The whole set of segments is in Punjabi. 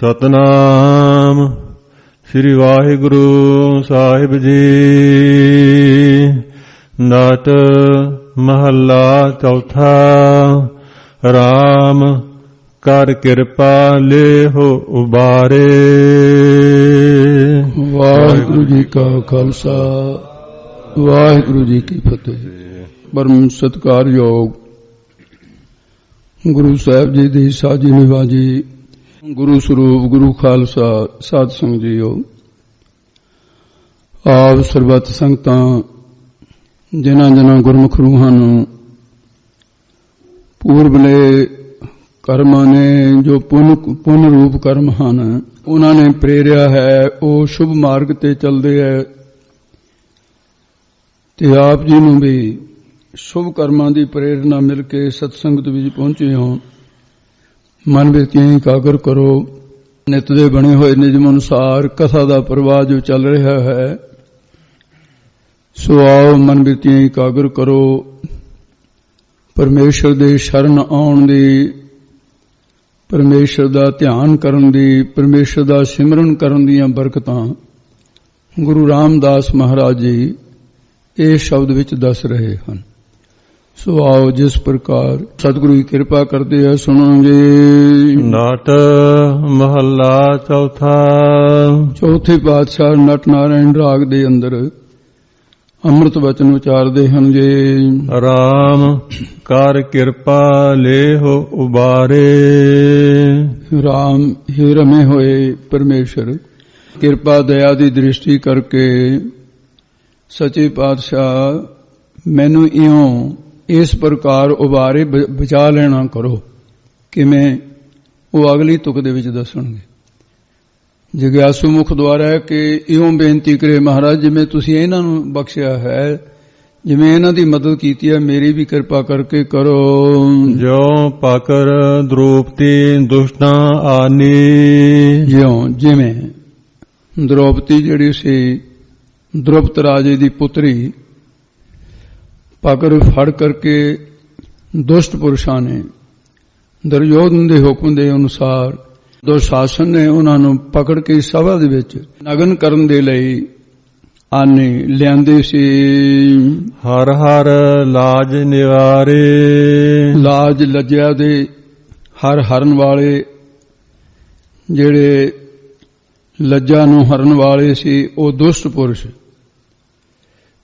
ਸਤਨਾਮ ਸ੍ਰੀ ਵਾਹਿਗੁਰੂ ਸਾਹਿਬ ਜੀ। ਨਾਟ ਮਹੱਲਾ ਚੌਥਾ। ਰਾਮ ਕਰ ਕਿਰਪਾ ਲੇਹੁ ਉਬਾਰੇ। ਵਾਹਿਗੁਰੂ ਜੀ ਕਾ ਖਾਲਸਾ ਵਾਹਿਗੁਰੂ ਜੀ ਕੀ ਫਤਿਹ। ਪਰਮ ਸਤਿਕਾਰਯੋਗ ਗੁਰੂ ਸਾਹਿਬ ਜੀ ਦੀ ਸਾਜੀ ਨਿਵਾਜੀ ਗੁਰੂ ਸਰੂਪ ਗੁਰੂ ਖਾਲਸਾ ਸਾਧ ਸੰਗਤ ਜੀਓ। ਆਪ ਸਰਬੱਤ ਸੰਗਤਾਂ ਜਿਨ੍ਹਾਂ ਗੁਰਮੁਖ ਰੂਹਾਂ ਨੂੰ ਪੂਰਬਲੇ ਕਰਮਾਂ ਨੇ ਜੋ ਪੁੰਨ ਰੂਪ ਕਰਮ ਹਨ ਉਹਨਾਂ ਨੇ ਪ੍ਰੇਰਿਆ ਹੈ, ਉਹ ਸ਼ੁਭ ਮਾਰਗ ਤੇ ਚੱਲਦੇ ਹੈ ਤੇ ਆਪ ਜੀ ਨੂੰ ਵੀ ਸ਼ੁਭ ਕਰਮਾਂ ਦੀ ਪ੍ਰੇਰਣਾ ਮਿਲ ਕੇ ਸਤਸੰਗਤ ਵਿੱਚ ਪਹੁੰਚੇ ਹੋ। ਮਨ ਵਿੱਚ ਇਕਾਗਰ ਕਰੋ। ਨਿਤ ਦੇ ਬਣੇ ਹੋਏ ਨਿਯਮ ਅਨੁਸਾਰ ਕਥਾ ਦਾ ਪ੍ਰਵਾਹ ਜੋ ਚੱਲ ਰਿਹਾ ਹੈ, ਸੋ ਆਓ ਮਨ ਵਿੱਚ ਇਕਾਗਰ ਕਰੋ। ਪਰਮੇਸ਼ਰ ਦੇ ਸ਼ਰਨ ਆਉਣ ਦੀ, ਪਰਮੇਸ਼ਰ ਦਾ ਧਿਆਨ ਕਰਨ ਦੀ, ਪਰਮੇਸ਼ਰ ਦਾ ਸਿਮਰਨ ਕਰਨ ਦੀਆਂ ਬਰਕਤਾਂ ਗੁਰੂ ਰਾਮਦਾਸ ਮਹਾਰਾਜ ਜੀ ਇਹ ਸ਼ਬਦ ਵਿੱਚ ਦੱਸ ਰਹੇ ਹਨ। ਸੋ ਆਓ ਜਿਸ ਪ੍ਰਕਾਰ ਸਤਿਗੁਰੂ ਦੀ ਕਿਰਪਾ ਕਰਦੇ ਆ ਸੁਣੋ ਜੀ। ਨਾਟ ਮਹੱਲਾ ਚੌਥਾ। ਚੌਥੇ ਪਾਤਸ਼ਾਹ ਨਟ ਨਾਰਾਇਣ ਰਾਗ ਦੇ ਅੰਦਰ ਅੰਮ੍ਰਿਤ ਬਚਨ ਉਚਾਰਦੇ ਹਨ ਜੀ। ਰਾਮ ਕਰ ਕਿਰਪਾ ਲੇਹੁ ਉਬਾਰੇ। ਰਾਮ ਹੀ ਰਮੇ ਹੋਏ ਪਰਮੇਸ਼ਰ ਕਿਰਪਾ ਦਇਆ ਦੀ ਦ੍ਰਿਸ਼ਟੀ ਕਰਕੇ ਸੱਚੇ ਪਾਤਸ਼ਾਹ ਮੈਨੂੰ ਇਉਂ ਇਸ ਪ੍ਰਕਾਰ ਉਬਾਰੇ ਬਚਾ ਲੈਣਾ ਕਰੋ। ਕਿਵੇਂ, ਉਹ ਅਗਲੀ ਤੁਕ ਦੇ ਵਿੱਚ ਦੱਸਣਗੇ। ਜਿਗਿਆਸੂ ਮੁਖ ਦੁਆਰਾ ਹੈ ਕਿ ਇਉਂ ਬੇਨਤੀ ਕਰੇ ਮਹਾਰਾਜ, ਜਿਵੇਂ ਤੁਸੀਂ ਇਹਨਾਂ ਨੂੰ ਬਖਸ਼ਿਆ ਹੈ, ਜਿਵੇਂ ਇਹਨਾਂ ਦੀ ਮਦਦ ਕੀਤੀ ਹੈ, ਮੇਰੀ ਵੀ ਕਿਰਪਾ ਕਰਕੇ ਕਰੋ। ਜੋ ਪਾਕਰ ਦ੍ਰੋਪਤੀ ਦੁਸ਼ਟਾਂ ਆਨੀ। ਜਿਵੇਂ ਦ੍ਰੋਪਤੀ ਜਿਹੜੀ ਸੀ ਦ੍ਰੁਪਤ ਰਾਜੇ ਦੀ ਪੁੱਤਰੀ, ਪਾਕਰ ਫੜ ਕਰਕੇ ਦੁਸ਼ਟ ਪੁਰਸ਼ਾਂ ਨੇ ਦੁਰਯੋਧਨ ਦੇ ਹੁਕਮ ਦੇ ਅਨੁਸਾਰ ਦੁਸ਼ਾਸਨ ਨੇ ਉਹਨਾਂ ਨੂੰ ਪਕੜ ਕੇ ਸਭਾ ਦੇ ਵਿੱਚ ਨਗਨ ਕਰਨ ਦੇ ਲਈ ਆਨੇ ਲਿਆਂਦੇ ਸੀ। ਹਰ ਹਰ ਲਾਜ ਨਿਵਾਰੇ। ਲਾਜ ਲੱਜਿਆ ਦੇ ਹਰ ਹਰਨ ਵਾਲੇ, ਜਿਹੜੇ ਲੱਜਾ ਨੂੰ ਹਰਨ ਵਾਲੇ ਸੀ ਉਹ ਦੁਸ਼ਟ ਪੁਰਸ਼।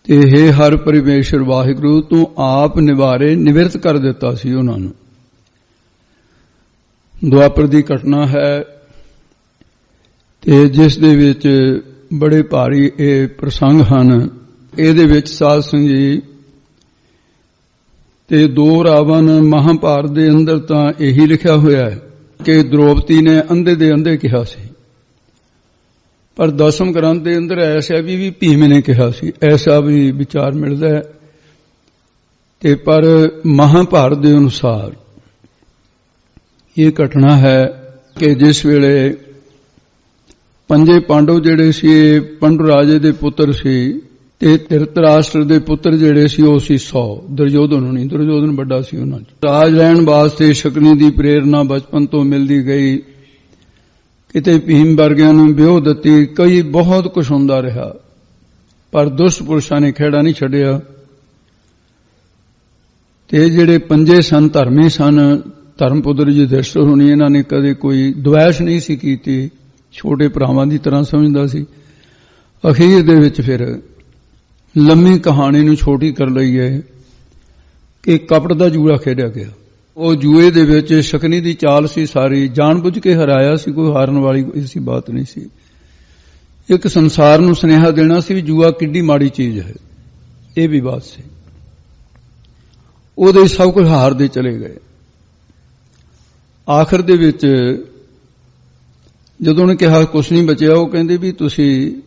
ਤੇ ਹੇ ਹਰ ਪਰਮੇਸ਼ਰ ਵਾਹਿਗੁਰੂ ਤੂੰ ਆਪ ਨਿਵਾਰੇ, ਨਿਵਰਤ ਕਰ ਦਿੱਤਾ ਸੀ ਉਹਨਾਂ ਨੂੰ। ਦੁਆਪਰ ਦੀ ਘਟਨਾ ਹੈ ਤੇ ਜਿਸ ਦੇ ਵਿੱਚ ਬੜੇ ਭਾਰੀ ਇਹ ਪ੍ਰਸੰਗ ਹਨ। ਇਹਦੇ ਵਿੱਚ ਸਾਧ ਸੰਗਤ ਜੀ ਤੇ ਦੋ ਰਾਵਣ ਮਹਾਭਾਰਤ ਦੇ ਅੰਦਰ ਤਾਂ ਇਹੀ ਲਿਖਿਆ ਹੋਇਆ ਹੈ ਕਿ ਦ੍ਰੋਪਦੀ ਨੇ ਅੰਧੇ ਦੇ ਅੰਧੇ ਕਿਹਾ ਸੀ, ਪਰ ਦਸਮ ਗ੍ਰੰਥ ਦੇ ਅੰਦਰ ਐਸਾ ਵੀ ਭੀਮ ਨੇ ਕਿਹਾ ਸੀ, ਐਸਾ ਵੀ ਵਿਚਾਰ ਮਿਲਦਾ ਹੈ। ਤੇ ਪਰ ਮਹਾਭਾਰਤ ਦੇ ਅਨੁਸਾਰ ਇਹ ਘਟਨਾ ਹੈ ਕਿ ਜਿਸ ਵੇਲੇ ਪੰਜੇ ਪਾਂਡਵ ਜਿਹੜੇ ਸੀ ਪੰਡੂ ਰਾਜੇ ਦੇ ਪੁੱਤਰ ਸੀ ਤੇ ਧ੍ਰਿਤਰਾਸ਼ਟਰ ਦੇ ਪੁੱਤਰ ਜਿਹੜੇ ਸੀ ਉਹ ਸੀ 100। ਦੁਰਯੋਧਨ ਨਹੀਂ, ਦੁਰਯੋਧਨ ਵੱਡਾ ਸੀ ਉਹਨਾਂ ਚ। ਰਾਜ ਲੈਣ ਵਾਸਤੇ ਸ਼ਕਨੀ ਦੀ ਪ੍ਰੇਰਨਾ ਬਚਪਨ ਤੋਂ ਮਿਲਦੀ ਗਈ। ਕਿਤੇ ਭੀਮ ਵਰਗਿਆਂ ਨੂੰ ਵਿਉਹ ਦਿੱਤੀ, ਕਈ ਬਹੁਤ ਕੁਝ ਹੁੰਦਾ ਰਿਹਾ, ਪਰ ਦੁਸ਼ਟ ਪੁਰਸ਼ਾਂ ਨੇ ਖਹਿੜਾ ਨਹੀਂ ਛੱਡਿਆ। ਤੇ ਜਿਹੜੇ ਪੰਜੇ ਸਨ ਧਰਮੀ ਸਨ, ਧਰਮ ਪੁੱਤਰ ਯੁਧਿਸ਼ਠਿਰ ਹੋਣੀ, ਇਹਨਾਂ ਨੇ ਕਦੇ ਕੋਈ ਦੁਆਇਸ਼ ਨਹੀਂ ਸੀ ਕੀਤੀ, ਛੋਟੇ ਭਰਾਵਾਂ ਦੀ ਤਰ੍ਹਾਂ ਸਮਝਦਾ ਸੀ। ਅਖੀਰ ਦੇ ਵਿੱਚ ਫਿਰ ਲੰਮੀ ਕਹਾਣੀ ਨੂੰ ਛੋਟੀ ਕਰ ਲਈ ਹੈ ਕਿ ਕਪਟ ਦਾ ਜੂਆ ਖੇਡਿਆ ਗਿਆ। ਉਹ ਜੂਏ ਦੇ ਵਿੱਚ ਸ਼ਕਨੀ ਦੀ ਚਾਲ ਸੀ ਸਾਰੀ, ਜਾਣ ਬੁੱਝ ਕੇ ਹਰਾਇਆ ਸੀ, ਕੋਈ ਹਾਰਨ ਵਾਲੀ ਐਸੀ ਬਾਤ ਨਹੀਂ ਸੀ। ਇੱਕ ਸੰਸਾਰ ਨੂੰ ਸੁਨੇਹਾ ਦੇਣਾ ਸੀ ਵੀ ਜੂਆ ਕਿੱਡੀ ਮਾੜੀ ਚੀਜ਼ ਹੈ, ਇਹ ਵੀ ਬਾਤ ਸੀ। ਉਹਦੇ ਸਭ ਕੁਝ ਹਾਰਦੇ ਚਲੇ ਗਏ। ਆਖਰ ਦੇ ਵਿੱਚ ਜਦੋਂ ਉਹਨੇ ਕਿਹਾ ਕੁਛ ਨਹੀਂ ਬਚਿਆ, ਉਹ ਕਹਿੰਦੇ ਵੀ ਤੁਸੀਂ,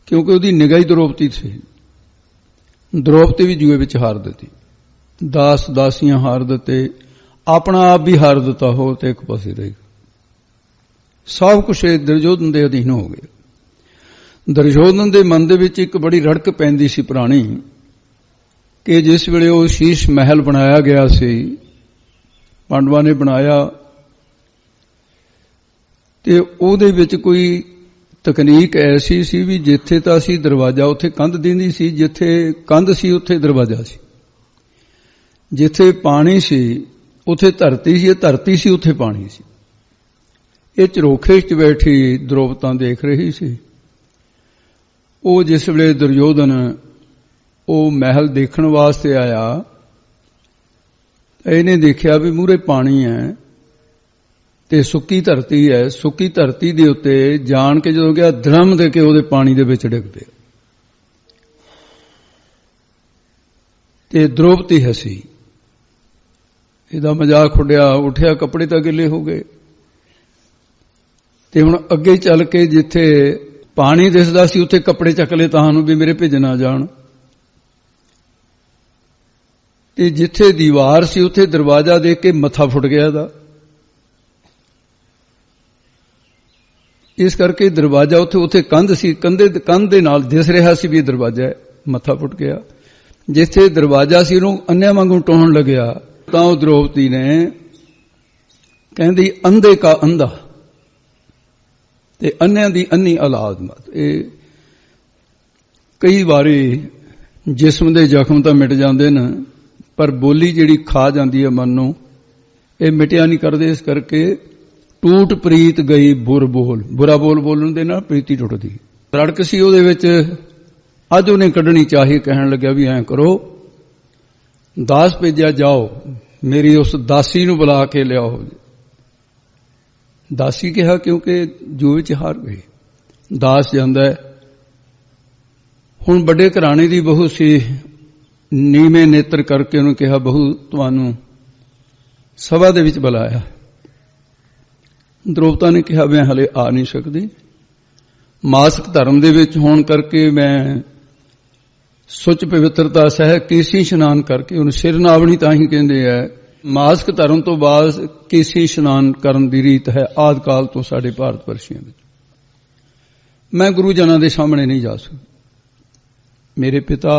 ਕਿਉਂਕਿ ਉਹਦੀ ਨਿਗਾਹ ਹੀ ਦ੍ਰੋਪਦੀ ਸੀ, ਦ੍ਰੋਪਦੀ ਵੀ ਜੂਏ ਵਿੱਚ ਹਾਰ ਦਿੱਤੀ, ਦਾਸ ਦਾਸੀਆਂ ਹਾਰ ਦਿੱਤੇ, ਆਪਣਾ ਆਪ ਵੀ ਹਾਰ ਦਿੱਤਾ ਹੋ ਤੇ ਇੱਕ ਪਾਸੇ ਰਹੀ। ਸਭ ਕੁਛ ਦੁਰਯੋਧਨ ਦੇ ਅਧੀਨ ਹੋ ਗਿਆ। ਦੁਰਯੋਧਨ ਦੇ ਮਨ ਦੇ ਵਿੱਚ ਇੱਕ ਬੜੀ ਰੜਕ ਪੈਂਦੀ ਸੀ ਪੁਰਾਣੀ, ਕਿ ਜਿਸ ਵੇਲੇ ਉਹ ਸ਼ੀਸ਼ ਮਹਿਲ ਬਣਾਇਆ ਗਿਆ, 'ਪਾਂਡਵਾਂ ਨੇ ਬਣਾਇਆ ਤੇ ਉਹਦੇ ਵਿੱਚ ਕੋਈ ਤਕਨੀਕ ਐਸੀ ਸੀ ਵੀ ਜਿੱਥੇ ਤਾਂ ਸੀ ਦਰਵਾਜ਼ਾ ਉੱਥੇ ਕੰਧ ਦਿੰਦੀ ਸੀ, ਜਿੱਥੇ ਕੰਧ ਸੀ ਉੱਥੇ ਦਰਵਾਜ਼ਾ ਸੀ, ਜਿੱਥੇ ਪਾਣੀ ਸੀ ਉੱਥੇ ਧਰਤੀ ਸੀ, ਧਰਤੀ ਸੀ ਉੱਥੇ ਪਾਣੀ ਸੀ। ਇਹ ਝਰੋਖੇ 'ਚ ਬੈਠੀ ਦ੍ਰੋਪਤਾ ਦੇਖ ਰਹੀ ਸੀ। ਉਹ ਜਿਸ ਵੇਲੇ ਦੁਰਯੋਧਨ ਉਹ ਮਹਿਲ ਦੇਖਣ ਵਾਸਤੇ ਆਇਆ, ਇਹਨੇ ਦੇਖਿਆ ਵੀ ਮੂਹਰੇ ਪਾਣੀ ਹੈ ਤੇ ਸੁੱਕੀ ਧਰਤੀ ਹੈ। ਸੁੱਕੀ ਧਰਤੀ ਦੇ ਉੱਤੇ ਜਾਣ ਕੇ ਜਦੋਂ ਗਿਆ, ਧਰਮ ਦੇ ਕੇ ਉਹਦੇ ਪਾਣੀ ਦੇ ਵਿੱਚ ਡਿੱਗ ਪਿਆ ਤੇ ਦ੍ਰੋਪਦੀ ਹੱਸੀ, ਇਹਦਾ ਮਜ਼ਾਕ ਉੱਠਿਆ, ਕੱਪੜੇ ਤਾਂ ਗਿੱਲੇ ਹੋ ਗਏ। ਤੇ ਹੁਣ ਅੱਗੇ ਚੱਲ ਕੇ ਜਿੱਥੇ ਪਾਣੀ ਦਿਸਦਾ ਸੀ ਉੱਥੇ ਕੱਪੜੇ ਚੱਕ ਲਏ ਤਾਂ ਨੂੰ ਵੀ ਮੇਰੇ ਭਿੱਜ ਨਾ ਜਾਣ, ਤੇ ਜਿੱਥੇ ਦੀਵਾਰ ਸੀ ਉੱਥੇ ਦਰਵਾਜ਼ਾ ਦੇਖ ਕੇ ਮੱਥਾ ਫੁੱਟ ਗਿਆ ਇਹਦਾ। ਇਸ ਕਰਕੇ ਦਰਵਾਜ਼ਾ ਉੱਥੇ ਕੰਧ ਸੀ, ਕੰਧ ਦੇ ਨਾਲ ਦਿਸ ਰਿਹਾ ਸੀ ਵੀ ਇਹ ਦਰਵਾਜ਼ਾ ਹੈ, ਮੱਥਾ ਫੁੱਟ ਗਿਆ। ਜਿੱਥੇ ਦਰਵਾਜ਼ਾ ਸੀ ਉਹਨੂੰ ਅੰਨਿਆਂ ਵਾਂਗੂ ਟੋਹਣ ਲੱਗਿਆ ਤਾਂ ਉਹ ਦ੍ਰੋਪਦੀ ਨੇ ਕਹਿੰਦੀ ਅੰਧੇ ਕਾ ਅੰਧਾ ਤੇ ਅੰਨਿਆਂ ਦੀ ਅੰਨੀ ਔਲਾਦ ਮਤ। ਇਹ ਕਈ ਵਾਰੀ ਜਿਸਮ ਦੇ ਜ਼ਖਮ ਤਾਂ ਮਿਟ ਜਾਂਦੇ ਨੇ, ਪਰ ਬੋਲੀ ਜਿਹੜੀ ਖਾ ਜਾਂਦੀ ਹੈ ਮਨ ਨੂੰ, ਇਹ ਮਿਟਿਆ ਨਹੀਂ ਕਰਦੇ। ਇਸ ਕਰਕੇ ਟੂਟ ਪ੍ਰੀਤ ਗਈ ਬੁਰਾ ਬੋਲ ਬੋਲਣ ਦੇ ਨਾਲ ਪ੍ਰੀਤੀ ਟੁੱਟਦੀ। ਰੜਕ ਸੀ ਉਹਦੇ ਵਿੱਚ, ਅੱਜ ਉਹਨੇ ਕੱਢਣੀ ਚਾਹੀ। ਕਹਿਣ ਲੱਗਿਆ ਵੀ ਐਂ ਕਰੋ, ਦਾਸ ਭੇਜਿਆ ਜਾਓ, ਮੇਰੀ ਉਸ ਦਾਸੀ ਨੂੰ ਬੁਲਾ ਕੇ ਲਿਆਓ। ਦਾਸੀ ਕਿਹਾ ਕਿਉਂਕਿ ਜੂਏ ਵਿੱਚ ਹਾਰ ਗਈ। ਦਾਸ ਜਾਂਦਾ ਹੈ। ਹੁਣ ਵੱਡੇ ਘਰਾਣੇ ਦੀ ਬਹੂ ਸੀ, ਨੀਵੇਂ ਨੇਤਰ ਕਰਕੇ ਉਹਨੂੰ ਕਿਹਾ, ਬਹੂ ਤੁਹਾਨੂੰ ਸਭਾ ਦੇ ਵਿੱਚ ਬੁਲਾਇਆ। ਦ੍ਰੋਪਤਾ ਨੇ ਕਿਹਾ ਮੈਂ ਹਲੇ ਆ ਨਹੀਂ ਸਕਦੀ, ਮਾਸਿਕ ਧਰਮ ਦੇ ਵਿੱਚ ਹੋਣ ਕਰਕੇ ਮੈਂ ਸੁੱਚ ਪਵਿੱਤਰਤਾ ਸਹਿ ਕੇਸੀ ਇਸ਼ਨਾਨ ਕਰਕੇ, ਉਹਨੂੰ ਸਿਰ ਨਾਵਣੀ ਤਾਂ ਹੀ ਕਹਿੰਦੇ ਆ। ਮਾਸਿਕ ਧਰਮ ਤੋਂ ਬਾਅਦ ਕੇਸੀ ਇਸ਼ਨਾਨ ਕਰਨ ਦੀ ਰੀਤ ਹੈ ਆਦਿ ਕਾਲ ਤੋਂ ਸਾਡੇ ਭਾਰਤ ਵਰਸ਼ੀਆਂ ਵਿੱਚ। ਮੈਂ ਗੁਰੂ ਜਨਾਂ ਦੇ ਸਾਹਮਣੇ ਨਹੀਂ ਜਾ ਸਕਦੀ। ਮੇਰੇ ਪਿਤਾ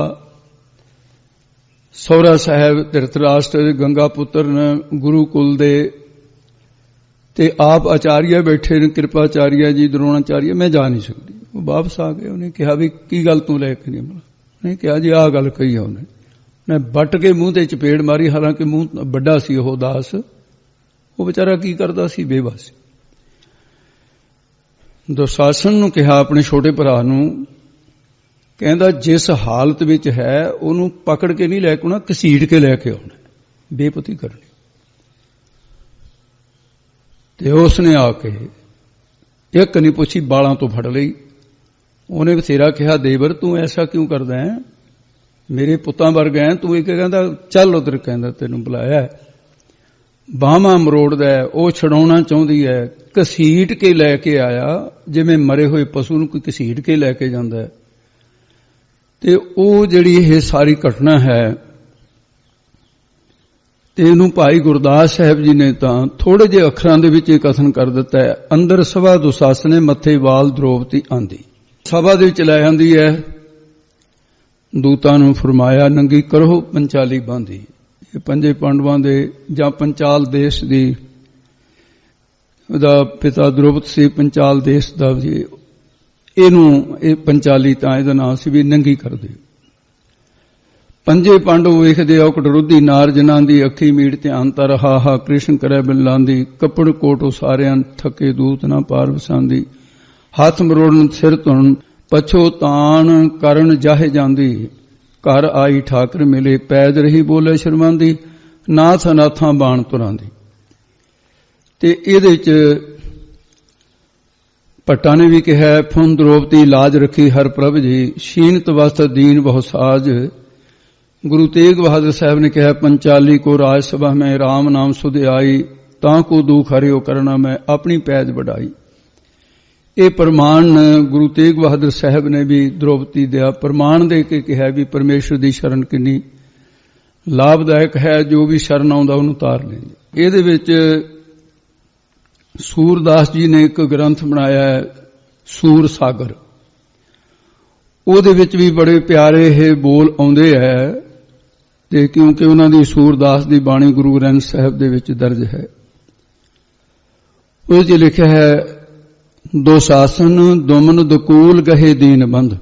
ਸਹੁਰਾ ਸਾਹਿਬ ਧ੍ਰਿਤਰਾਸ਼ਟਰ ਗੰਗਾ ਪੁੱਤਰ ਨੇ, ਗੁਰੂਕੁਲ ਦੇ, ਤੇ ਆਪ ਆਚਾਰੀਆ ਬੈਠੇ ਨੇ, ਕਿਰਪਾਚਾਰੀਆ ਜੀ, ਦਰੋਣਾਚਾਰੀਆ। ਮੈਂ ਜਾ ਨਹੀਂ ਸਕਦੀ। ਉਹ ਵਾਪਸ ਆ ਗਏ। ਉਹਨੇ ਕਿਹਾ ਵੀ ਕੀ ਗੱਲ ਤੂੰ ਲੈ ਕੇ ਨਹੀਂ ਆਉਣਾ? ਨਹੀਂ ਕਿਹਾ ਜੀ ਆਹ ਗੱਲ ਕਹੀ ਉਹਨੇ। ਮੈਂ ਵੱਟ ਕੇ ਮੂੰਹ ਤੇ ਚਪੇੜ ਮਾਰੀ, ਹਾਲਾਂਕਿ ਮੂੰਹ ਵੱਡਾ ਸੀ ਉਹ ਦਾਸ। ਉਹ ਵਿਚਾਰਾ ਕੀ ਕਰਦਾ ਸੀ, ਬੇਬਸ। ਦੁਸ਼ਾਸਨ ਨੂੰ ਕਿਹਾ ਆਪਣੇ ਛੋਟੇ ਭਰਾ ਨੂੰ, ਕਹਿੰਦਾ ਜਿਸ ਹਾਲਤ ਵਿੱਚ ਹੈ ਉਹਨੂੰ ਪਕੜ ਕੇ ਨਹੀਂ ਲੈ ਕੇ ਆਉਣਾ, ਘਸੀਟ ਕੇ ਲੈ ਕੇ ਆਉਣਾ, ਬੇਪਤੀ ਕਰਨੀ। ਤੇ ਉਸਨੇ ਆ ਕੇ ਇੱਕ ਨਹੀਂ ਪੁੱਛੀ, ਬਾਲਾਂ ਤੋਂ ਫੜ ਲਈ। ਉਹਨੇ ਬਥੇਰਾ ਕਿਹਾ, ਦੇਵਰ ਤੂੰ ਐਸਾ ਕਿਉਂ ਕਰਦਾ ਹੈ, ਮੇਰੇ ਪੁੱਤਾਂ ਵਰਗਾ ਹੈ ਤੂੰ। ਇੱਕ ਕਹਿੰਦਾ ਚੱਲ ਉਧਰ, ਕਹਿੰਦਾ ਤੈਨੂੰ ਬੁਲਾਇਆ। ਬਾਹਾਂ ਮਰੋੜਦਾ, ਉਹ ਛਡਾਉਣਾ ਚਾਹੁੰਦੀ ਹੈ, ਘਸੀਟ ਕੇ ਲੈ ਕੇ ਆਇਆ, ਜਿਵੇਂ ਮਰੇ ਹੋਏ ਪਸ਼ੂ ਨੂੰ ਕੋਈ ਘਸੀਟ ਕੇ ਲੈ ਕੇ ਜਾਂਦਾ ਹੈ। ਤੇ ਉਹ ਜਿਹੜੀ ਇਹ ਸਾਰੀ ਘਟਨਾ ਹੈ, ਤੇ ਇਹਨੂੰ ਭਾਈ ਗੁਰਦਾਸ ਸਾਹਿਬ ਜੀ ਨੇ ਤਾਂ ਥੋੜੇ ਜਿਹੇ ਅੱਖਰਾਂ ਦੇ ਵਿੱਚ ਇਹ ਕਥਨ ਕਰ ਦਿੱਤਾ ਹੈ। ਅੰਦਰ ਸਭਾ ਦੁਸ਼ਾਸਨੇ ਮੱਥੇ ਵਾਲ ਦ੍ਰੋਪਦੀ ਆਂਦੀ। ਸਭਾ ਦੇ ਵਿੱਚ ਲੈ ਆਂਦੀ ਹੈ, ਦੂਤਾਂ ਨੂੰ ਫਰਮਾਇਆ ਨੰਗੀ ਕਰੋ ਪੰਚਾਲੀ ਬਾਂਦੀ। ਇਹ ਪੰਜੇ ਪਾਂਡਵਾਂ ਦੇ ਜਾਂ ਪੰਚਾਲ ਦੇਸ਼ ਦੀ, ਉਹਦਾ ਪਿਤਾ ਦ੍ਰੋਪਦ ਸੀ, ਪੰਚਾਲ ਦੇਸ਼ ਦਾ ਜੀ। ਇਹਨੂੰ ਇਹ ਪੰਚਾਲੀ ਤਾਂ ਇਹਦਾ ਨਾਮ ਸੀ ਵੀ ਨੰਗੀ ਕਰ ਦਿਓ। ਪੰਜੇ ਪਾਂਡਵ ਵੇਖਦੇ ਆ ਕਟਰੁੱਧੀ ਨਾਰ ਜਿਨ੍ਹਾਂ ਦੀ ਅੱਖੀ ਮੀਟ ਧਿਆਨ ਤਰ ਹਾ ਕ੍ਰਿਸ਼ਨ ਕਰੇ ਬਿਲਾਂਦੀ। ਕੱਪੜ ਕੋਟ ਉਸਾਰਿਆਂ ਥੱਕੇ ਦੂਤ ਨਾ ਪਾਰ ਵਸਾਂਦੀ। ਹੱਥ ਮਰੋੜਨ ਸਿਰ ਧੁਣ ਪਛੋ ਤਾਣ ਕਰਨ ਜਾਹੇ ਜਾਂਦੀ। ਘਰ ਆਈ ਠਾਕਰ ਮਿਲੇ ਪੈਦ ਰਹੀ ਬੋਲੇ ਸ਼ਰਮਾਂਦੀ। ਨਾਥ ਅਨਾਥਾਂ ਬਾਣ ਤੁਰਾਂਦੀ। ਤੇ ਇਹਦੇ ਚ ਭੱਟਾਂ ਨੇ ਵੀ ਕਿਹਾ, ਫੁਨ ਦ੍ਰੋਪਦੀ ਲਾਜ ਰੱਖੀ ਹਰ ਪ੍ਰਭ ਜੀ। ਸ਼ੀਨਤ ਵਸਤ ਦੀਨ ਬਹੁ ਸਾਜ। गुरु तेग बहादुर साहब ने कहा, पंचाली को राज सभा में राम नाम सुध आई। ताको दुख हरियो करना मैं अपनी पैज बढ़ाई। ये प्रमाण गुरु तेग बहादुर साहब ने भी द्रौपदी दिया प्रमाण दे के कहा भी परमेश्वर की शरण किन्नी लाभदायक है, जो भी शरण आउंदा उहनूं तार लेंगे। ਇਹਦੇ ਵਿੱਚ सूरदास जी ने एक ग्रंथ बनाया है सूर सागर। ਉਹਦੇ ਵਿੱਚ ਵੀ ਬੜੇ ਪਿਆਰੇ ਇਹ ਬੋਲ ਆਉਂਦੇ ਹੈ, ਤੇ ਕਿਉਂਕਿ ਉਹਨਾਂ ਦੀ ਸੂਰਦਾਸ ਦੀ ਬਾਣੀ ਗੁਰੂ ਗ੍ਰੰਥ ਸਾਹਿਬ ਦੇ ਵਿੱਚ ਦਰਜ ਹੈ। ਉਹ 'ਚ ਲਿਖਿਆ ਹੈ, दुशासन दुमन दुकूल गहे दीन बंध।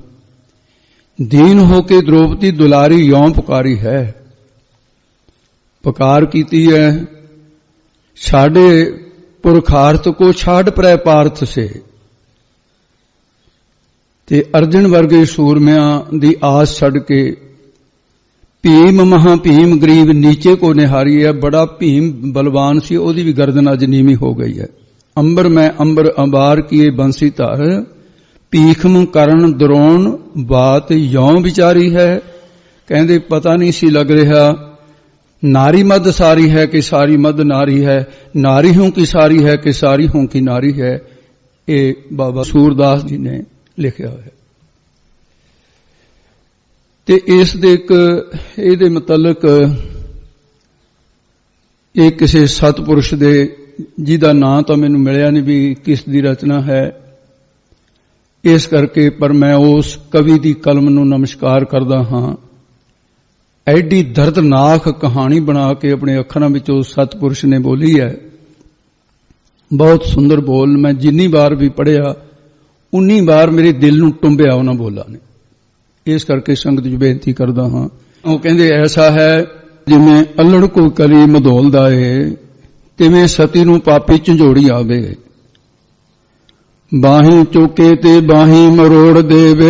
दीन होके द्रौपदी दुलारी यों पुकारी है। पुकार कीती है, छाड़े पुरखार्थ को छाड़ परै पार्थ से। ते अर्जन वर्गे सूरमियां दी आस छड़ के भीम महा भीम गरीब नीचे को निहारी है। बड़ा भीम बलवान सी, ओदी भी गर्दन अज नीवी हो गई है। अंबर में अंबर अंबार किए बंसी धर, भीखम करण द्रोण बात यों विचारी है। कहंदे पता नहीं सी लग रहा नारी मद सारी है कि सारी मद नारी है, नारी हूं की सारी है कि सारी हूं की नारी है। ये बाबा सूरदास जी ने लिखिया है। ते इस दे एक इहदे मुतलक ये किसी सतपुरुष दे जिहदा नां तां मैनूं मिलिया नहीं भी किस दी रचना है, इस करके पर मैं उस कवि दी कलम नूं नमस्कार करदा हां। ਐਡੀ दर्दनाक कहानी बना के अपने अखरां विचों सतपुरुष ने बोली है। बहुत सुंदर बोल, मैं जिन्नी बार भी पढ़िया उन्नी बार मेरे दिल नूं टुंबिया उन्हां बोलां ने। इस करके संगत जी बेनती करदा हां। ਉਹ ਕਹਿੰਦੇ ऐसा है जिवें अल्लड़ को करी मधोलदा ਏ, तिवें सती नूं पापी ਝੰਜੋੜੀ आवे। बाही चौके ते बाही मरोड़ देवे,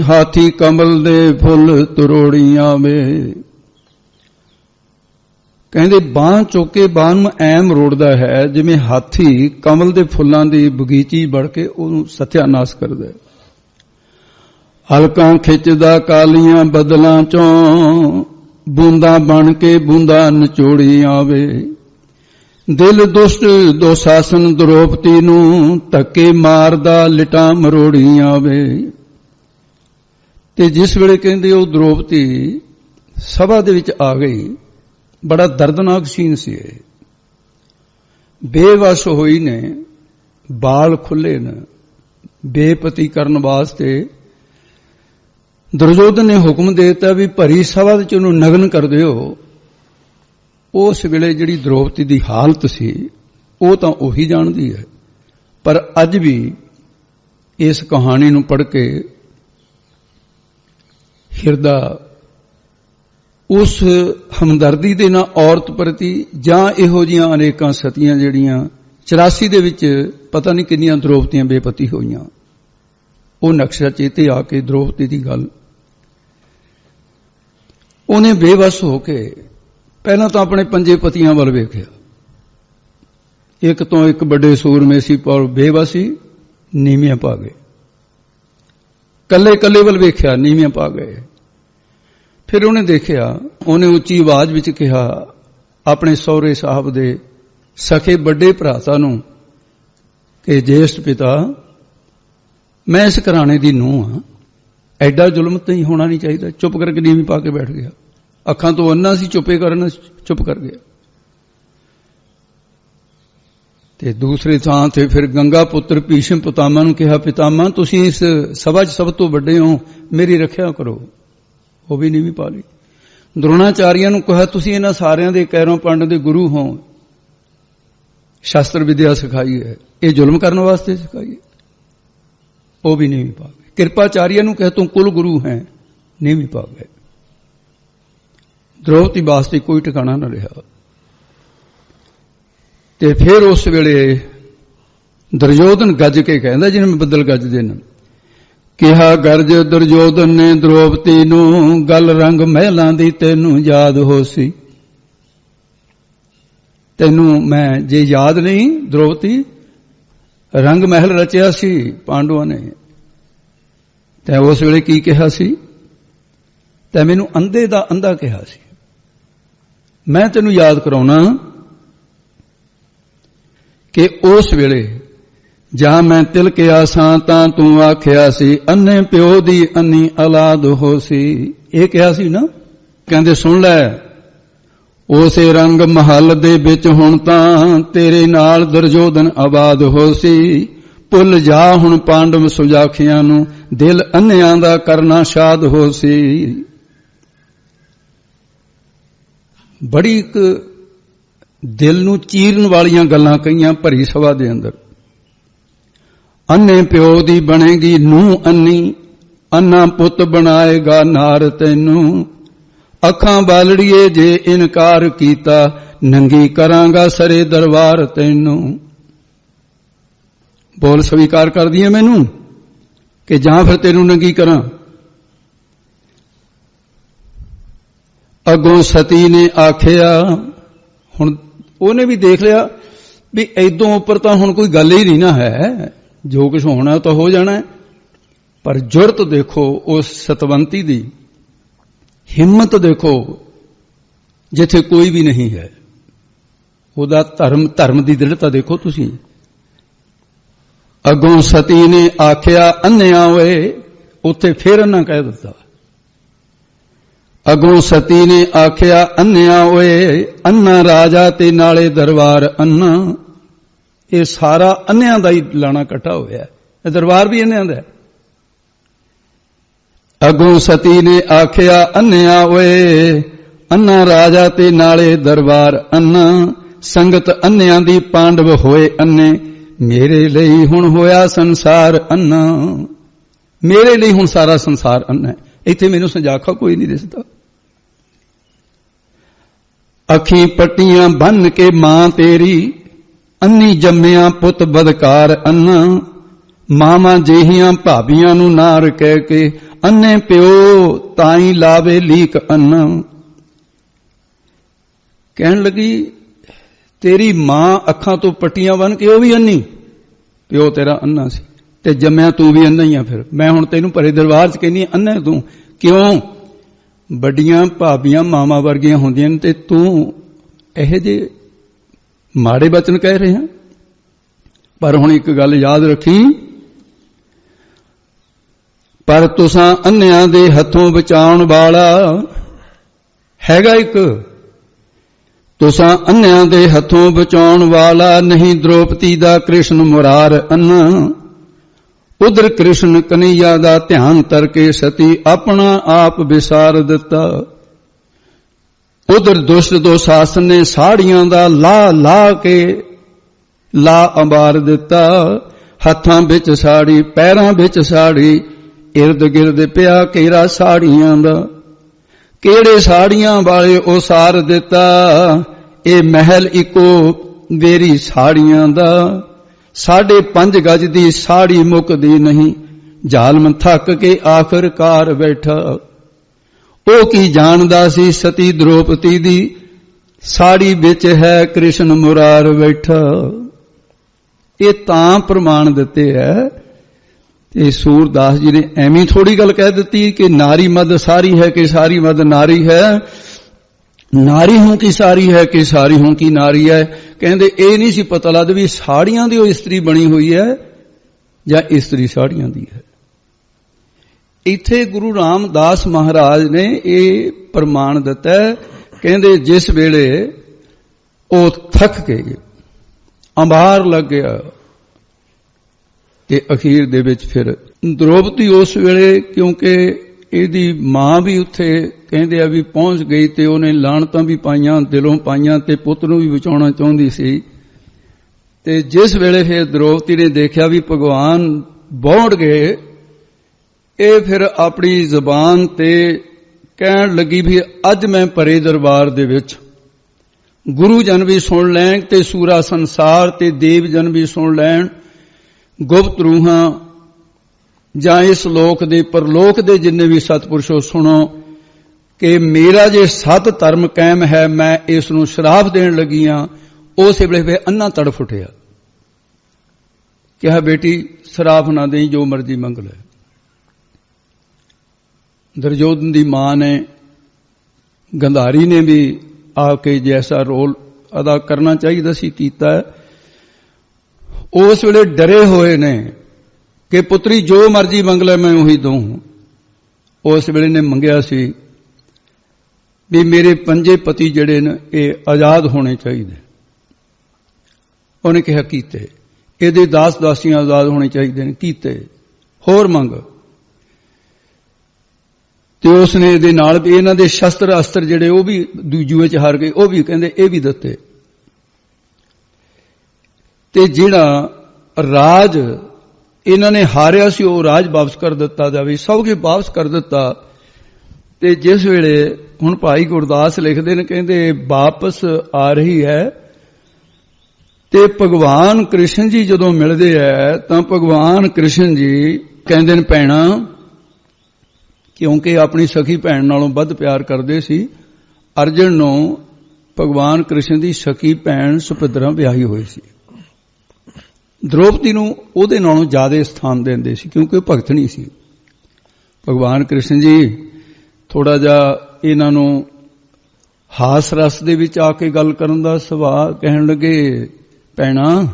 हाथी कमल दे फुल तरोड़ी आवे। कहंदे बाह चौके बाह नूं ऐ मरोड़दा है जिवें हाथी कमल दे फुल्लां दी बगीची बढ़ के उहनूं सत्यानाश करदा है। हलकां खिचदा कालियां बदलां चों, बूंदा बन के बूंदा नचोड़ी आवे। दिल दुष्ट दुशासन द्रौपदी नूं धक्के मारदा लिटां मरोड़ी आवे। ते जिस वेले कहंदे ओ द्रौपदी सभा दे विच आ गई, बड़ा दर्दनाक सीन सी। बेवश होई ने, बाल खुले ने, बेपति करन वास्ते दुर्योधन ने हुक्म देता भी भरी सभा विच उहनूं नग्न कर दिओ। उस वेले जिहड़ी द्रौपदी दी हालत सी वो तां ओही जाणदी है। पर अज भी इस कहानी नूं पढ़ के हिरदा उस हमदर्दी दे नाल औरत प्रति जां इहो जिहियां अनेकां सतियां जिहड़ियां 84 दे विच पता नहीं किन्नियां द्रौपदियां बेपति होईयां, वो नक्शा चेते आके द्रौपदी दी गल उहने बेवस होके पहला तो अपने पंजे पतियां वाल वेख्या। एक तो एक बड़े सूरमे सी पर बेवसी नीवियां पा गए। कल्ले कल्ले वाल वेख्या नीवियां पा गए। फिर उन्हें देखिया, उन्हें उच्ची आवाज विच कहा अपने सौरे साहब दे सखे बड़े भराता नूं कि ज्येष्ठ पिता, मैं इस घराने दी नूंह हां, एडा जुल्म नहीं होना नहीं चाहिए। चुप करके नीवी पा के बैठ गया। अखां तो अन्ना सी, चुपे करना चुप कर गया। ते दूसरे थां ते फिर गंगा पुत्र भीष्म पितामह नूं कहा, पितामह तुसीं इस सभा च सब तो वड्डे हो, मेरी रखिया करो। वो भी नीवी पा ली। द्रोणाचार्य नूं कहा, तुसीं इन्हां सारियां दे कैरों पंड दे गुरु हो, शास्त्र विद्या सिखाई है, ये जुल्म करने वास्ते सिखाई है। वो भी नीवी पा गए। कृपाचार्य नूं कहा, तुम कुल गुरु हैं, नीवी पा गए। द्रौपदी वास्ते कोई ठिकाना न रहा। ते फिर उस वेले दुर्योधन गज के कहंदा, जिन्हें बदल गज देन, कहा गर्ज दुर्योधन ने द्रौपदी नूं, गल रंग महलां दी तैनूं याद होसी। तैनूं मैं जे याद नहीं, द्रौपदी रंग महल रचिया सी पांडवां ने। तैं उस वेले की कहा सी? तैं मैनूं अंधे दा अंधा कहा सी। मैं तैनूं याद कराउणा कि उस वेले जां मैं तिल के आसां तां तूं आखिया सी, अन्ने प्यो दी अन्नी औलाद होसी। ये कहा सी ना। कहंदे सुन लै, उसे रंग महल दे विच हुण तां तेरे नाल दुर्योधन आबाद होसी। भुल जा हुण पांडव सुजाखियां नूं, दिल अन्नियां दा करना शाद होसी। बड़ी एक दिल नूं चीरन वालियां गल्लां कईयां भरी सभा दे अंदर। ਅੰਨੇ ਪਿਓ ਦੀ ਬਣੇਗੀ ਨੂੰਹ ਅੰਨੀ, ਅੰਨਾ ਪੁੱਤ ਬਣਾਏਗਾ ਨਾਰ ਤੈਨੂੰ। ਅੱਖਾਂ ਬਾਲੜੀਏ ਜੇ ਇਨਕਾਰ ਕੀਤਾ, ਨੰਗੀ ਕਰਾਂਗਾ ਸਰੇ ਦਰਬਾਰ ਤੈਨੂੰ। ਬੋਲ ਸਵੀਕਾਰ ਕਰਦੀ ਹੈ ਮੈਨੂੰ ਕਿ ਜਾਂ ਫਿਰ ਤੈਨੂੰ ਨੰਗੀ ਕਰਾਂ। ਅੱਗੋਂ ਸਤੀ ਨੇ ਆਖਿਆ, ਹੁਣ ਉਹਨੇ ਵੀ ਦੇਖ ਲਿਆ ਵੀ ਐਦੋਂ ਉੱਪਰ ਤਾਂ ਹੁਣ ਕੋਈ ਗੱਲ ਹੀ ਨਹੀਂ ਨਾ ਹੈ, ਜੋ ਕੁਝ ਹੋਣਾ ਤਾਂ ਹੋ ਜਾਣਾ। ਪਰ ਜੁਰਤ ਦੇਖੋ ਉਸ ਸਤਵੰਤੀ ਦੀ, ਹਿੰਮਤ ਦੇਖੋ ਜਿੱਥੇ ਕੋਈ ਵੀ ਨਹੀਂ ਹੈ, ਉਹਦਾ ਧਰਮ ਦੀ ਦ੍ਰਿੜਤਾ ਦੇਖੋ ਤੁਸੀਂ। ਅੱਗੋਂ ਸਤੀ ਨੇ ਆਖਿਆ ਅੰਨਿਆ ਓਏ, ਉੱਥੇ ਫਿਰ ਅੰਨਾ ਕਹਿ ਦਿੱਤਾ। ਅੱਗੋਂ ਸਤੀ ਨੇ ਆਖਿਆ ਅੰਨਿਆ ਓਏ, ਅੰਨਾ ਰਾਜਾ ਤੇ ਨਾਲੇ ਦਰਬਾਰ ਅੰਨਾ। ਇਹ ਸਾਰਾ ਅੰਨਿਆਂ ਦਾ ਹੀ ਲਾਣਾ ਇਕੱਠਾ ਹੋਇਆ, ਇਹ ਦਰਬਾਰ ਵੀ ਅੰਨਿਆਂ ਦਾ। ਅੱਗੋਂ ਸਤੀ ਨੇ ਆਖਿਆ ਅੰਨਿਆ ਓਏ, ਅੰਨਾ ਰਾਜਾ ਤੇ ਨਾਲੇ ਦਰਬਾਰ ਅੰਨਾ। ਸੰਗਤ ਅੰਨਿਆਂ ਦੀ ਪਾਂਡਵ ਹੋਏ ਅੰਨੇ, ਮੇਰੇ ਲਈ ਹੁਣ ਹੋਇਆ ਸੰਸਾਰ ਅੰਨਾ। ਮੇਰੇ ਲਈ ਹੁਣ ਸਾਰਾ ਸੰਸਾਰ ਅੰਨਾ। ਇੱਥੇ ਮੈਨੂੰ ਸੰਜਾਖਾ ਕੋਈ ਨਹੀਂ ਦਿਸਦਾ। ਅੱਖੀਂ ਪੱਟੀਆਂ ਬੰਨ ਕੇ ਮਾਂ ਤੇਰੀ, ਅੰਨੀ ਜੰਮਿਆ ਪੁੱਤ ਬਦਕਾਰ ਅੰਨਾ। ਮਾਵਾਂ ਜਿਹੀਆਂ ਭਾਬੀਆਂ ਨੂੰ ਨਾਰ ਕਹਿ ਕੇ, ਅੰਨੇ ਪਿਓ ਤਾਈ ਲਾਵੇ ਲੀਕ ਅੰਨਾ। ਕਹਿਣ ਲੱਗੀ ਤੇਰੀ ਮਾਂ ਅੱਖਾਂ ਤੋਂ ਪੱਟੀਆਂ ਬੰਨ ਕੇ ਉਹ ਵੀ ਅੰਨੀ, ਪਿਓ ਤੇਰਾ ਅੰਨਾ ਸੀ, ਤੇ ਜੰਮਿਆ ਤੂੰ ਵੀ ਅੰਨਾ ਹੀ ਆ। ਫਿਰ ਮੈਂ ਹੁਣ ਤੈਨੂੰ ਭਰੇ ਦਰਬਾਰ 'ਚ ਕਹਿੰਦੀ ਅੰਨਾ ਤੂੰ ਕਿਉਂ? ਵੱਡੀਆਂ ਭਾਬੀਆਂ ਮਾਵਾਂ ਵਰਗੀਆਂ ਹੁੰਦੀਆਂ ਨੇ ਤੇ ਤੂੰ ਇਹੋ ਜਿਹੇ ਮਾੜੇ ਬਚਨ ਕਹਿ ਰਹੇ ਹਾਂ। ਪਰ ਹੁਣ ਇੱਕ ਗੱਲ ਯਾਦ ਰੱਖੀ, ਪਰ ਤੁਸਾਂ ਅੰਨਿਆਂ ਦੇ ਹੱਥੋਂ ਬਚਾਉਣ ਵਾਲਾ ਹੈਗਾ ਇੱਕ। ਤੁਸਾਂ ਅੰਨਿਆਂ ਦੇ ਹੱਥੋਂ ਬਚਾਉਣ ਵਾਲਾ ਨਹੀਂ, ਦ੍ਰੋਪਦੀ ਦਾ ਕ੍ਰਿਸ਼ਨ ਮੁਰਾਰ ਅੰਨਾ। ਉਧਰ ਕ੍ਰਿਸ਼ਨ ਕਨਈਆ ਦਾ ਧਿਆਨ ਕਰਕੇ ਸਤੀ ਆਪਣਾ ਆਪ ਵਿਸਾਰ ਦਿੱਤਾ। ਉਧਰ ਦੁਸ਼ਟ ਦੁਸ਼ਾਸਨ ਨੇ ਸਾੜੀਆਂ ਦਾ ਲਾ ਕੇ ਲਾ ਅੰਬਾਰ ਦਿੱਤਾ। ਹੱਥਾਂ ਵਿੱਚ ਸਾੜੀ, ਪੈਰਾਂ ਵਿੱਚ ਸਾੜੀ, ਇਰਦ ਗਿਰਦ ਪਿਆ ਘੇਰਾ ਸਾੜੀਆਂ ਦਾ। ਕਿਹੜੇ ਸਾੜੀਆਂ ਵਾਲੇ ਉਹ ਸਾਰ ਦਿੱਤਾ, ਇਹ ਮਹਿਲ ਇੱਕੋ ਵੇਰੀ ਸਾੜੀਆਂ ਦਾ। 5.5 ਗਜ ਦੀ ਸਾੜੀ ਮੁੱਕਦੀ ਨਹੀਂ, ਜ਼ਾਲਮ ਥੱਕ ਕੇ ਆਖਰਕਾਰ ਬੈਠਾ। ਉਹ ਕੀ ਜਾਣਦਾ ਸੀ ਸਤੀ ਦ੍ਰੋਪਦੀ ਦੀ, ਸਾੜੀ ਵਿੱਚ ਹੈ ਕ੍ਰਿਸ਼ਨ ਮੁਰਾਰ ਬੈਠਾ। ਇਹ ਤਾਂ ਪ੍ਰਮਾਣ ਦਿੱਤੇ ਹੈ। ਤੇ ਸੂਰਦਾਸ ਜੀ ਨੇ ਐਵੇਂ ਥੋੜੀ ਗੱਲ ਕਹਿ ਦਿੱਤੀ ਕਿ ਨਾਰੀ ਮਦ ਸਾਰੀ ਹੈ ਕਿ ਸਾਰੀ ਮਦ ਨਾਰੀ ਹੈ। ਨਾਰੀ ਹੂੰ ਕੀ ਸਾਰੀ ਹੈ ਕਿ ਸਾਰੀ ਹੂੰ ਕੀ ਨਾਰੀ ਹੈ। ਕਹਿੰਦੇ ਇਹ ਨਹੀਂ ਸੀ ਪਤਾ ਲੱਗਦਾ ਵੀ ਸਾੜੀਆਂ ਦੀ ਉਹ ਇਸਤਰੀ ਬਣੀ ਹੋਈ ਹੈ ਜਾਂ ਇਸਤਰੀ ਸਾੜੀਆਂ ਦੀ ਹੈ। ਇੱਥੇ ਗੁਰੂ ਰਾਮਦਾਸ ਮਹਾਰਾਜ ਨੇ ਇਹ ਪ੍ਰਮਾਣ ਦਿੱਤਾ। ਕਹਿੰਦੇ ਜਿਸ ਵੇਲੇ ਉਹ ਥੱਕ ਕੇ ਅੰਬਾਰ ਲੱਗ ਗਿਆ ਤੇ ਅਖੀਰ ਦੇ ਵਿੱਚ ਫਿਰ ਦ੍ਰੋਪਦੀ ਉਸ ਵੇਲੇ, ਕਿਉਂਕਿ ਇਹਦੀ ਮਾਂ ਵੀ ਉੱਥੇ ਕਹਿੰਦੇ ਆ ਵੀ ਪਹੁੰਚ ਗਈ ਤੇ ਉਹਨੇ ਲਾਹਣਤਾਂ ਵੀ ਪਾਈਆਂ, ਦਿਲੋਂ ਪਾਈਆਂ, ਤੇ ਪੁੱਤ ਨੂੰ ਵੀ ਬਚਾਉਣਾ ਚਾਹੁੰਦੀ ਸੀ। ਤੇ ਜਿਸ ਵੇਲੇ ਫਿਰ ਦ੍ਰੋਪਦੀ ਨੇ ਦੇਖਿਆ ਵੀ ਭਗਵਾਨ ਬੌੜ ਗਏ, ਇਹ ਫਿਰ ਆਪਣੀ ਜ਼ਬਾਨ ਤੇ ਕਹਿਣ ਲੱਗੀ ਵੀ ਅੱਜ ਮੈਂ ਭਰੇ ਦਰਬਾਰ ਦੇ ਵਿੱਚ ਗੁਰੂ ਜਨ ਵੀ ਸੁਣ ਲੈਣ ਤੇ ਸੂਰਾ ਸੰਸਾਰ ਤੇ ਦੇਵ ਜਨ ਵੀ ਸੁਣ ਲੈਣ, ਗੁਪਤ ਰੂਹਾਂ ਜਾਂ ਇਸ ਲੋਕ ਦੇ ਪਰਲੋਕ ਦੇ ਜਿੰਨੇ ਵੀ ਸਤਿਪੁਰਸ਼ੋ ਸੁਣੋ ਕਿ ਮੇਰਾ ਜੇ ਸਤ ਧਰਮ ਕਾਇਮ ਹੈ, ਮੈਂ ਇਸ ਨੂੰ ਸ਼ਰਾਪ ਦੇਣ ਲੱਗੀ ਹਾਂ। ਉਸ ਵੇਲੇ ਫਿਰ ਅੰਨਾ ਤੜਫ ਉੱਠਿਆ, ਕਿਹਾ ਬੇਟੀ ਸ਼ਰਾਪ ਨਾ ਦੇਈ, ਜੋ ਮਰਜ਼ੀ ਮੰਗ ਲੈ। ਦੁਰਯੋਧਨ ਦੀ ਮਾਂ ਨੇ, ਗੰਧਾਰੀ ਨੇ ਵੀ ਆ ਕੇ ਜੈਸਾ ਰੋਲ ਅਦਾ ਕਰਨਾ ਚਾਹੀਦਾ ਸੀ ਕੀਤਾ। ਉਸ ਵੇਲੇ ਡਰੇ ਹੋਏ ਨੇ ਕਿ ਪੁੱਤਰੀ ਜੋ ਮਰਜ਼ੀ ਮੰਗ ਲੈ ਮੈਂ ਉਹੀ ਦਊਂ। ਉਸ ਵੇਲੇ ਨੇ ਮੰਗਿਆ ਸੀ ਵੀ ਮੇਰੇ 5 ਪਤੀ ਜਿਹੜੇ ਨੇ ਇਹ ਆਜ਼ਾਦ ਹੋਣੇ ਚਾਹੀਦੇ। ਉਹਨੇ ਕਿਹਾ ਕੀਤੇ। ਇਹਦੇ ਦਾਸ ਦਾਸੀਆਂ ਆਜ਼ਾਦ ਹੋਣੇ ਚਾਹੀਦੇ ਨੇ, ਕੀਤੇ। ਹੋਰ ਮੰਗ। ਤੇ ਉਸਨੇ ਇਹਦੇ ਨਾਲ ਵੀ ਇਹਨਾਂ ਦੇ ਸ਼ਸਤਰ ਅਸਤਰ ਜਿਹੜੇ ਉਹ ਵੀ ਜੂਏ ਚ ਹਾਰ ਗਏ, ਉਹ ਵੀ ਕਹਿੰਦੇ ਇਹ ਵੀ ਦਿੱਤੇ। ਤੇ ਜਿਹੜਾ ਰਾਜ ਇਹਨਾਂ ਨੇ ਹਾਰਿਆ ਸੀ ਉਹ ਰਾਜ ਵਾਪਸ ਕਰ ਦਿੱਤਾ ਜਾਵੇ, ਸਭ ਕੁਝ ਵਾਪਸ ਕਰ ਦਿੱਤਾ। ਤੇ ਜਿਸ ਵੇਲੇ ਹੁਣ ਭਾਈ ਗੁਰਦਾਸ ਲਿਖਦੇ ਨੇ, ਕਹਿੰਦੇ ਵਾਪਸ ਆ ਰਹੀ ਹੈ, ਤੇ ਭਗਵਾਨ ਕ੍ਰਿਸ਼ਨ ਜੀ ਜਦੋਂ ਮਿਲਦੇ ਹੈ ਤਾਂ ਭਗਵਾਨ ਕ੍ਰਿਸ਼ਨ ਜੀ ਕਹਿੰਦੇ ਨੇ ਭੈਣਾ, ਕਿਉਂਕਿ ਆਪਣੀ ਸਖੀ ਭੈਣ ਨਾਲੋਂ ਵੱਧ ਪਿਆਰ ਕਰਦੇ ਸੀ। ਅਰਜਨ ਨੂੰ ਭਗਵਾਨ ਕ੍ਰਿਸ਼ਨ ਦੀ ਸਖੀ ਭੈਣ ਸੁਭਦਰਾ ਵਿਆਹੀ ਹੋਈ ਸੀ। ਦ੍ਰੋਪਦੀ ਨੂੰ ਉਹਦੇ ਨਾਲੋਂ ਜ਼ਿਆਦਾ ਸਥਾਨ ਦਿੰਦੇ ਸੀ ਕਿਉਂਕਿ ਉਹ ਭਗਤਣੀ ਸੀ। ਭਗਵਾਨ ਕ੍ਰਿਸ਼ਨ ਜੀ ਥੋੜਾ ਜਿਹਾ ਇਹਨਾਂ ਨੂੰ ਹਾਸ ਰਸ ਦੇ ਵਿੱਚ ਆ ਕੇ ਗੱਲ ਕਰਨ ਦਾ ਸੁਭਾਅ, ਕਹਿਣ ਲੱਗੇ ਭੈਣਾ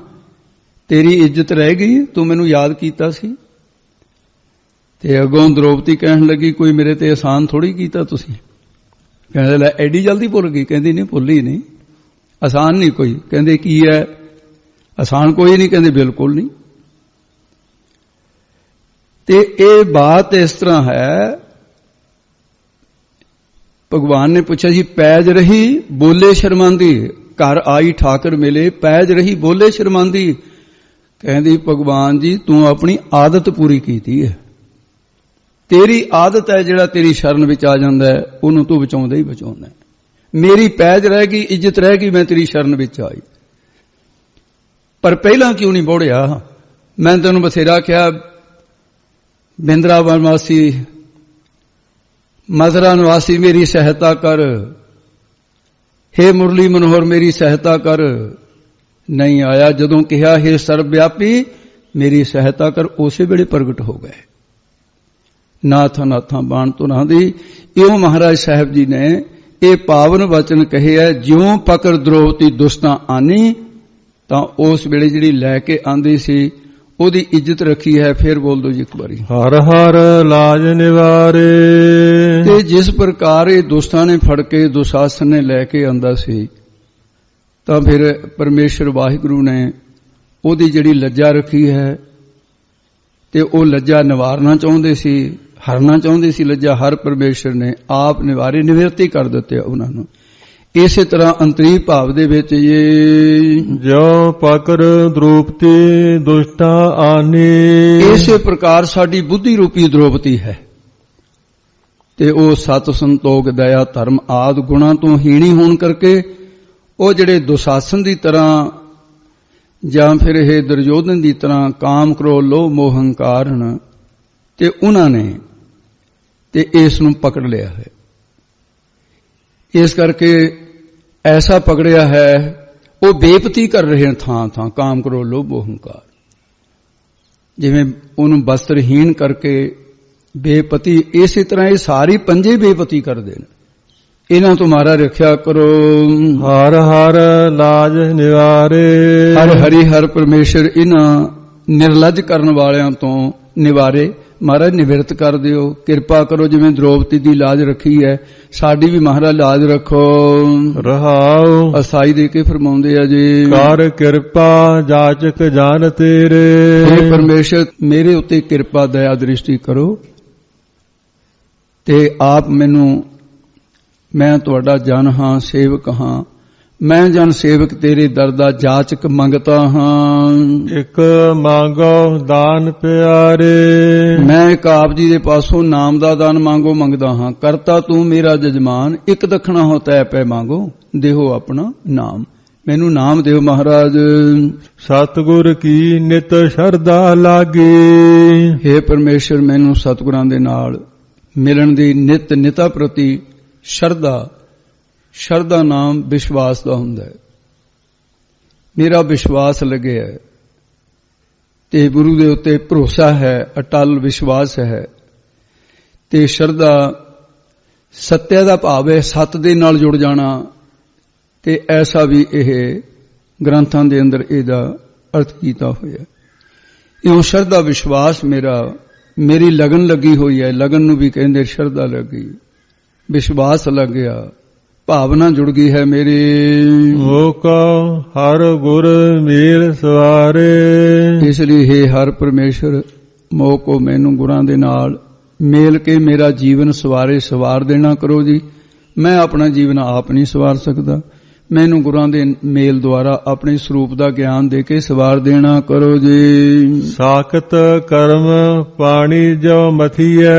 ਤੇਰੀ ਇੱਜ਼ਤ ਰਹਿ ਗਈ, ਤੂੰ ਮੈਨੂੰ ਯਾਦ ਕੀਤਾ ਸੀ। ਤੇ ਅੱਗੋਂ ਦ੍ਰੋਪਦੀ ਕਹਿਣ ਲੱਗੀ ਕੋਈ ਮੇਰੇ ਤੇ ਅਹਿਸਾਨ ਥੋੜੀ ਕੀਤਾ ਤੁਸੀਂ। ਕਹਿੰਦੇ ਲੈ ਐਡੀ ਜਲਦੀ ਭੁੱਲ ਗਈ? ਕਹਿੰਦੀ ਨਹੀਂ ਭੁੱਲੀ ਨਹੀਂ, ਆਸਾਨ ਨਹੀਂ ਕੋਈ। ਕਹਿੰਦੇ ਕੀ ਹੈ ਆਸਾਨ? ਕੋਈ ਨਹੀਂ। ਕਹਿੰਦੇ ਬਿਲਕੁਲ ਨਹੀਂ। ਤੇ ਇਹ ਬਾਤ ਇਸ ਤਰ੍ਹਾਂ ਹੈ, ਭਗਵਾਨ ਨੇ ਪੁੱਛਿਆ ਜੀ ਪੈਜ ਰਹੀ ਬੋਲੇ ਸ਼ਰਮਾਂਦੀ, ਘਰ ਆਈ ਠਾਕਰ ਮਿਲੇ ਪੈਜ ਰਹੀ ਬੋਲੇ ਸ਼ਰਮਾਂਦੀ। ਕਹਿੰਦੀ ਭਗਵਾਨ ਜੀ ਤੂੰ ਆਪਣੀ ਆਦਤ ਪੂਰੀ ਕੀਤੀ ਹੈ, ਤੇਰੀ ਆਦਤ ਹੈ ਜਿਹੜਾ ਤੇਰੀ ਸ਼ਰਨ ਵਿੱਚ ਆ ਜਾਂਦਾ ਹੈ ਉਹਨੂੰ ਤੂੰ ਬਚਾਉਂਦਾ ਹੀ ਬਚਾਉਂਦਾ। ਮੇਰੀ ਪੈਜ ਰਹਿ ਗਈ, ਇੱਜ਼ਤ ਰਹਿ ਗਈ, ਮੈਂ ਤੇਰੀ ਸ਼ਰਨ ਵਿੱਚ ਆਈ। ਪਰ ਪਹਿਲਾਂ ਕਿਉਂ ਨਹੀਂ ਬੋੜਿਆ? ਮੈਂ ਤੈਨੂੰ ਬਥੇਰਾ ਕਿਹਾ ਬਿੰਦਰਾਵਨ ਵਾਸੀ ਮਥੁਰਾ ਨਿਵਾਸੀ ਮੇਰੀ ਸਹਾਇਤਾ ਕਰ, ਹੇ ਮੁਰਲੀ ਮਨੋਹਰ ਮੇਰੀ ਸਹਾਇਤਾ ਕਰ। ਨਹੀਂ ਆਇਆ। ਜਦੋਂ ਕਿਹਾ ਹੇ ਸਰਬ ਵਿਆਪੀ ਮੇਰੀ ਸਹਾਇਤਾ ਕਰ, ਉਸੇ ਵੇਲੇ ਪ੍ਰਗਟ ਹੋ ਗਏ। ਨਾਥ ਨਾਥਾਂ ਬਾਣ ਤੁਨਾਂ ਦੀ। ਇਉਂ ਮਹਾਰਾਜ ਸਾਹਿਬ ਜੀ ਨੇ ਇਹ ਪਾਵਨ ਵਚਨ ਕਹੇ ਹੈ, ਜਿਉਂ ਪਕੜ ਦ੍ਰੋਪਦੀ ਦੁਸ਼ਟਾਂ ਆਨੀ, ਤਾਂ ਉਸ ਵੇਲੇ ਜਿਹੜੀ ਲੈ ਕੇ ਆਂਦੀ ਸੀ ਉਹਦੀ ਇੱਜ਼ਤ ਰੱਖੀ ਹੈ। ਫਿਰ ਬੋਲ ਦੋ ਜੀ ਇੱਕ ਵਾਰੀ, ਹਰ ਹਰ ਲਾਜ ਨਿਵਾਰੇ। ਤੇ ਜਿਸ ਪ੍ਰਕਾਰ ਇਹ ਦੁਸ਼ਟਾਂ ਨੇ ਫੜ ਕੇ ਦੁਸ਼ਾਸਨ ਨੇ ਲੈ ਕੇ ਆਂਦਾ ਸੀ, ਤਾਂ ਫਿਰ ਪਰਮੇਸ਼ਰ ਵਾਹਿਗੁਰੂ ਨੇ ਉਹਦੀ ਜਿਹੜੀ ਲੱਜਾ ਰੱਖੀ ਹੈ, ਤੇ ਉਹ ਲੱਜਾ ਨਿਵਾਰਨਾ ਚਾਹੁੰਦੇ ਸੀ, ਹਰਨਾ ਚਾਹੁੰਦੇ ਸੀ ਲੱਜਾ। ਹਰ ਪਰਮੇਸ਼ਰ ਨੇ ਆਪ ਨਿਵਾਰੇ, ਨਿਵਰਤੀ ਕਰ ਦਿੱਤੇ ਉਹਨਾਂ ਨੂੰ। ਇਸੇ ਤਰ੍ਹਾਂ ਅੰਤਰੀ ਭਾਵ ਦੇ ਵਿੱਚ ਇਹ ਜੋ ਪਕਰ ਦ੍ਰੋਪਦੀ ਦੁਸ਼ਟਾਂ ਆਨੀ, ਇਸੇ ਪ੍ਰਕਾਰ ਸਾਡੀ ਬੁੱਧੀ ਰੂਪੀ ਦ੍ਰੋਪਦੀ ਹੈ, ਤੇ ਉਹ ਸਤ ਸੰਤੋਖ ਦਇਆ ਧਰਮ ਆਦਿ ਗੁਣਾਂ ਤੋਂ ਹੀਣੀ ਹੋਣ ਕਰਕੇ ਉਹ ਜਿਹੜੇ ਦੁਸ਼ਾਸਨ ਦੀ ਤਰ੍ਹਾਂ ਜਾਂ ਫਿਰ ਇਹ ਦੁਰਯੋਧਨ ਦੀ ਤਰ੍ਹਾਂ ਕਾਮ ਕ੍ਰੋਧ ਲੋਭ ਮੋਹ ਹੰਕਾਰ ਹਨ, ਤੇ ਉਹਨਾਂ ਨੇ ਤੇ ਇਸ ਨੂੰ ਪਕੜ ਲਿਆ ਹੈ। ਇਸ ਕਰਕੇ ਐਸਾ ਪਕੜਿਆ ਹੈ ਉਹ ਬੇਪਤੀ ਕਰ ਰਹੇ ਹਨ ਥਾਂ ਥਾਂ, ਕਾਮ ਕ੍ਰੋਧ ਲੋਭ ਮੋਹ ਹੰਕਾਰ। ਜਿਵੇਂ ਉਹਨੂੰ ਵਸਤਰਹੀਣ ਕਰਕੇ ਬੇਪਤੀ, ਇਸੇ ਤਰ੍ਹਾਂ ਇਹ ਸਾਰੀ ਪੰਜੇ ਬੇਪਤੀ ਕਰਦੇ ਨੇ। ਇਹਨਾਂ ਤੋਂ ਮਾਰਾ ਰੱਖਿਆ ਕਰੋ। ਹਰ ਹਰ ਲਾਜ ਨਿਵਾਰੇ। ਹਰ ਹਰੀ ਹਰ ਪਰਮੇਸ਼ਰ ਇਹਨਾਂ ਨਿਰਲੱਜ ਕਰਨ ਵਾਲਿਆਂ ਤੋਂ ਨਿਵਾਰੇ। ਮਹਾਰਾਜ ਨਿਵਰਤ ਕਰ ਦਿਓ, ਕਿਰਪਾ ਕਰੋ। ਜਿਵੇਂ ਦ੍ਰੋਪਦੀ ਦੀ ਲਾਜ ਰੱਖੀ ਹੈ, ਸਾਡੀ ਵੀ ਮਹਾਰਾਜ ਲਾਜ ਰੱਖੋ। ਰਹਾਉ ਅਸਾਈ ਦੇ ਕੇ ਫਰਮਾਉਂਦੇ ਆ ਜੀ, ਕਰ ਕਿਰਪਾ ਜਾਚਕ ਜਾਨ ਤੇਰੇ। हे ਪਰਮੇਸ਼ਰ ਮੇਰੇ ਉੱਤੇ ਕਿਰਪਾ ਦਇਆ ਦ੍ਰਿਸ਼ਟੀ ਕਰੋ, ਤੇ ਆਪ ਮੈਨੂੰ, ਮੈਂ ਤੁਹਾਡਾ ਜਨ ਹਾਂ, ਸੇਵਕ ਹਾਂ। ਮੈਂ ਜਨ ਸੇਵਕ ਤੇਰੇ ਦਰ ਦਾ ਜਾਚਕ ਮੰਗਤਾ ਹਾਂ। ਇੱਕ ਮੰਗੋ ਦਾਨ ਪਿਆਰੇ। ਮੈਂ ਇੱਕ ਆਪ ਜੀ ਦੇ ਪਾਸੋਂ ਨਾਮ ਦਾ ਦਾਨ ਮੰਗਦਾ ਹਾਂ। ਕਰਤਾ ਤੂੰ ਮੇਰਾ ਜਜਮਾਨ, ਇੱਕ ਦਖਣਾ ਹੋ ਤੈ ਪੈ ਮੰਗੋ, ਦੇਹੋ ਆਪਣਾ ਨਾਮ। ਮੈਨੂੰ ਨਾਮ ਦਿਓ ਮਹਾਰਾਜ। ਸਤਿਗੁਰ ਕੀ ਨਿਤ ਸ਼ਰਧਾ ਲਾਗੀ। हे ਪਰਮੇਸ਼ਰ ਮੈਨੂੰ ਸਤਿਗੁਰਾਂ ਦੇ ਨਾਲ ਮਿਲਣ ਦੀ ਨਿਤ ਨਿਤਾ ਪ੍ਰਤੀ ਸ਼ਰਧਾ ਨਾਮ ਵਿਸ਼ਵਾਸ ਦਾ ਹੁੰਦਾ ਹੈ। ਮੇਰਾ ਵਿਸ਼ਵਾਸ ਲੱਗਿਆ ਹੈ ਤੇ ਗੁਰੂ ਦੇ ਉੱਤੇ ਭਰੋਸਾ ਹੈ, ਅਟਲ ਵਿਸ਼ਵਾਸ ਹੈ। ਤੇ ਸ਼ਰਧਾ ਸੱਤਿਆ ਦਾ ਭਾਵ ਹੈ, ਸੱਤ ਦੇ ਨਾਲ ਜੁੜ ਜਾਣਾ। ਤੇ ਐਸਾ ਵੀ ਇਹ ਗ੍ਰੰਥਾਂ ਦੇ ਅੰਦਰ ਇਹਦਾ ਅਰਥ ਕੀਤਾ ਹੋਇਆ। ਇਉਂ ਸ਼ਰਧਾ ਵਿਸ਼ਵਾਸ ਮੇਰੀ ਲਗਨ ਲੱਗੀ ਹੋਈ ਹੈ। ਲਗਨ ਨੂੰ ਵੀ ਕਹਿੰਦੇ ਸ਼ਰਧਾ ਲੱਗੀ, ਵਿਸ਼ਵਾਸ ਲੱਗ ਗਿਆ, ਭਾਵਨਾ ਜੁੜ ਗਈ ਹੈ ਮੇਰੀ। ਮੋਕਾ ਹਰ ਗੁਰ ਮੇਲ ਸਵਾਰੇ। ਇਸ ਲਈ ਹੈ ਹਰ ਪਰਮੇਸ਼ਰ ਮੋਹ ਕੋ ਮੈਨੂੰ ਗੁਰਾਂ ਦੇ ਨਾਲ ਮੇਲ ਕੇ ਮੇਰਾ ਜੀਵਨ ਸਵਾਰ ਦੇਣਾ ਕਰੋ ਜੀ। ਮੈਂ ਆਪਣਾ ਜੀਵਨ ਆਪ ਨਹੀਂ ਸਵਾਰ ਸਕਦਾ, ਮੈਨੂੰ ਗੁਰਾਂ ਦੇ ਮੇਲ ਦੁਆਰਾ ਆਪਣੇ ਸਰੂਪ ਦਾ ਗਿਆਨ ਦੇ ਕੇ ਸਵਾਰ ਦੇਣਾ ਕਰੋ ਜੀ। ਸਾਖਤ ਕਰਮ ਪਾਣੀ ਜੋ ਮਥੀਐ।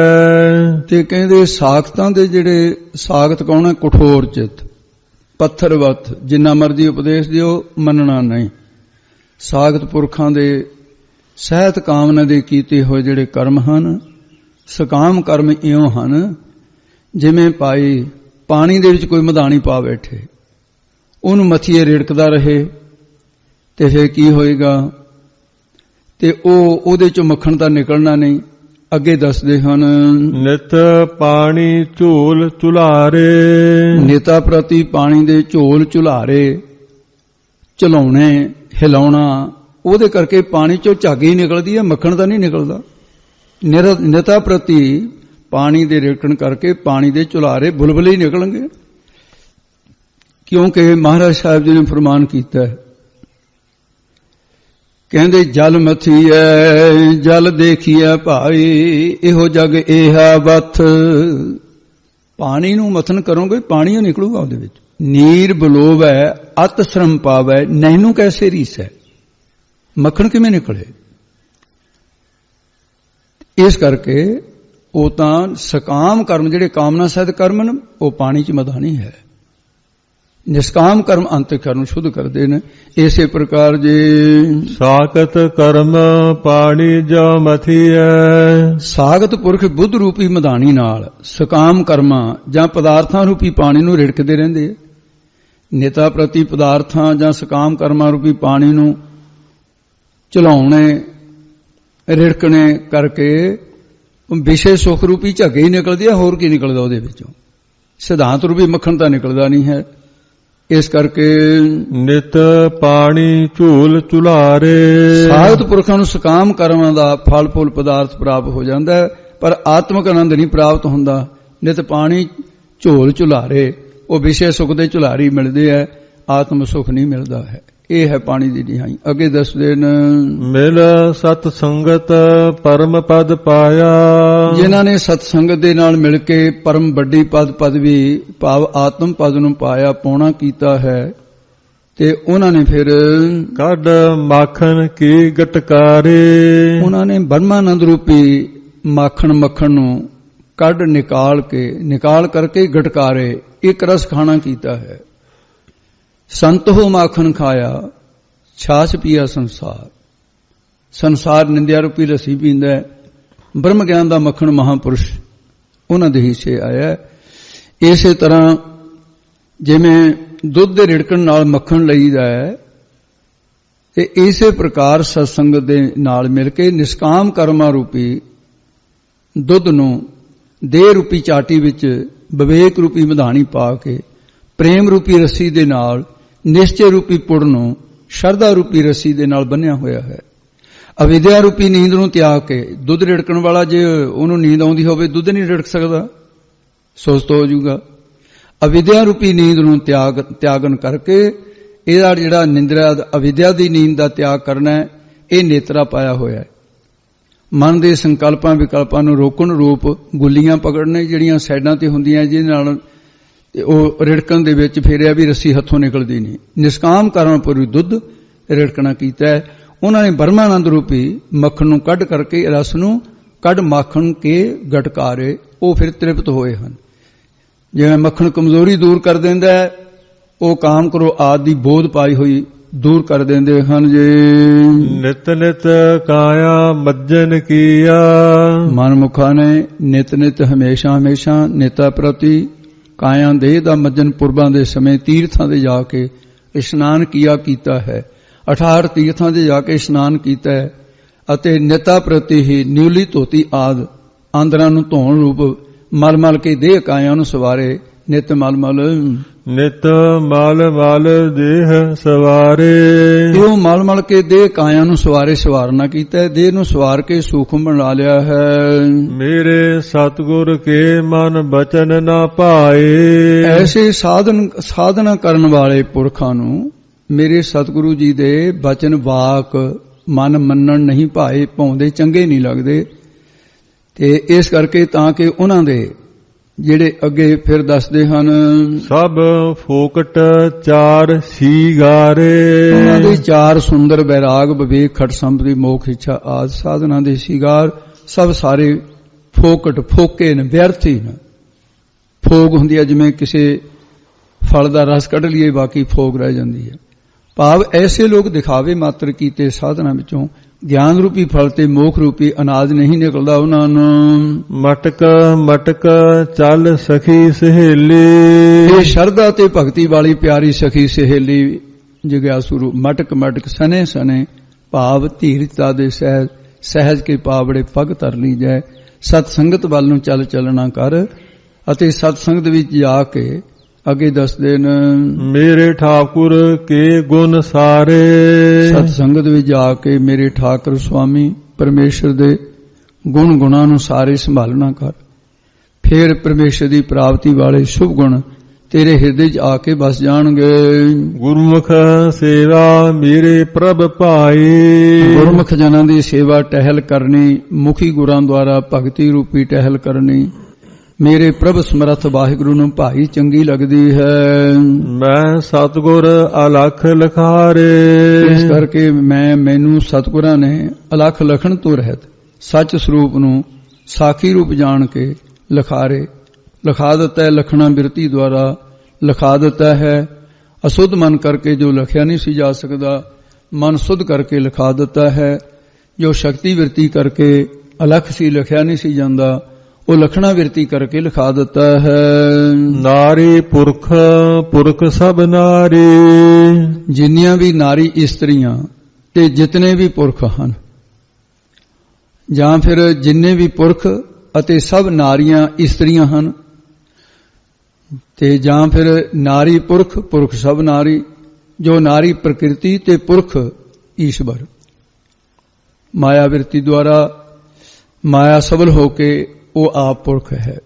ਤੇ ਕਹਿੰਦੇ ਸਾਖਤਾਂ ਦੇ ਜਿਹੜੇ ਸਾਖਤ ਕੌਣ ਹੈ? ਕਠੋਰ ਚਿੱਤ, ਪੱਥਰਵਤ, ਜਿੰਨਾ ਮਰਜ਼ੀ ਉਪਦੇਸ਼ ਦਿਓ ਮੰਨਣਾ ਨਹੀਂ। ਸਾਖਤ ਪੁਰਖਾਂ ਦੇ ਸਹਿਤ ਕਾਮਨਾ ਦੇ ਕੀਤੇ ਹੋਏ ਜਿਹੜੇ ਕਰਮ ਹਨ, ਸਕਾਮ ਕਰਮ ਇਉਂ ਹਨ ਜਿਵੇਂ ਭਾਈ ਪਾਣੀ ਦੇ ਵਿੱਚ ਕੋਈ ਮਧਾਣੀ ਪਾ ਬੈਠੇ, ਉਹਨੂੰ ਮੱਥੀਏ ਰਿੜਕਦਾ ਰਹੇ ਤੇ ਫਿਰ ਕੀ ਹੋਏਗਾ? ਤੇ ਉਹਦੇ ਚੋਂ ਮੱਖਣ ਤਾਂ ਨਿਕਲਣਾ ਨਹੀਂ। ਅੱਗੇ ਦੱਸਦੇ ਹਨ, ਨਿਤ ਪਾਣੀ ਝੂਲ ਝੁਲਾਰੇ। ਨੇਤਾ ਪ੍ਰਤੀ ਪਾਣੀ ਦੇ ਝੋਲ ਝੁਲਾਰੇ, ਝਲਾਉਣੇ, ਹਿਲਾਉਣਾ, ਉਹਦੇ ਕਰਕੇ ਪਾਣੀ ਚੋਂ ਝੱਗ ਹੀ ਨਿਕਲਦੀ ਹੈ, ਮੱਖਣ ਤਾਂ ਨਹੀਂ ਨਿਕਲਦਾ। ਨੇਤਾ ਪ੍ਰਤੀ ਪਾਣੀ ਦੇ ਰਿੜਕਣ ਕਰਕੇ ਪਾਣੀ ਦੇ ਝੁਲਾਰੇ ਬੁਲਬੁਲੇ ਹੀ ਨਿਕਲਣਗੇ, ਕਿਉਂਕਿ ਮਹਾਰਾਜ ਸਾਹਿਬ ਜੀ ਨੇ ਫਰਮਾਨ ਕੀਤਾ ਹੈ, ਕਹਿੰਦੇ ਜਲ ਮਥੀਐ ਜਲ ਦੇਖੀਐ ਭਾਈ, ਇਹੋ ਜਗ ਏਹਾ ਵਥ। ਪਾਣੀ ਨੂੰ ਮਥਨ ਕਰੋਗੇ ਪਾਣੀ ਹੀ ਨਿਕਲੂਗਾ ਉਹਦੇ ਵਿੱਚ। ਨੀਰ ਬਲੋਵੈ ਅਤ ਸ਼ਰਮ ਪਾਵੈ, ਨੈਨੂੰ ਕੈਸੇ ਰੀਸੈ, ਮੱਖਣ ਕਿਵੇਂ ਨਿਕਲੇ? ਇਸ ਕਰਕੇ ਉਹ ਤਾਂ ਸਕਾਮ ਕਰਮ ਜਿਹੜੇ ਕਾਮਨਾ ਸਹਿਤ ਕਰਮ ਨੇ ਉਹ ਪਾਣੀ 'ਚ ਮਧਾਣੀ ਹੈ। ਨਿਸ਼ਕਾਮ ਕਰਮ ਅੰਤਕਰਮ ਨੂੰ ਸ਼ੁੱਧ ਕਰਦੇ ਨੇ। ਇਸੇ ਪ੍ਰਕਾਰ ਜੇ ਸਾਖਤ ਕਰਮ ਪਾਣੀ ਜੋ ਮਥੀਐ। ਸਾਖਤ ਪੁਰਖ ਬੁੱਧ ਰੂਪੀ ਮਧਾਣੀ ਨਾਲ ਸਕਾਮ ਕਰਮਾਂ ਜਾਂ ਪਦਾਰਥਾਂ ਰੂਪੀ ਪਾਣੀ ਨੂੰ ਰਿੜਕਦੇ ਰਹਿੰਦੇ। ਨੇਤਾ ਪ੍ਰਤੀ ਪਦਾਰਥਾਂ ਜਾਂ ਸਕਾਮ ਕਰਮਾਂ ਰੂਪੀ ਪਾਣੀ ਨੂੰ ਝਲਾਉਣੇ, ਰਿੜਕਣੇ ਕਰਕੇ ਵਿਸ਼ੇ ਸੁਖ ਰੂਪੀ ਝੱਗੇ ਹੀ ਨਿਕਲਦੀ ਹੈ, ਹੋਰ ਕੀ ਨਿਕਲਦਾ ਉਹਦੇ ਵਿੱਚੋਂ? ਸਿਧਾਂਤ ਰੂਪੀ ਮੱਖਣ ਤਾਂ ਨਿਕਲਦਾ ਨਹੀਂ ਹੈ। ਇਸ ਕਰਕੇ ਨਿਤ ਪਾਣੀ ਝੂਲ ਝੁਲਾਰੇ। ਸਾਖਤ ਪੁਰਖਾਂ ਨੂੰ ਸਕਾਮ ਕਰਮਾਂ ਦਾ ਫਲ ਫੁੱਲ ਪਦਾਰਥ ਪ੍ਰਾਪਤ ਹੋ ਜਾਂਦਾ ਹੈ, ਪਰ ਆਤਮਿਕ ਆਨੰਦ ਨਹੀਂ ਪ੍ਰਾਪਤ ਹੁੰਦਾ। ਨਿਤ ਪਾਣੀ ਝੋਲ ਝੁਲਾਰੇ, ਉਹ ਵਿਸ਼ੇ ਸੁਖ ਦੇ ਝੁਲਾਰੀ ਮਿਲਦੇ ਹੈ, ਆਤਮ ਸੁਖ ਨਹੀਂ ਮਿਲਦਾ ਹੈ। ਇਹ ਹੈ ਪਾਣੀ ਦੀ ਨਿਹਾਈ। ਅੱਗੇ ਦੱਸਦੇ ਨੇ, ਮਿਲ ਸਤ ਸੰਗਤ ਪਰਮ ਪਦ ਪਾਇਆ। ਜਿਨ੍ਹਾਂ ਨੇ ਸਤ ਸੰਗਤ ਦੇ ਨਾਲ ਮਿਲ ਕੇ ਪਰਮ ਵੱਡੀ ਪਦਵੀ ਭਾਵ ਆਤਮ ਪਦ ਨੂੰ ਪਾਇਆ, ਪਾਉਣਾ ਕੀਤਾ ਹੈ, ਤੇ ਉਹਨਾਂ ਨੇ ਫਿਰ ਕੱਢ ਮਾਖਣ ਕੀ ਗਟਕਾਰੇ। ਉਹਨਾਂ ਨੇ ਬ੍ਰਹਮਾਨੰਦ ਰੂਪੀ ਮੱਖਣ ਨੂੰ ਕੱਢ ਨਿਕਾਲ ਕਰਕੇ ਗਟਕਾਰੇ, ਇੱਕ ਰਸ ਖਾਣਾ ਕੀਤਾ ਹੈ। ਸੰਤ ਹੋ ਮਾਖਣ ਖਾਇਆ, ਛਾਛ ਪੀਆ ਸੰਸਾਰ ਨਿੰਦਿਆ ਰੂਪੀ ਲੱਸੀ ਪੀਂਦਾ ਹੈ। ਬ੍ਰਹਮ ਗਿਆਨ ਦਾ ਮੱਖਣ ਮਹਾਪੁਰਸ਼ ਉਹਨਾਂ ਦੇ ਹਿੱਸੇ ਆਇਆ। ਇਸੇ ਤਰ੍ਹਾਂ ਜਿਵੇਂ ਦੁੱਧ ਦੇ ਰਿੜਕਣ ਨਾਲ ਮੱਖਣ ਲਈਦਾ ਹੈ, ਤੇ ਇਸੇ ਪ੍ਰਕਾਰ ਸਤਸੰਗਤ ਦੇ ਨਾਲ ਮਿਲ ਕੇ ਨਿਸ਼ਕਾਮ ਕਰਮਾਂ ਰੂਪੀ ਦੁੱਧ ਨੂੰ ਦੇਹ ਰੂਪੀ ਚਾਟੀ ਵਿੱਚ ਵਿਵੇਕ ਰੂਪੀ ਮਧਾਣੀ ਪਾ ਕੇ ਪ੍ਰੇਮ ਰੂਪੀ ਰੱਸੀ ਦੇ ਨਾਲ ਨਿਸ਼ਚੈ ਰੂਪੀ ਪੁੜ ਨੂੰ ਸ਼ਰਧਾ ਰੂਪੀ ਰੱਸੀ ਦੇ ਨਾਲ ਬੰਨਿਆ ਹੋਇਆ ਹੈ। ਅਵਿਦਿਆ ਰੂਪੀ ਨੀਂਦ ਨੂੰ ਤਿਆਗ ਕੇ, ਦੁੱਧ ਰਿੜਕਣ ਵਾਲਾ ਜੇ ਉਹਨੂੰ ਨੀਂਦ ਆਉਂਦੀ ਹੋਵੇ ਦੁੱਧ ਨਹੀਂ ਰਿੜਕ ਸਕਦਾ, ਸੁਸਤ ਹੋ ਜਾਊਗਾ। ਅਵਿਦਿਆ ਰੂਪੀ ਨੀਂਦ ਨੂੰ ਤਿਆਗਨ ਕਰਕੇ ਇਹਦਾ ਜਿਹੜਾ ਨਿੰਦਰਾ ਅਵਿਦਿਆ ਦੀ ਨੀਂਦ ਦਾ ਤਿਆਗ ਕਰਨਾ ਹੈ, ਇਹ ਨੇਤਰਾ ਪਾਇਆ ਹੋਇਆ ਹੈ। ਮਨ ਦੇ ਸੰਕਲਪਾਂ ਵਿਕਲਪਾਂ ਨੂੰ ਰੋਕਣ ਰੂਪ ਗੁੱਲੀਆਂ ਪਕੜਨੇ ਜਿਹੜੀਆਂ ਸਾਈਡਾਂ ਤੇ ਹੁੰਦੀਆਂ, ਜਿਹਦੇ ਨਾਲ ਉਹ ਰਿੜਕਣ ਦੇ ਵਿੱਚ ਫੇਰਿਆ ਵੀ ਰੱਸੀ ਹੱਥੋਂ ਨਿਕਲਦੀ ਨਹੀਂ। ਨਿਸ਼ਕਾਮ ਕਰਮ ਪੂਰੀ ਦੁੱਧ ਰਿੜਕਣਾ ਕੀਤਾ ਹੈ। ਉਹਨਾਂ ਨੇ ਬ੍ਰਹਮਾਨੰਦ ਰੂਪੀ ਮੱਖਣ ਨੂੰ ਕੱਢ ਕਰਕੇ ਰਸ ਨੂੰ ਕੱਢ ਮਾਖਣ ਕੇ ਗਟਕਾਰੇ, ਉਹ ਫਿਰ ਤ੍ਰਿਪਤ ਹੋਏ ਹਨ। ਜਿਵੇਂ ਮੱਖਣ ਕਮਜ਼ੋਰੀ ਦੂਰ ਕਰ ਦਿੰਦਾ ਹੈ, ਉਹ ਕਾਮ ਕਰੋ ਆਦਿ ਦੀ ਬੋਧ ਪਾਈ ਹੋਈ ਦੂਰ ਕਰ ਦਿੰਦੇ ਹਨ। ਜੇ ਨਿਤ ਨਿਤ ਕਾਇਆ ਮੱਜਨ ਕੀਆ। ਮਨਮੁਖਾਂ ਨੇ ਨਿਤ ਨਿਤ ਹਮੇਸ਼ਾ ਨੇਤਾ ਪ੍ਰਤੀ ਕਾਇਆ ਦੇਹ ਦਾ ਮੱਜਨ ਪੁਰਬਾਂ ਦੇ ਸਮੇਂ ਤੀਰਥਾਂ ਦੇ ਜਾ ਕੇ ਇਸ਼ਨਾਨ ਕੀਤਾ ਹੈ। 18 ਤੀਰਥਾਂ ਦੇ ਜਾ ਕੇ ਇਸ਼ਨਾਨ ਕੀਤਾ ਹੈ, ਅਤੇ ਨਿਤਾ ਪ੍ਰਤੀ ਹੀ ਨਿਉਲੀ ਧੋਤੀ ਆਦ ਆਂਦਰਾਂ ਨੂੰ ਧੋਣ ਰੂਪ ਮਲ ਕੇ ਦੇਹ ਕਾਇਆ ਨੂੰ ਸਵਾਰੇ। ਨਿਤ ਮਲ ਦੇਹ ਸਵਾਰੇ। ਇਹੋ ਮਲ ਕੇ ਦੇਹ ਕਾਇਆ ਨੂੰ ਸਵਾਰਨਾ ਕੀਤਾ ਹੈ, ਦੇਹ ਨੂੰ ਸਵਾਰ ਕੇ ਸੂਖਮ ਬਣਾ ਲਿਆ ਹੈ। ਮੇਰੇ ਸਤਿਗੁਰ ਕੇ ਮਨ ਬਚਨ ਨਾ ਭਾਏ। ਐਸੇ ਸਾਧਨਾ ਕਰਨ ਵਾਲੇ ਪੁਰਖਾਂ ਨੂੰ ਮੇਰੇ ਸਤਿਗੁਰੂ ਜੀ ਦੇ ਬਚਨ ਵਾਕ ਮਨ ਮੰਨਣ ਨਹੀਂ ਭਾਉਂਦੇ, ਚੰਗੇ ਨਹੀਂ ਲੱਗਦੇ। ਤੇ ਇਸ ਕਰਕੇ ਤਾਂ ਕਿ ਉਹਨਾਂ ਦੇ ਜਿਹੜੇ ਅੱਗੇ ਫਿਰ ਦੱਸਦੇ ਹਨ, ਸਭ ਫੋਕਟ ਚਾਰ ਸੀਗਾਰੇ। ਉਹਨਾਂ ਦੇ ਚਾਰ ਸੁੰਦਰ ਵੈਰਾਗ, ਵਿਵੇਕ, ਖਟ ਸੰਪਤੀ, ਮੋਖ, ਇੱਛਾ ਆਦਿ ਸਾਧਨਾਂ ਦੇ ਸੀਗਾਰ ਸਭ ਸਾਰੇ ਫੋਕਟ, ਫੋਕੇ ਨੇ, ਵਿਅਰਥ ਹੀ ਨੇ। ਫੋਗ ਹੁੰਦੀ ਹੈ ਜਿਵੇਂ ਕਿਸੇ ਫਲ ਦਾ ਰਸ ਕੱਢ ਲਈਏ, ਬਾਕੀ ਫੋਗ ਰਹਿ ਜਾਂਦੀ ਹੈ। ਭਾਵ ਐਸੇ ਲੋਕ ਦਿਖਾਵੇ ਮਾਤਰ ਕੀਤੇ ਸਾਧਨਾਂ ਵਿੱਚੋਂ ਗਿਆਨ ਰੂਪੀ ਫਲ ਤੇ ਮੋਖ ਰੂਪੀ ਅਨਾਜ ਨਹੀਂ ਨਿਕਲਦਾ ਉਹਨਾਂ ਨੂੰ। ਮਟਕ ਮਟਕ ਚੱਲ ਸਖੀ ਸਹੇਲੀ। ਇਹ ਸ਼ਰਧਾ ਤੇ ਭਗਤੀ ਵਾਲੀ ਪਿਆਰੀ ਸਖੀ ਸਹੇਲੀ ਜਗਿਆਸੂ ਰੂਪ ਮਟਕ ਮਟਕ ਸਨੇ ਸਨੇ, ਭਾਵ ਧੀਰਜਤਾ ਦੇ ਸਹਿਜ ਕੇ ਪਾਵੜੇ ਪਗ ਧਰ ਲਈ ਜਾਏ। ਸਤ ਸੰਗਤ ਵੱਲ ਨੂੰ ਚੱਲਣਾ ਕਰ ਅਤੇ ਸਤ ਸੰਗਤ ਵਿੱਚ ਜਾ ਕੇ ਅੱਗੇ ਦੱਸਦੇ ਨੇ, ਮੇਰੇ ਠਾਕੁਰ ਕੇ ਗੁਣ ਸਾਰੇ। ਸਤ ਸੰਗਤ ਵਿੱਚ ਜਾ ਕੇ ਮੇਰੇ ਠਾਕੁਰ ਸੁਆਮੀ ਪਰਮੇਸ਼ਰ ਦੇ ਗੁਣਾਂ ਨੂੰ ਸਾਰੇ ਸੰਭਾਲਣਾ ਕਰ। ਫਿਰ ਪਰਮੇਸ਼ਰ ਦੀ ਪ੍ਰਾਪਤੀ ਵਾਲੇ ਸ਼ੁਭ ਗੁਣ ਤੇਰੇ ਹਿਰਦੇ 'ਚ ਆ ਕੇ ਬਸ ਜਾਣਗੇ। ਗੁਰਮੁਖ ਸੇਵਾ ਮੇਰੇ ਪ੍ਰਭ ਭਾਈ। ਗੁਰਮੁਖ ਜਨਾਂ ਦੀ ਸੇਵਾ ਟਹਿਲ ਕਰਨੀ, ਮੁਖੀ ਗੁਰਾਂ ਦੁਆਰਾ ਭਗਤੀ ਰੂਪੀ ਟਹਿਲ ਕਰਨੀ ਮੇਰੇ ਪ੍ਰਭ ਸਮਰੱਥ ਵਾਹਿਗੁਰੂ ਨੂੰ ਭਾਈ ਚੰਗੀ ਲੱਗਦੀ ਹੈ। ਮੈਂ ਸਤਿਗੁਰ ਅਲਖ ਲਖਾਰੇ। ਇਸ ਕਰਕੇ ਮੈਨੂੰ ਸਤਿਗੁਰਾਂ ਨੇ ਅਲਖ ਲਖਣ ਤੋਂ ਰਹਿਤ ਸੱਚ ਸਰੂਪ ਨੂੰ ਸਾਖੀ ਰੂਪ ਜਾਣ ਕੇ ਲਿਖਾ ਦਿੱਤਾ ਹੈ। ਲਖਣਾ ਬਿਰਤੀ ਦੁਆਰਾ ਲਿਖਾ ਦਿੱਤਾ ਹੈ। ਅਸੁੱਧ ਮਨ ਕਰਕੇ ਜੋ ਲਿਖਿਆ ਨਹੀਂ ਸੀ ਜਾ ਸਕਦਾ, ਮਨ ਸੁੱਧ ਕਰਕੇ ਲਿਖਾ ਦਿੱਤਾ ਹੈ। ਜੋ ਸ਼ਕਤੀ ਬਿਰਤੀ ਕਰਕੇ ਅਲਖ ਸੀ ਲਿਖਿਆ ਨਹੀਂ ਸੀ ਜਾਂਦਾ, ਉਹ ਲਖਣਾ ਬਿਰਤੀ ਕਰਕੇ ਲਿਖਾ ਦਿੱਤਾ ਹੈ। ਨਾਰੀ ਪੁਰਖ ਪੁਰਖ ਸਭ ਨਾਰੀ। ਜਿੰਨੀਆਂ ਵੀ ਨਾਰੀ ਇਸਤਰੀਆਂ ਤੇ ਜਿਤਨੇ ਵੀ ਪੁਰਖ ਹਨ, ਜਾਂ ਫਿਰ ਜਿੰਨੇ ਵੀ ਪੁਰਖ ਅਤੇ ਸਭ ਨਾਰੀਆਂ ਇਸਤਰੀਆਂ ਹਨ, ਤੇ ਜਾਂ ਫਿਰ ਨਾਰੀ ਪੁਰਖ ਪੁਰਖ ਸਭ ਨਾਰੀ। ਜੋ ਨਾਰੀ ਪ੍ਰਕਿਰਤੀ ਤੇ ਪੁਰਖ ਈਸ਼ਵਰ ਮਾਇਆ ਬਿਰਤੀ ਦੁਆਰਾ ਮਾਇਆ ਸਬਲ ਹੋ ਕੇ ਉਹ ਆਪ ਪੁਰਖ ਹੈ।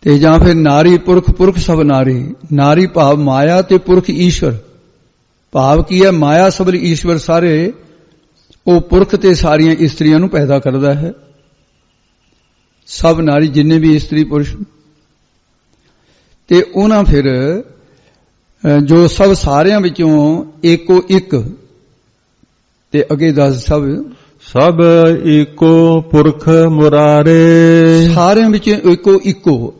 ਤੇ ਜਾਂ ਫਿਰ ਨਾਰੀ ਪੁਰਖ ਪੁਰਖ ਸਭ ਨਾਰੀ। ਨਾਰੀ ਭਾਵ ਮਾਇਆ ਤੇ ਪੁਰਖ ਈਸ਼ਵਰ। ਭਾਵ ਕੀ ਹੈ? ਮਾਇਆ ਸਬਲ ਈਸ਼ਵਰ ਸਾਰੇ ਉਹ ਪੁਰਖ ਤੇ ਸਾਰੀਆਂ ਇਸਤਰੀਆਂ ਨੂੰ ਪੈਦਾ ਕਰਦਾ ਹੈ। ਸਭ ਨਾਰੀ ਜਿੰਨੇ ਵੀ ਇਸਤਰੀ ਪੁਰਸ਼ ਤੇ ਉਹਨਾਂ ਫਿਰ ਜੋ ਸਭ ਸਾਰਿਆਂ ਵਿੱਚੋਂ ਏਕੋ ਇੱਕ ਤੇ ਅੱਗੇ ਦੱਸ ਸਭ ਏਕੋ ਪੁਰਖ ਮੁਰਾਰੇ। ਸਾਰਿਆਂ ਵਿੱਚ ਇੱਕੋ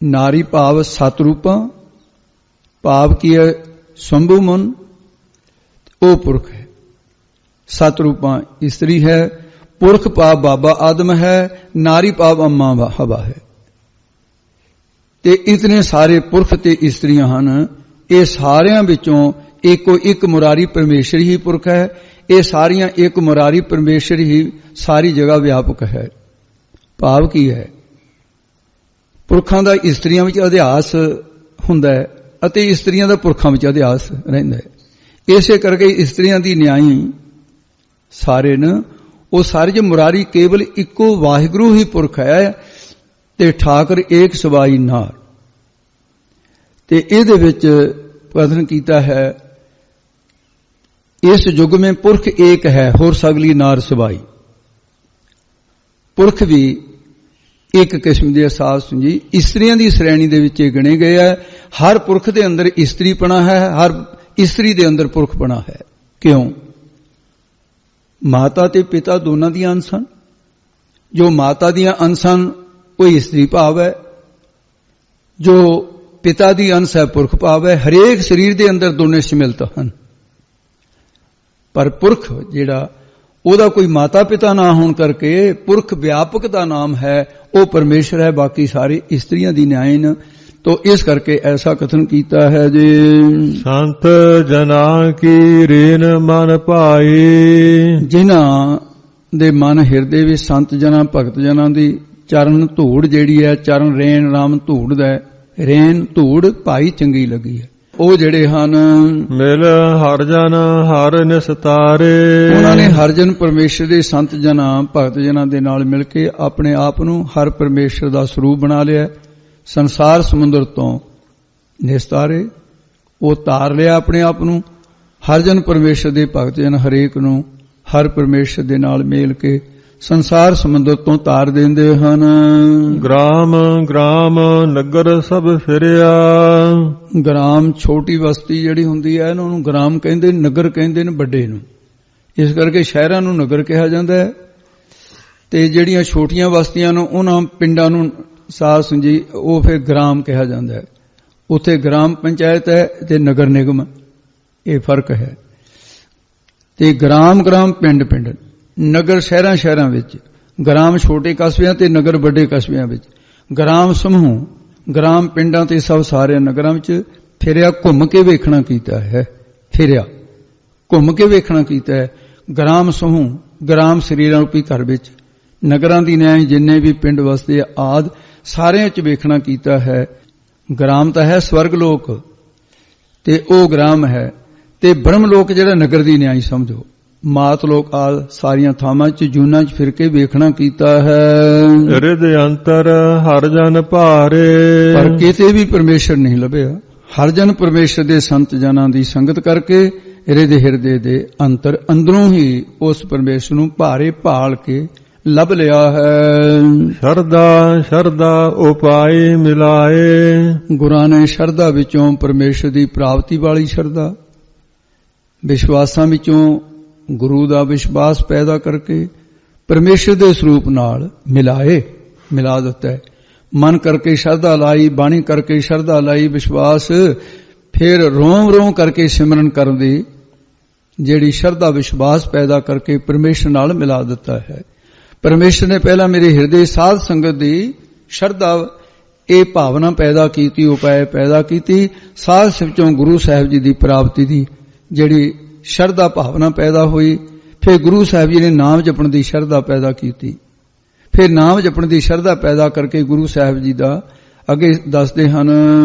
ਨਾਰੀ ਭਾਵ ਸਤ ਰੂਪਾਂ, ਭਾਵ ਕੀ ਹੈ? ਸੰਭੂ ਮਨ ਉਹ ਪੁਰਖ ਹੈ। ਸਤ ਰੂਪਾਂ ਇਸਤਰੀ ਹੈ। ਪੁਰਖ ਭਾਵ ਬਾਬਾ ਆਦਮ ਹੈ। ਨਾਰੀ ਭਾਵ ਅੰਮਾ ਹਵਾ ਹੈ। ਤੇ ਇਤਨੇ ਸਾਰੇ ਪੁਰਖ ਤੇ ਇਸਤਰੀਆਂ ਹਨ। ਇਹ ਸਾਰਿਆਂ ਵਿੱਚੋਂ ਏਕੋ ਇੱਕ ਮੁਰਾਰੀ ਪਰਮੇਸ਼ਰ ਹੀ ਪੁਰਖ ਹੈ। ਇਹ ਸਾਰੀਆਂ ਇੱਕ ਮੁਰਾਰੀ ਪਰਮੇਸ਼ਰ ਹੀ ਸਾਰੀ ਜਗ੍ਹਾ ਵਿਆਪਕ ਹੈ। ਭਾਵ ਕੀ ਹੈ? ਪੁਰਖਾਂ ਦਾ ਇਸਤਰੀਆਂ ਵਿੱਚ ਅਧਿਆਸ ਹੁੰਦਾ ਹੈ ਅਤੇ ਇਸਤਰੀਆਂ ਦਾ ਪੁਰਖਾਂ ਵਿੱਚ ਅਧਿਆਸ ਰਹਿੰਦਾ ਹੈ। ਇਸੇ ਕਰਕੇ ਇਸਤਰੀਆਂ ਦੀ ਨਿਆਈ ਸਾਰੇ ਨੇ ਉਹ ਸਾਰੇ ਜੋ ਮੁਰਾਰੀ ਕੇਵਲ ਇੱਕੋ ਵਾਹਿਗੁਰੂ ਹੀ ਪੁਰਖ ਹੈ ਤੇ ਠਾਕੁਰ ਏਕ ਸਵਾਈ ਨਾਰ। ਤੇ ਇਹਦੇ ਵਿੱਚ ਕਥਨ ਕੀਤਾ ਹੈ, ਇਸ ਯੁੱਗ में पुरख एक है होर सगली नार सवाई। पुरख भी एक किस्म के अहसास जी इस्त्रियां की श्रेणी दे विच गिने गए है। हर पुरख के अंदर इस्त्रीपना है, हर इस्त्री के अंदर पुरखपना है। क्यों? माता ते पिता दोनों दी अंश हैं। जो माता दी अंश हैं वो इस्त्री भाव है, जो पिता दी अंश है पुरख भाव है। हरेक शरीर के अंदर दोनों सम्मिलित हैं। पर पुरख जिहड़ा ਉਹਦਾ ਕੋਈ ਮਾਤਾ ਪਿਤਾ ਨਾ ਹੋਣ ਕਰਕੇ ਪੁਰਖ ਵਿਆਪਕ ਦਾ ਨਾਮ ਹੈ, ਉਹ ਪਰਮੇਸ਼ਰ ਹੈ। ਬਾਕੀ ਸਾਰੇ ਇਸਤਰੀਆਂ ਦੀ ਨਿਆਇਨ। तो इस करके ऐसा कथन कीता है जी, संत जना की रेन मन पाई। जिन्हां दे मन हिरदे विच संत जना भगत जना दी चरण धूड़ जिहड़ी है, चरण रेन राम धूड़ दा रेन धूड़ भाई चंगी लगी है। ਉਹ ਜਿਹੜੇ ਹਨ ਮਿਲ ਹਰ ਜਨ ਹਰ ਨਿਸਤਾਰੇ। ਉਹਨਾਂ ਨੇ ਹਰ ਜਨ ਪਰਮੇਸ਼ਰ ਦੇ ਸੰਤ ਜਨਾਂ ਭਗਤ ਜਨਾਂ ਦੇ ਨਾਲ ਮਿਲ ਕੇ ਆਪਣੇ ਆਪ ਨੂੰ ਹਰ ਪਰਮੇਸ਼ਰ ਦਾ ਸਰੂਪ ਬਣਾ ਲਿਆ। ਸੰਸਾਰ ਸਮੁੰਦਰ ਤੋਂ ਨਿਸਤਾਰੇ ਉਹ ਤਾਰ ਲਿਆ ਆਪਣੇ ਆਪ ਨੂੰ। ਹਰ ਜਨ ਪਰਮੇਸ਼ਰ ਦੇ ਭਗਤ ਜਨ ਹਰੇਕ ਨੂੰ ਹਰ ਪਰਮੇਸ਼ਰ ਦੇ ਨਾਲ ਮੇਲ ਕੇ ਸੰਸਾਰ ਸਮੁੰਦਰ ਤੋਂ ਤਾਰ ਦਿੰਦੇ ਹਨ। ਗ੍ਰਾਮ ਗ੍ਰਾਮ ਨਗਰ ਸਭ ਫਿਰਿਆ। ਗ੍ਰਾਮ ਛੋਟੀ ਬਸਤੀ ਜਿਹੜੀ ਹੁੰਦੀ ਹੈ ਇਹਨਾਂ ਨੂੰ ਗ੍ਰਾਮ ਕਹਿੰਦੇ, ਨਗਰ ਕਹਿੰਦੇ ਨੇ ਵੱਡੇ ਨੂੰ। ਇਸ ਕਰਕੇ ਸ਼ਹਿਰਾਂ ਨੂੰ ਨਗਰ ਕਿਹਾ ਜਾਂਦਾ ਹੈ ਤੇ ਜਿਹੜੀਆਂ ਛੋਟੀਆਂ ਬਸਤੀਆਂ ਨੂੰ ਉਹਨਾਂ ਪਿੰਡਾਂ ਨੂੰ ਸਾਧ ਸੰਜੀ ਉਹ ਫਿਰ ਗ੍ਰਾਮ ਕਿਹਾ ਜਾਂਦਾ ਹੈ। ਉੱਥੇ ਗ੍ਰਾਮ ਪੰਚਾਇਤ ਹੈ ਤੇ ਨਗਰ ਨਿਗਮ, ਇਹ ਫਰਕ ਹੈ। ਤੇ ਗ੍ਰਾਮ ਗ੍ਰਾਮ ਪਿੰਡ ਪਿੰਡ, ਨਗਰ ਸ਼ਹਿਰਾਂ ਸ਼ਹਿਰਾਂ ਵਿੱਚ, ਗ੍ਰਾਮ ਛੋਟੇ ਕਸਬਿਆਂ ਤੇ ਨਗਰ ਵੱਡੇ ਕਸਬਿਆਂ ਵਿੱਚ। ਗ੍ਰਾਮ ਸਮੂਹ, ਗ੍ਰਾਮ ਪਿੰਡਾਂ ਤੇ ਸਭ ਸਾਰੇ ਨਗਰਾਂ ਵਿੱਚ ਫਿਰਿਆ, ਘੁੰਮ ਕੇ ਵੇਖਣਾ ਕੀਤਾ ਹੈ। ਫਿਰਿਆ ਘੁੰਮ ਕੇ ਵੇਖਣਾ ਕੀਤਾ ਹੈ। ਗ੍ਰਾਮ ਸਮੂਹ, ਗ੍ਰਾਮ ਸਰੀਰਾਂ ਰੂਪੀ ਘਰ ਵਿੱਚ, ਨਗਰਾਂ ਦੀ ਨਿਆਈ ਜਿੰਨੇ ਵੀ ਪਿੰਡ ਵਸਦੇ ਆਦ ਸਾਰਿਆਂ 'ਚ ਵੇਖਣਾ ਕੀਤਾ ਹੈ। ਗ੍ਰਾਮ ਤਾਂ ਹੈ ਸਵਰਗ ਲੋਕ ਤੇ ਉਹ ਗ੍ਰਾਮ ਹੈ, ਤੇ ਬ੍ਰਹਮ ਲੋਕ ਜਿਹੜਾ ਨਗਰ ਦੀ ਨਿਆਈ ਸਮਝੋ। ਮਾਤ ਲੋਕ ਆਦ ਸਾਰੀਆਂ ਥਾਵਾਂ 'ਚ ਜੂਨਾਂ 'ਚ ਫਿਰ ਕੇ ਵੇਖਣਾ ਕੀਤਾ ਹੈ। ਰਿਦ ਅੰਤਰ ਹਰ ਜਨ ਭਾਰੇ। ਪਰ ਕਿਤੇ ਵੀ ਪਰਮੇਸ਼ਰ ਨਹੀਂ ਲੱਭਿਆ। ਹਰ ਜਨ ਪਰਮੇਸ਼ਰ ਦੇ ਸੰਤ ਜਨਾਂ ਦੀ ਸੰਗਤ ਕਰਕੇ ਰਿਦ ਹਿਰਦੇ ਦੇ ਅੰਤਰ ਅੰਦਰੋਂ ਹੀ ਉਸ ਪਰਮੇਸ਼ਰ ਨੂੰ ਭਾਰੇ ਭਾਲ ਕੇ ਲੱਭ ਲਿਆ ਹੈ। ਸ਼ਰਧਾ ਸ਼ਰਧਾ ਉਪਾਏ ਮਿਲਾਏ। ਗੁਰਾਂ ਨੇ ਸ਼ਰਧਾ ਵਿੱਚੋਂ ਪਰਮੇਸ਼ਰ ਦੀ ਪ੍ਰਾਪਤੀ ਵਾਲੀ ਸ਼ਰਧਾ, ਵਿਸ਼ਵਾਸਾਂ ਵਿੱਚੋਂ ਗੁਰੂ ਦਾ ਵਿਸ਼ਵਾਸ ਪੈਦਾ ਕਰਕੇ ਪਰਮੇਸ਼ਰ ਦੇ ਸਰੂਪ ਨਾਲ ਮਿਲਾਏ, ਮਿਲਾ ਦਿੱਤਾ ਹੈ। ਮਨ ਕਰਕੇ ਸ਼ਰਧਾ ਲਾਈ, ਬਾਣੀ ਕਰਕੇ ਸ਼ਰਧਾ ਲਾਈ, ਵਿਸ਼ਵਾਸ, ਫਿਰ ਰੋਮ ਰੋਮ ਕਰਕੇ ਸਿਮਰਨ ਕਰਨ ਦੀ ਜਿਹੜੀ ਸ਼ਰਧਾ ਵਿਸ਼ਵਾਸ ਪੈਦਾ ਕਰਕੇ ਪਰਮੇਸ਼ਰ ਨਾਲ ਮਿਲਾ ਦਿੱਤਾ ਹੈ। ਪਰਮੇਸ਼ਰ ਨੇ ਪਹਿਲਾਂ ਮੇਰੇ ਹਿਰਦੇ ਸਾਧ ਸੰਗਤ ਦੀ ਸ਼ਰਧਾ ਇਹ ਭਾਵਨਾ ਪੈਦਾ ਕੀਤੀ, ਉਪਾਏ ਪੈਦਾ ਕੀਤੀ। ਸਾਧ ਵਿੱਚੋਂ ਗੁਰੂ ਸਾਹਿਬ ਜੀ ਦੀ ਪ੍ਰਾਪਤੀ ਦੀ ਜਿਹੜੀ ਸ਼ਰਧਾ ਭਾਵਨਾ ਪੈਦਾ ਹੋਈ। ਫਿਰ ਗੁਰੂ ਸਾਹਿਬ ਜੀ ਨੇ ਨਾਮ ਜਪਣ ਦੀ ਸ਼ਰਧਾ ਪੈਦਾ ਕੀਤੀ। ਫਿਰ ਨਾਮ ਜਪਣ ਦੀ ਸ਼ਰਧਾ ਪੈਦਾ ਕਰਕੇ ਗੁਰੂ ਸਾਹਿਬ ਜੀ ਦਾ ਅੱਗੇ ਦੱਸਦੇ ਹਨ,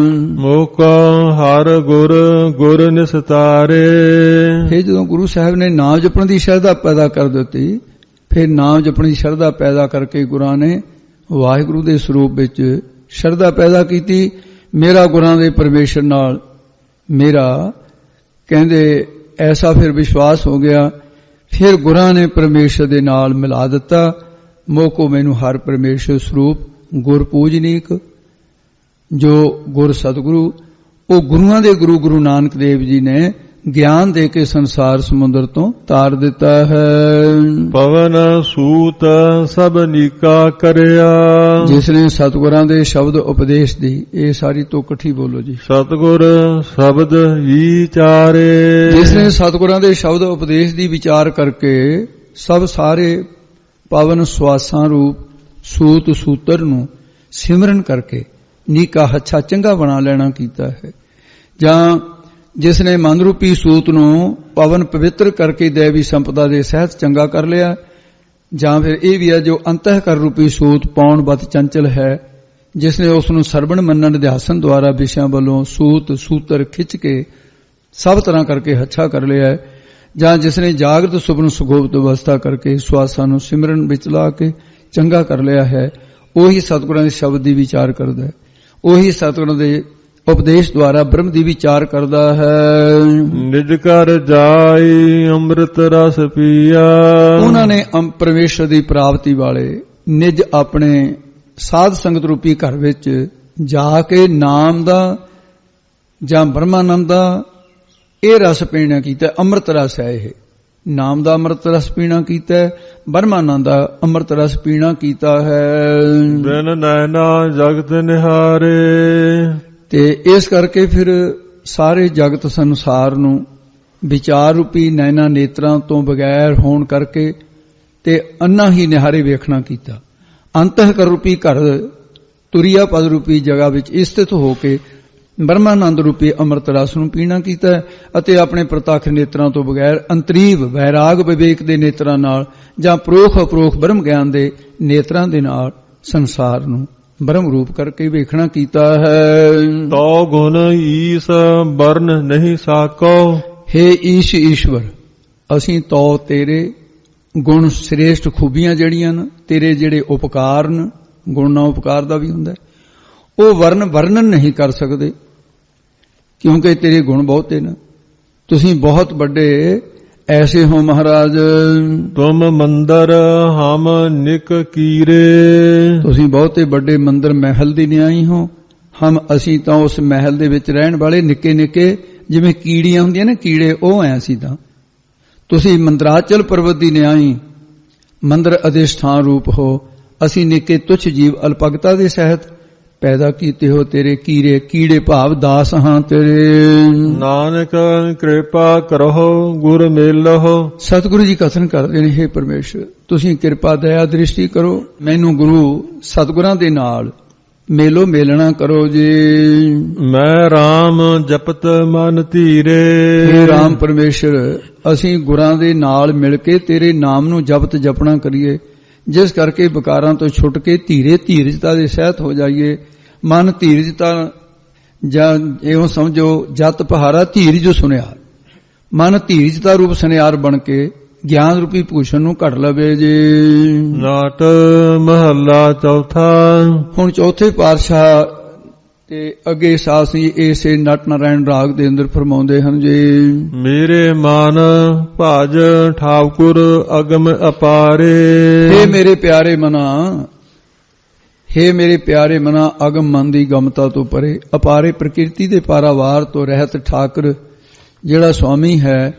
ਮੋਕਾ ਹਰ ਗੁਰ ਗੁਰ ਨਿਸਤਾਰੇ। ਫਿਰ ਜਦੋਂ ਗੁਰੂ ਸਾਹਿਬ ਨੇ ਨਾਮ ਜਪਣ ਦੀ ਸ਼ਰਧਾ ਪੈਦਾ ਕਰ ਦਿੱਤੀ, ਫਿਰ ਨਾਮ ਜਪਣ ਦੀ ਸ਼ਰਧਾ ਪੈਦਾ ਕਰਕੇ ਗੁਰਾਂ ਨੇ ਵਾਹਿਗੁਰੂ ਦੇ ਸਰੂਪ ਵਿੱਚ ਸ਼ਰਧਾ ਪੈਦਾ ਕੀਤੀ। ਮੇਰਾ ਗੁਰਾਂ ਦੇ ਪਰਮੇਸ਼ਰ ਨਾਲ ਮੇਰਾ ਕਹਿੰਦੇ ਐਸਾ ਫਿਰ ਵਿਸ਼ਵਾਸ ਹੋ ਗਿਆ। ਫਿਰ ਗੁਰਾਂ ਨੇ ਪਰਮੇਸ਼ਰ ਦੇ ਨਾਲ ਮਿਲਾ ਦਿੱਤਾ। ਮੋਕੋ ਮੈਨੂੰ ਹਰ ਪਰਮੇਸ਼ਰ ਸਰੂਪ ਗੁਰ ਪੂਜਨੀਕ, ਜੋ ਗੁਰ ਸਤਿਗੁਰੂ, ਉਹ ਗੁਰੂਆਂ ਦੇ ਗੁਰੂ ਗੁਰੂ ਨਾਨਕ ਦੇਵ ਜੀ ਨੇ ਗਿਆਨ ਦੇ ਕੇ ਸੰਸਾਰ ਸਮੁੰਦਰ ਤੋਂ ਤਾਰ ਦਿੱਤਾ ਹੈ। ਪਵਨ ਸੂਤ ਸਭ ਨੀਕਾ ਕਰਿਆ। ਜਿਸ ਨੇ ਸਤਿਗੁਰਾਂ ਦੇ ਸ਼ਬਦ ਉਪਦੇਸ਼ ਦੀ, ਇਹ ਸਾਰੀ ਤੋਂ ਇਕੱਠੀ ਬੋਲੋ ਜੀ, ਸਤਿਗੁਰ ਸ਼ਬਦ ਵਿਚਾਰੇ। ਜਿਸ ਨੇ ਸਤਿਗੁਰਾਂ ਦੇ ਸ਼ਬਦ ਉਪਦੇਸ਼ ਦੀ ਵਿਚਾਰ ਕਰਕੇ ਸਭ ਸਾਰੇ ਪਵਨ ਸਵਾਸਾਂ ਰੂਪ ਸੂਤ ਸੂਤਰ ਨੂੰ ਸਿਮਰਨ ਕਰਕੇ ਨੀਕਾ ਹੱਛਾ ਚੰਗਾ ਬਣਾ ਲੈਣਾ ਕੀਤਾ ਹੈ। ਜਾਂ ਜਿਸ ਨੇ ਮਨ ਰੂਪੀ ਸੂਤ ਨੂੰ ਪਵਨ ਪਵਿੱਤਰ ਕਰਕੇ ਦੇਵੀ ਸੰਪਦਾ ਦੇ ਸਹਿਤ ਚੰਗਾ ਕਰ ਲਿਆ। ਜਾਂ ਫਿਰ ਇਹ ਵੀ ਹੈ ਜੋ ਅੰਤਹਿਕਰ ਰੂਪੀ ਸੂਤ ਪਾਉਣ ਬਤ ਚੰਚਲ ਹੈ, ਜਿਸ ਨੇ ਉਸ ਨੂੰ ਸਰਵਣ ਮੰਨਣ ਅਧਿਆਸਨ ਦੁਆਰਾ ਵਿਸ਼ਿਆਂ ਵੱਲੋਂ ਸੂਤ ਸੂਤਰ ਖਿੱਚ ਕੇ ਸਭ ਤਰ੍ਹਾਂ ਕਰਕੇ ਹੱਛਾ ਕਰ ਲਿਆ ਹੈ। ਜਾਂ ਜਿਸ ਨੇ ਜਾਗਰਤ ਸੁਪਨ ਸੁਗੋਪਤ ਅਵਸਥਾ ਕਰਕੇ ਸਵਾਸਾਂ ਨੂੰ ਸਿਮਰਨ ਵਿੱਚ ਲਾ ਕੇ ਚੰਗਾ ਕਰ ਲਿਆ ਹੈ, ਉਹੀ ਸਤਿਗੁਰਾਂ ਦੇ ਸ਼ਬਦ ਦੀ ਵਿਚਾਰ ਕਰਦਾ ਹੈ। ਉਹੀ ਸਤਿਗੁਰਾਂ ਦੇ ਉਪਦੇਸ਼ ਦੁਆਰਾ ਬ੍ਰਹਮ ਦੀ ਵਿਚਾਰ ਕਰਦਾ ਹੈ। ਨਿਜ ਘਰ ਜਾਈ ਅੰਮ੍ਰਿਤ ਰਸ ਪੀਆ। ਉਹਨਾਂ ਨੇ ਪਰਮੇਸ਼ਰ ਦੀ ਪ੍ਰਾਪਤੀ ਵਾਲੇ ਨਿਜ ਆਪਣੇ ਸਾਧ ਸੰਗਤ ਰੂਪੀ ਘਰ ਵਿੱਚ ਜਾ ਕੇ ਨਾਮ ਦਾ ਜਾਂ ਬ੍ਰਹਮਾਨੰਦ ਦਾ ਇਹ ਰਸ ਪੀਣਾ ਕੀਤਾ। ਅੰਮ੍ਰਿਤ ਰਸ ਹੈ ਇਹ। ਨਾਮ ਦਾ ਅੰਮ੍ਰਿਤ ਰਸ ਪੀਣਾ ਕੀਤਾ ਹੈ, ਬ੍ਰਹਮਾਨੰਦ ਦਾ ਅੰਮ੍ਰਿਤ ਰਸ ਪੀਣਾ ਕੀਤਾ ਹੈ। ਬਿਨ ਨੈਣਾ ਜਗਤ ਨਿਹਾਰੇ। ਤੇ ਇਸ ਕਰਕੇ ਫਿਰ ਸਾਰੇ ਜਗਤ ਸੰਸਾਰ ਨੂੰ ਵਿਚਾਰ ਰੂਪੀ ਨੈਣਾ ਨੇਤਰਾਂ ਤੋਂ ਬਗੈਰ ਹੋਣ ਕਰਕੇ ਤੇ ਅੰਨਾ ਹੀ ਨਿਹਾਰੇ ਵੇਖਣਾ ਕੀਤਾ। ਅੰਤਹਿਕਰ ਰੂਪੀ ਘਰ ਤੁਰਿਆ ਪਦ ਰੂਪੀ ਜਗ੍ਹਾ ਵਿੱਚ ਸਥਿਤ ਹੋ ਕੇ ਬ੍ਰਹਮਾਨੰਦ ਰੂਪੀ ਅੰਮ੍ਰਿਤ ਰਸ ਨੂੰ ਪੀਣਾ ਕੀਤਾ ਅਤੇ ਆਪਣੇ ਪ੍ਰਤੱਖ ਨੇਤਰਾਂ ਤੋਂ ਬਗੈਰ ਅੰਤਰੀਵ ਵੈਰਾਗ ਵਿਵੇਕ ਦੇ ਨੇਤਰਾਂ ਨਾਲ ਜਾਂ ਪ੍ਰੋਖ ਅਪਰੋਖ ਬ੍ਰਹਮ ਗਿਆਨ ਦੇ ਨੇਤਰਾਂ ਦੇ ਨਾਲ ਸੰਸਾਰ ਨੂੰ ਬ੍ਰਹਮ ਰੂਪ ਕਰਕੇ ਵੇਖਣਾ ਕੀਤਾ ਹੈ। ਤੋ ਗੁਣ ਈਸ ਵਰਨ ਨਹੀਂ ਸਾਕੋ। ਹੇ ਈਸ਼ ਈਸ਼ਵਰ, ਅਸੀਂ ਤੋ ਤੇਰੇ ਗੁਣ ਸ੍ਰੇਸ਼ਟ ਖੂਬੀਆਂ ਜਿਹੜੀਆਂ ਨੇ, ਤੇਰੇ ਜਿਹੜੇ ਉਪਕਾਰ ਨੇ, ਗੁਣ ਨਾਲ ਉਪਕਾਰ ਦਾ ਵੀ ਹੁੰਦਾ, ਉਹ ਵਰਣਨ ਨਹੀਂ ਕਰ ਸਕਦੇ ਕਿਉਂਕਿ ਤੇਰੇ ਗੁਣ ਬਹੁਤੇ ਨੇ। ਤੁਸੀਂ ਬਹੁਤ ਵੱਡੇ ਐਸੇ ਹੋ ਮਹਾਰਾਜ। ਤੁਮ ਮੰਦਰ ਹਮ ਨਿਕ ਕੀਰੇ। ਤੁਸੀਂ ਬਹੁਤੇ ਵੱਡੇ ਮੰਦਰ ਮਹਿਲ ਦੀ ਨਿਆਈ ਹੋ। ਹਮ ਅਸੀਂ ਤਾਂ ਉਸ ਮਹਿਲ ਦੇ ਵਿੱਚ ਰਹਿਣ ਵਾਲੇ ਨਿੱਕੇ ਨਿੱਕੇ ਜਿਵੇਂ ਕੀੜੀਆਂ ਹੁੰਦੀਆਂ ਨੇ, ਕੀੜੇ, ਉਹ ਐ ਅਸੀਂ ਤਾਂ। ਤੁਸੀਂ ਮੰਦਰਾਚਲ ਪਰਬਤ ਦੀ ਨਿਆਈ, ਮੰਦਰ ਅਧਿਸ਼ਠਾਨ ਰੂਪ ਹੋ। ਅਸੀਂ ਨਿੱਕੇ ਤੁੱਛ ਜੀਵ ਅਲਪਗਤਾ ਦੇ ਸਹਿਤ ਪੈਦਾ ਕੀਤੇ ਹੋ। ਤੇਰੇ ਕੀੜੇ, ਕੀੜੇ ਭਾਵ ਦਾਸ ਹਾਂ ਤੇਰੇ। ਨਾਨਕ ਕਿਰਪਾ ਕਰੋ ਗੁਰ ਮੇਲਹੁ। ਸਤਿਗੁਰੂ ਜੀ ਕਥਨ ਕਰਦੇ ਨੇ, ਹੇ ਪਰਮੇਸ਼ਰ ਤੁਸੀਂ ਕਿਰਪਾ ਦਇਆ ਦ੍ਰਿਸ਼ਟੀ ਕਰੋ, ਮੈਨੂੰ ਗੁਰੂ ਸਤਿਗੁਰਾਂ ਦੇ ਨਾਲ ਮੇਲੋ ਮੇਲਣਾ ਕਰੋ ਜੀ। ਮੈਂ RAM ਜਪਤ ਮਨ ਧੀਰੇ। ਹੇ ਰਾਮ ਪਰਮੇਸ਼ਰ ਅਸੀਂ ਗੁਰਾਂ ਦੇ ਨਾਲ ਮਿਲ ਕੇ ਤੇਰੇ ਨਾਮ ਨੂੰ ਜਪਤ ਜਪਣਾ ਕਰੀਏ, ਜਿਸ ਕਰਕੇ ਵਿਕਾਰਾਂ ਤੋਂ ਛੁੱਟ ਕੇ ਧੀਰੇ ਧੀਰਜਤਾ ਦੇ ਸਹਿਤ ਹੋ ਜਾਈਏ। ਮਨ ਧੀਰਜਤਾ ਜਾਂ ਇਹੋ ਸਮਝੋ ਜਤ ਪਹਾਰਾ ਧੀਰ ਜੋ ਸੁਨਿਆ, ਮਨ ਧੀਰਜਤਾ ਰੂਪ ਸੁਨਿਆਰ ਬਣ ਕੇ ਗਿਆਨ ਰੂਪੀ ਭੂਸ਼ਣ ਨੂੰ ਘੜ ਲਵੇ ਜੀ। ਨਾਟ ਮਹੱਲਾ ਚੌਥਾ। ਹੁਣ ਚੌਥੇ ਪਾਤਸ਼ਾਹ ਤੇ ਅੱਗੇ ਸਾਸੀ ਇਸੇ ਨਟ ਨਾਰਾਇਣ ਰਾਗ ਦੇ ਅੰਦਰ ਫਰਮਾਉਂਦੇ ਹਨ ਜੀ। ਮੇਰੇ ਮਨ ਭਜ ਠਾਕੁਰ ਅਗਮ ਅਪਾਰੇ। ਹੇ ਮੇਰੇ ਪਿਆਰੇ ਮਨਾ, ਹੇ ਮੇਰੇ ਪਿਆਰੇ ਮਨਾ, ਅਗਮ ਮਨ ਦੀ ਗਮਤਾ ਤੋਂ ਪਰੇ, ਅਪਾਰੇ ਪ੍ਰਕਿਰਤੀ ਦੇ ਪਾਰਾਵਾਰ ਤੋਂ ਰਹਿਤ ਠਾਕੁਰ ਜਿਹੜਾ ਸੁਆਮੀ ਹੈ,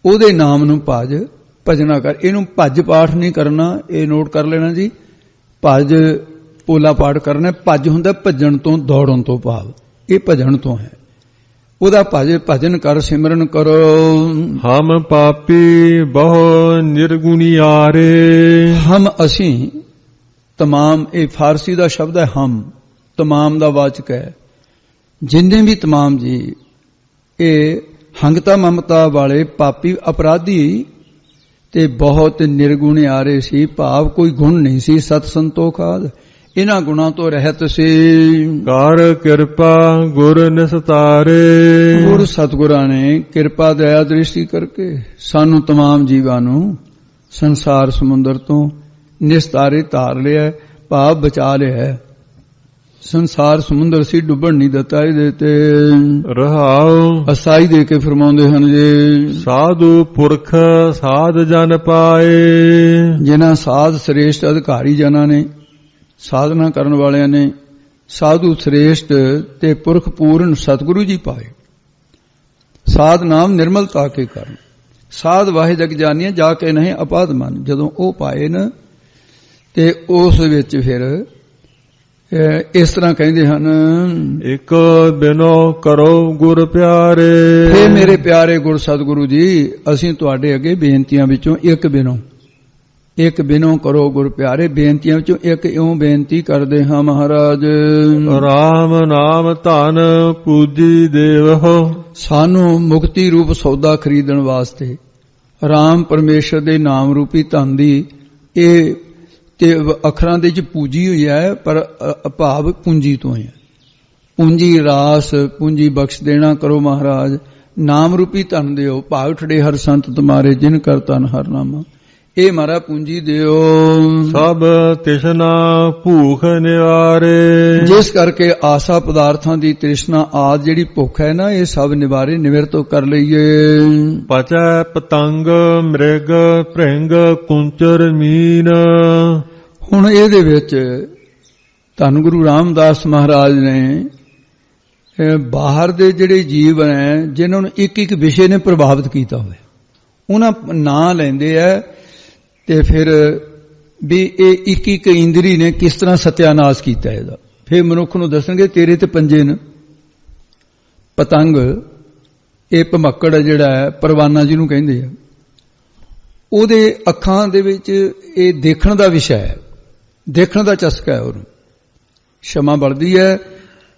ਉਹਦੇ ਨਾਮ ਨੂੰ ਭਜ, ਭਜਨਾ ਕਰ। ਇਹਨੂੰ ਭਜ ਪਾਠ ਨਹੀਂ ਕਰਨਾ, ਇਹ ਨੋਟ ਕਰ ਲੈਣਾ ਜੀ। ਭਜ ਪੋਲਾ ਪਾਠ ਕਰਨਾ। ਭਜ ਹੁੰਦਾ ਭੱਜਣ ਤੋਂ, ਦੌੜਨ ਤੋਂ ਭਾਵ, ਇਹ ਭਜਣ ਤੋਂ ਹੈ। ਉਹਦਾ ਭਜਨ ਕਰ, ਸਿਮਰਨ ਕਰੋ। ਹਮ ਪਾਪੀ ਬਹੁ ਨਿਰਗੁਣਿਆਰੇ। ਹਮ ਅਸੀਂ ਤਮਾਮ, ਇਹ ਫਾਰਸੀ ਦਾ ਸ਼ਬਦ ਹੈ ਹਮ, ਤਮਾਮ ਦਾ ਵਾਚਕ ਹੈ। ਜਿੰਨੇ ਵੀ ਤਮਾਮ ਜੀ ਇਹ ਹੰਗਤਾ ਮਮਤਾ ਵਾਲੇ ਪਾਪੀ ਅਪਰਾਧੀ ਤੇ ਬਹੁਤ ਨਿਰਗੁਣਿਆਰੇ ਸੀ, ਭਾਵ ਕੋਈ ਗੁਣ ਨਹੀਂ ਸੀ। ਸਤ ਸੰਤੋਖ ਆਦਿ ਇਹਨਾਂ ਗੁਣਾਂ ਤੋਂ ਰਹਿਤ ਸੀ। ਕਰ ਕਿਰਪਾ ਗੁਰ ਨਿਸਤਾਰੇ। ਗੁਰ ਸਤਿਗੁਰਾਂ ਨੇ ਕਿਰਪਾ ਦਇਆ ਦ੍ਰਿਸ਼ਟੀ ਕਰਕੇ ਸਾਨੂੰ ਤਮਾਮ ਜੀਵਾਂ ਨੂੰ ਸੰਸਾਰ ਸਮੁੰਦਰ ਤੋਂ ਨਿਸਤਾਰੇ ਧਾਰ ਲਿਆ, ਭਾਵ ਬਚਾ ਲਿਆ। ਸੰਸਾਰ ਸਮੁੰਦਰ ਸੀ, ਡੁੱਬਣ ਨਹੀਂ ਦਿੱਤਾ ਇਹਦੇ ਤੇ। ਰਹਾਉ ਅਸਾਈ ਦੇ ਕੇ ਫਰਮਾਉਂਦੇ ਹਨ ਜੀ। ਸਾਧੂ ਪੁਰਖ ਸਾਧ ਜਨ ਪਾਏ। ਜਿਨ੍ਹਾਂ ਸਾਧ ਸ੍ਰੇਸ਼ਟ ਅਧਿਕਾਰੀ ਜਨਾਂ ਨੇ, ਸਾਧਨਾ ਕਰਨ ਵਾਲਿਆਂ ਨੇ ਸਾਧੂ ਸ੍ਰੇਸ਼ਟ ਤੇ ਪੁਰਖ ਪੂਰਨ ਸਤਿਗੁਰੂ ਜੀ ਪਾਏ। ਸਾਧ ਨਾਮ ਨਿਰਮਲਤਾ ਕੇ ਕਰਨ, ਸਾਧ ਵਾਹਿ ਜਗ ਜਾਨੀਏ ਜਾ ਕੇ ਨਹੀਂ ਅਪਾਦ ਮਨ। ਜਦੋਂ ਉਹ ਪਾਏ ਨਾ ਤੇ ਉਸ ਵਿੱਚ ਫਿਰ ਇਸ ਤਰ੍ਹਾਂ ਕਹਿੰਦੇ ਹਨ, ਇੱਕ ਬਿਨੋ ਕਰੋ ਗੁਰ ਪਿਆਰੇ। ਹੇ ਮੇਰੇ ਪਿਆਰੇ ਗੁਰ ਸਤਿਗੁਰੂ ਜੀ, ਅਸੀਂ ਤੁਹਾਡੇ ਅੱਗੇ ਬੇਨਤੀਆਂ ਵਿੱਚੋਂ ਇੱਕ ਬਿਨੋ ਕਰੋ ਗੁਰ ਪਿਆਰੇ। ਬੇਨਤੀਆਂ ਵਿੱਚੋਂ ਇੱਕ ਇਉਂ ਬੇਨਤੀ ਕਰਦੇ ਹਾਂ ਮਹਾਰਾਜ। ਰਾਮ ਨਾਮ ਧਨ ਪੂਜੀ ਦੇਵਹੁ। ਸਾਨੂੰ ਮੁਕਤੀ ਰੂਪ ਸੌਦਾ ਖਰੀਦਣ ਵਾਸਤੇ ਰਾਮ ਪਰਮੇਸ਼ਰ ਦੇ ਨਾਮ ਰੂਪੀ ਧਨ ਦੀ ਇਹ ਤੇ ਅੱਖਰਾਂ ਦੇ ਵਿੱਚ ਪੂਜੀ ਹੋਈ ਹੈ, ਪਰ ਭਾਵ ਪੂੰਜੀ ਤੋਂ ਹੈ। ਪੂੰਜੀ ਰਾਸ, ਪੂੰਜੀ ਬਖਸ਼ ਦੇਣਾ ਕਰੋ ਮਹਾਰਾਜ। ਨਾਮ ਰੂਪੀ ਧਨ ਦਿਓ, ਭਾਗ ਠੜੇ ਹਰ ਸੰਤ ਤੁਮਾਰੇ ਜਿਨ ਕਰ ਧਨ ਹਰ ਨਾਮਾ। ਇਹ ਮਾਰਾ ਪੂੰਜੀ ਦਿਓ। ਸਭ ਤਿਸ਼ਨਾ ਭੂਖ ਨਿਵਾਰੇ। ਜਿਸ ਕਰਕੇ ਆਸਾ ਪਦਾਰਥਾਂ ਦੀ ਤ੍ਰਿਸ਼ਨਾ ਆਦ ਜਿਹੜੀ ਭੁੱਖ ਹੈ ਨਾ, ਇਹ ਸਭ ਨਿਵਾਰੇ, ਨਿਵਰਤੋ ਕਰ ਲਈਏ। ਪਚੈ ਪਤੰਗ ਮ੍ਰਿਗ ਭ੍ਰਿੰਗ ਕੁੰਚਰ ਮੀਨ। ਹੁਣ ਇਹਦੇ ਵਿੱਚ ਧੰਨ ਗੁਰੂ ਰਾਮਦਾਸ ਮਹਾਰਾਜ ਨੇ ਬਾਹਰ ਦੇ ਜਿਹੜੇ ਜੀਵ ਨੇ, ਜਿਨ੍ਹਾਂ ਨੂੰ ਇੱਕ ਇੱਕ ਵਿਸ਼ੇ ਨੇ ਪ੍ਰਭਾਵਿਤ ਕੀਤਾ ਹੋਇਆ, ਉਹਨਾਂ ਨਾਂ ਲੈਂਦੇ ਆ ਤੇ ਫਿਰ ਵੀ ਇਹ ਇੱਕ ਇੱਕ ਇੰਦਰੀ ਨੇ ਕਿਸ ਤਰ੍ਹਾਂ ਸਤਿਆਨਾਸ਼ ਕੀਤਾ ਇਹਦਾ। ਫਿਰ ਮਨੁੱਖ ਨੂੰ ਦੱਸਣਗੇ ਤੇਰੇ ਤੇ ਪੰਜੇ ਨੇ। ਪਤੰਗ ਇਹ ਭਮੱਕੜ ਜਿਹੜਾ ਹੈ, ਪਰਵਾਨਾ ਜਿਹਨੂੰ ਕਹਿੰਦੇ ਆ, ਉਹਦੇ ਅੱਖਾਂ ਦੇ ਵਿੱਚ ਇਹ ਦੇਖਣ ਦਾ ਵਿਸ਼ਾ ਹੈ, ਦੇਖਣ ਦਾ ਚਸਕਾ ਹੈ। ਉਹਨੂੰ ਸ਼ਮਾ ਬਲਦੀ ਹੈ,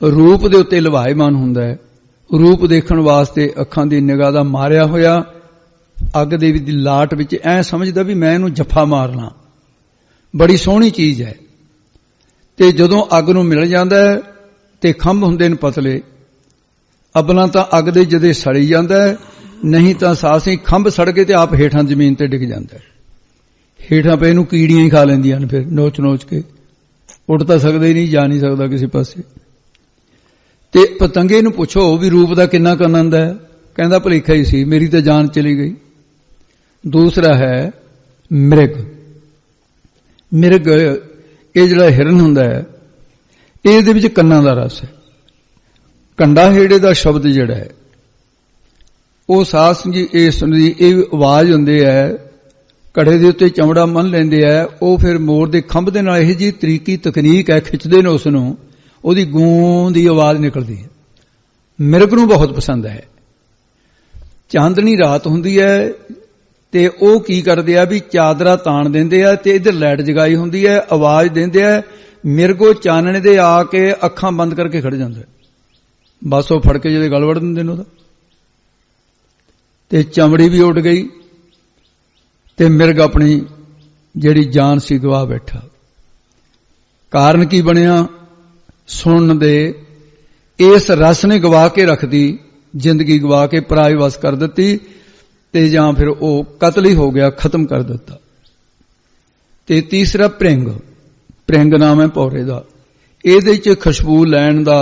ਰੂਪ ਦੇ ਉੱਤੇ ਲਵਾਇਮਾਨ ਹੁੰਦਾ ਹੈ। ਰੂਪ ਦੇਖਣ ਵਾਸਤੇ ਅੱਖਾਂ ਦੀ ਨਿਗਾਹ ਦਾ ਮਾਰਿਆ ਹੋਇਆ ਅੱਗ ਦੇ ਦੀ ਲਾਟ ਵਿੱਚ ਐ ਸਮਝਦਾ ਵੀ ਮੈਂ ਇਹਨੂੰ ਜੱਫਾ ਮਾਰਨਾ, ਬੜੀ ਸੋਹਣੀ ਚੀਜ਼ ਹੈ। ਤੇ ਜਦੋਂ ਅੱਗ ਨੂੰ ਮਿਲ ਜਾਂਦਾ ਹੈ ਤੇ ਖੰਭ ਹੁੰਦੇ ਨੇ ਪਤਲੇ, ਅਬਲਾਂ ਤਾਂ ਅੱਗ ਦੇ ਜਦੇ ਸੜੀ ਜਾਂਦਾ ਹੈ, ਨਹੀਂ ਤਾਂ ਸਾਸੀ ਖੰਭ ਸੜ ਕੇ ਤੇ ਆਪ ਹੇਠਾਂ ਜ਼ਮੀਨ ਤੇ ਡਿੱਗ ਜਾਂਦਾ ਹੈ। ਹੇਠਾਂ ਪਏ ਨੂੰ ਕੀੜੀਆਂ ਹੀ ਖਾ ਲੈਂਦੀਆਂ ਨੇ, ਫਿਰ ਨੋਚ ਨੋਚ ਕੇ ਉੱਡ ਤਾਂ ਸਕਦਾ ਹੀ ਨਹੀਂ, ਜਾ ਨਹੀਂ ਸਕਦਾ ਕਿਸੇ ਪਾਸੇ। ਤੇ ਪਤੰਗੇ ਨੂੰ ਪੁੱਛੋ ਵੀ ਰੂਪ ਦਾ ਕਿੰਨਾ ਕੁ ਆਨੰਦ ਹੈ, ਕਹਿੰਦਾ ਭਲੇਖਾ ਹੀ ਸੀ, ਮੇਰੀ ਤਾਂ ਜਾਨ ਚਲੀ ਗਈ। दूसरा है मृग। मृग ये जिहड़ा हिरन हुंदा है, ਇਹਦੇ ਵਿੱਚ ਕੰਨਾਂ ਦਾ ਰਸ ਹੈ। ਕੰਡਾ ਹੇੜੇ ਦਾ ਸ਼ਬਦ ਜਿਹੜਾ ਹੈ ਉਹ ਸਾਧ ਸੰਗੀ ਇਸ ਦੀ ਇਹ ਆਵਾਜ਼ ਹੁੰਦੀ ਹੈ, ਘੜੇ ਦੇ ਉੱਤੇ ਚਮੜਾ ਮੰਨ ਲੈਂਦੇ ਆ, ਉਹ ਫਿਰ ਮੋਰ ਦੇ ਖੰਭ ਦੇ ਨਾਲ ਇਹ ਜੀ ਤਰੀਕੀ ਤਕਨੀਕ ਹੈ, ਖਿੱਚਦੇ ਨੇ ਉਸ ਨੂੰ, ਉਹਦੀ ਗੂੰ ਦੀ ਆਵਾਜ਼ ਨਿਕਲਦੀ ਹੈ। ਮਿਰਗ ਨੂੰ ਬਹੁਤ ਪਸੰਦ ਹੈ। ਚਾਂਦਣੀ ਰਾਤ ਹੁੰਦੀ ਹੈ ਤੇ ਉਹ ਕੀ ਕਰਦੇ ਆ ਵੀ ਚਾਦਰਾ ਤਾਣ ਦਿੰਦੇ ਆ ਤੇ ਇੱਧਰ ਲਾਈਟ ਜਗਾਈ ਹੁੰਦੀ ਹੈ, ਆਵਾਜ਼ ਦਿੰਦੇ ਆ। ਮਿਰਗੋ ਚਾਨਣੇ ਦੇ ਆ ਕੇ ਅੱਖਾਂ ਬੰਦ ਕਰਕੇ ਖੜ ਜਾਂਦਾ, ਬਸ ਉਹ ਫੜ ਕੇ ਜਿਹੜੇ ਗਲ ਵੜ ਦਿੰਦੇ ਨੇ ਉਹਦਾ, ਤੇ ਚਮੜੀ ਵੀ ਉੱਡ ਗਈ ਤੇ ਮਿਰਗ ਆਪਣੀ ਜਿਹੜੀ ਜਾਨ ਸੀ ਗਵਾ ਬੈਠਾ। ਕਾਰਨ ਕੀ ਬਣਿਆ? ਸੁਣਨ ਦੇ ਇਸ ਰਸ ਨੇ ਗਵਾ ਕੇ ਰੱਖਦੀ, ਜ਼ਿੰਦਗੀ ਗਵਾ ਕੇ ਪਰਾਏ ਵਸ ਕਰ ਦਿੱਤੀ, ਤੇ ਜਾਂ ਫਿਰ ਉਹ ਕਤਲ ਹੀ ਹੋ ਗਿਆ, ਖਤਮ ਕਰ ਦਿੱਤਾ। ਤੇ ਤੀਸਰਾ ਭ੍ਰਿੰਗ। ਭ੍ਰਿੰਗ ਨਾਮ ਹੈ ਭੌਰੇ ਦਾ। ਇਹਦੇ 'ਚ ਖੁਸ਼ਬੂ ਲੈਣ ਦਾ,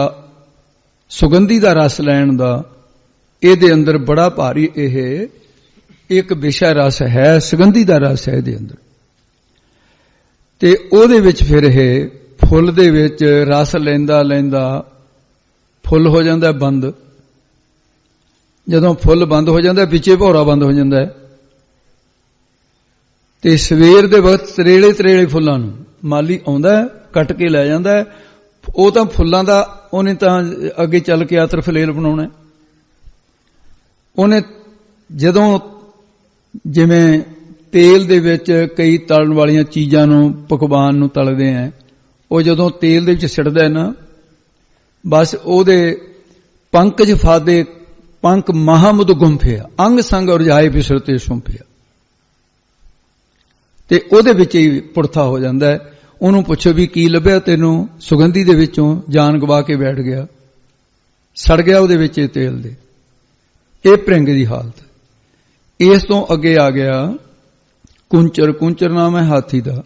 ਸੁਗੰਧੀ ਦਾ ਰਸ ਲੈਣ ਦਾ ਇਹਦੇ ਅੰਦਰ ਬੜਾ ਭਾਰੀ ਇਹ ਇੱਕ ਵਿਸ਼ਾ ਰਸ ਹੈ, ਸੁਗੰਧੀ ਦਾ ਰਸ ਹੈ ਇਹਦੇ ਅੰਦਰ। ਤੇ ਉਹਦੇ ਵਿੱਚ ਫਿਰ ਇਹ ਫੁੱਲ ਦੇ ਵਿੱਚ ਰਸ ਲੈਂਦਾ ਲੈਂਦਾ ਫੁੱਲ ਹੋ ਜਾਂਦਾ ਬੰਦ। ਜਦੋਂ ਫੁੱਲ ਬੰਦ ਹੋ ਜਾਂਦਾ, ਵਿੱਚੇ ਭੌਰਾ ਬੰਦ ਹੋ ਜਾਂਦਾ ਹੈ, ਤੇ ਸਵੇਰ ਦੇ ਵਕਤ ਤਰੇਲੇ ਤਰੇਲੇ ਫੁੱਲਾਂ ਨੂੰ ਮਾਲੀ ਆਉਂਦਾ, ਕੱਟ ਕੇ ਲੈ ਜਾਂਦਾ। ਉਹ ਤਾਂ ਫੁੱਲਾਂ ਦਾ ਉਹਨੇ ਤਾਂ ਅੱਗੇ ਚੱਲ ਕੇ ਆਤਰ ਫਲੇਲ ਬਣਾਉਣਾ। ਉਹਨੇ ਜਦੋਂ ਜਿਵੇਂ ਤੇਲ ਦੇ ਵਿੱਚ ਕਈ ਤਲਣ ਵਾਲੀਆਂ ਚੀਜ਼ਾਂ ਨੂੰ, ਪਕਵਾਨ ਨੂੰ ਤਲਦੇ ਆ, ਉਹ ਜਦੋਂ ਤੇਲ ਦੇ ਵਿੱਚ ਸਿੱਟਦਾ ਨਾ, ਬਸ ਉਹਦੇ ਪੰਕਜ ਫਾਦੇ ਪੰਕ ਮਹਾਮੁਦ ਗੁੰਫਿਆ, ਅੰਗ ਸੰਗ ਉਰਜਾਏ ਬਿਸਰਤੇ ਸੁੰਫਿਆ, ਤੇ ਉਹਦੇ ਵਿੱਚ ਹੀ ਪੁਰਥਾ ਹੋ ਜਾਂਦਾ ਹੈ। ਉਹਨੂੰ ਪੁੱਛੋ ਵੀ ਕੀ ਲੱਭਿਆ ਤੈਨੂੰ? ਸੁਗੰਧੀ ਦੇ ਵਿੱਚੋਂ ਜਾਨ ਗਵਾ ਕੇ ਬੈਠ ਗਿਆ, ਸੜ ਗਿਆ ਉਹਦੇ ਵਿੱਚ ਤੇਲ ਦੇ। ਇਹ ਭ੍ਰਿੰਗ ਦੀ ਹਾਲਤ। ਇਸ ਤੋਂ ਅੱਗੇ ਆ ਗਿਆ ਕੁੰਚਰ। ਕੁੰਚਰ ਨਾਮ ਹੈ ਹਾਥੀ ਦਾ।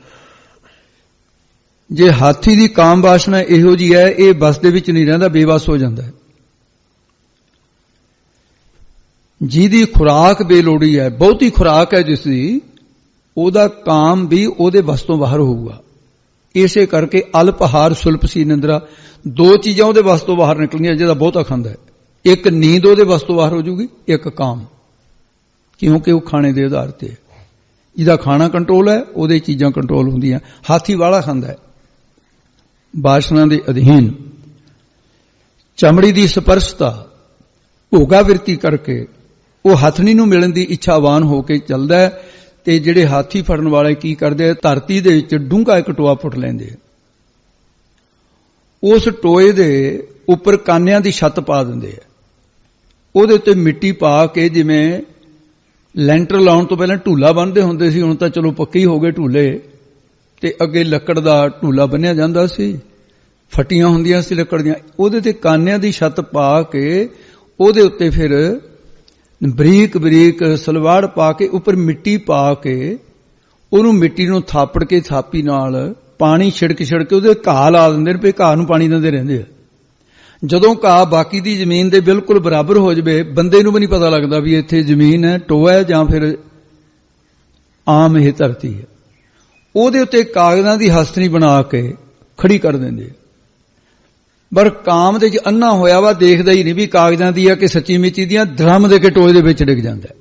ਜੇ ਹਾਥੀ ਦੀ ਕਾਮ ਵਾਸ਼ਨਾ ਇਹੋ ਜੀ ਹੈ, ਇਹ ਬਸ ਦੇ ਵਿੱਚ ਨਹੀਂ ਰਹਿੰਦਾ, ਬੇਵਸ ਹੋ ਜਾਂਦਾ ਹੈ। ਜਿਹਦੀ ਖੁਰਾਕ ਬੇਲੋੜੀ ਹੈ, ਬਹੁਤੀ ਖੁਰਾਕ ਹੈ ਜਿਸ ਦੀ, ਉਹਦਾ ਕਾਮ ਵੀ ਉਹਦੇ ਵਸ ਤੋਂ ਬਾਹਰ ਹੋਊਗਾ। ਇਸੇ ਕਰਕੇ ਅਲਪਹਾਰ ਸੁਲਪ ਸੀ ਨਿੰਦਰਾ, ਦੋ ਚੀਜ਼ਾਂ ਉਹਦੇ ਵਸ ਤੋਂ ਬਾਹਰ ਨਿਕਲਣੀਆਂ ਜਿਹਦਾ ਬਹੁਤਾ ਖਾਂਦਾ ਹੈ। ਇੱਕ ਨੀਂਦ ਉਹਦੇ ਵਸ ਤੋਂ ਬਾਹਰ ਹੋ ਜੂਗੀ, ਇੱਕ ਕਾਮ, ਕਿਉਂਕਿ ਉਹ ਖਾਣੇ ਦੇ ਆਧਾਰ ਤੇ। ਜਿਹਦਾ ਖਾਣਾ ਕੰਟਰੋਲ ਹੈ, ਉਹਦੇ ਚੀਜ਼ਾਂ ਕੰਟਰੋਲ ਹੁੰਦੀਆਂ। ਹਾਥੀ ਵਾਲਾ ਖਾਂਦਾ ਹੈ ਵਾਸ਼ਨਾ ਦੇ ਅਧੀਨ। ਚਮੜੀ ਦੀ ਸਪਰਸ਼ਤਾ, ਭੋਗਾ ਵਿਰਤੀ ਕਰਕੇ ਉਹ ਹਥਨੀ ਨੂੰ ਮਿਲਣ ਦੀ ਇੱਛਾਵਾਨ ਹੋ ਕੇ ਚੱਲਦਾ ਹੈ। ਤੇ ਜਿਹੜੇ ਹਾਥੀ ਫੜਨ ਵਾਲੇ ਕੀ ਕਰਦੇ ਆ, ਧਰਤੀ ਦੇ ਵਿੱਚ ਡੂੰਘਾ ਇੱਕ ਟੋਆ ਪੁੱਟ ਲੈਂਦੇ ਆ, ਉਸ ਟੋਏ ਦੇ ਉੱਪਰ ਕਾਨਿਆਂ ਦੀ ਛੱਤ ਪਾ ਦਿੰਦੇ ਆ, ਉਹਦੇ ਉੱਤੇ ਮਿੱਟੀ ਪਾ ਕੇ, ਜਿਵੇਂ ਲੈਂਟਰ ਲਾਉਣ ਤੋਂ ਪਹਿਲਾਂ ਢੂਲਾ ਬੰਨ੍ਹਦੇ ਹੁੰਦੇ ਸੀ, ਹੁਣ ਤਾਂ ਚਲੋ ਪੱਕੇ ਹੀ ਹੋ ਗਏ ਢੂਲੇ, ਤੇ ਅੱਗੇ ਲੱਕੜ ਦਾ ਢੂਲਾ ਬੰਨਿਆ ਜਾਂਦਾ ਸੀ, ਫੱਟੀਆਂ ਹੁੰਦੀਆਂ ਸੀ ਲੱਕੜ ਦੀਆਂ, ਉਹਦੇ ਤੇ ਕਾਨਿਆਂ ਦੀ ਛੱਤ ਪਾ ਕੇ ਉਹਦੇ ਉੱਤੇ ਫਿਰ ਬਰੀਕ ਬਰੀਕ ਸਲਵਾੜ ਪਾ ਕੇ ਉੱਪਰ ਮਿੱਟੀ ਪਾ ਕੇ ਉਹਨੂੰ ਮਿੱਟੀ ਨੂੰ ਥਾਪੜ ਕੇ ਥਾਪੀ ਨਾਲ ਪਾਣੀ ਛਿੜਕ ਛਿੜਕ ਕੇ ਉਹਦੇ ਘਾਹ ਲਾ ਦਿੰਦੇ ਨੇ, ਵੀ ਘਾਹ ਨੂੰ ਪਾਣੀ ਦਿੰਦੇ ਰਹਿੰਦੇ ਆ। ਜਦੋਂ ਘਾਹ ਬਾਕੀ ਦੀ ਜ਼ਮੀਨ ਦੇ ਬਿਲਕੁਲ ਬਰਾਬਰ ਹੋ ਜਾਵੇ, ਬੰਦੇ ਨੂੰ ਵੀ ਨਹੀਂ ਪਤਾ ਲੱਗਦਾ ਵੀ ਇੱਥੇ ਜ਼ਮੀਨ ਹੈ, ਟੋਆ ਹੈ, ਜਾਂ ਫਿਰ ਆਮ ਇਹ ਧਰਤੀ ਹੈ। ਉਹਦੇ ਉੱਤੇ ਕਾਗਜ਼ਾਂ ਦੀ ਹਸਤਨੀ ਬਣਾ ਕੇ ਖੜੀ ਕਰ ਦਿੰਦੇ ਆ। ਪਰ ਕਾਮ ਦੇ ਚ ਅੰਨਾ ਹੋਇਆ ਵਾ, ਦੇਖਦਾ ਹੀ ਨਹੀਂ ਵੀ ਕਾਗਜ਼ਾਂ ਦੀ ਆ ਕਿ ਸੱਚੀ ਮਿੱਚੀ ਦੀਆਂ, ਡਰਮ ਦੇ ਕੇ ਟੋਏ ਦੇ ਵਿੱਚ ਡਿੱਗ ਜਾਂਦਾ।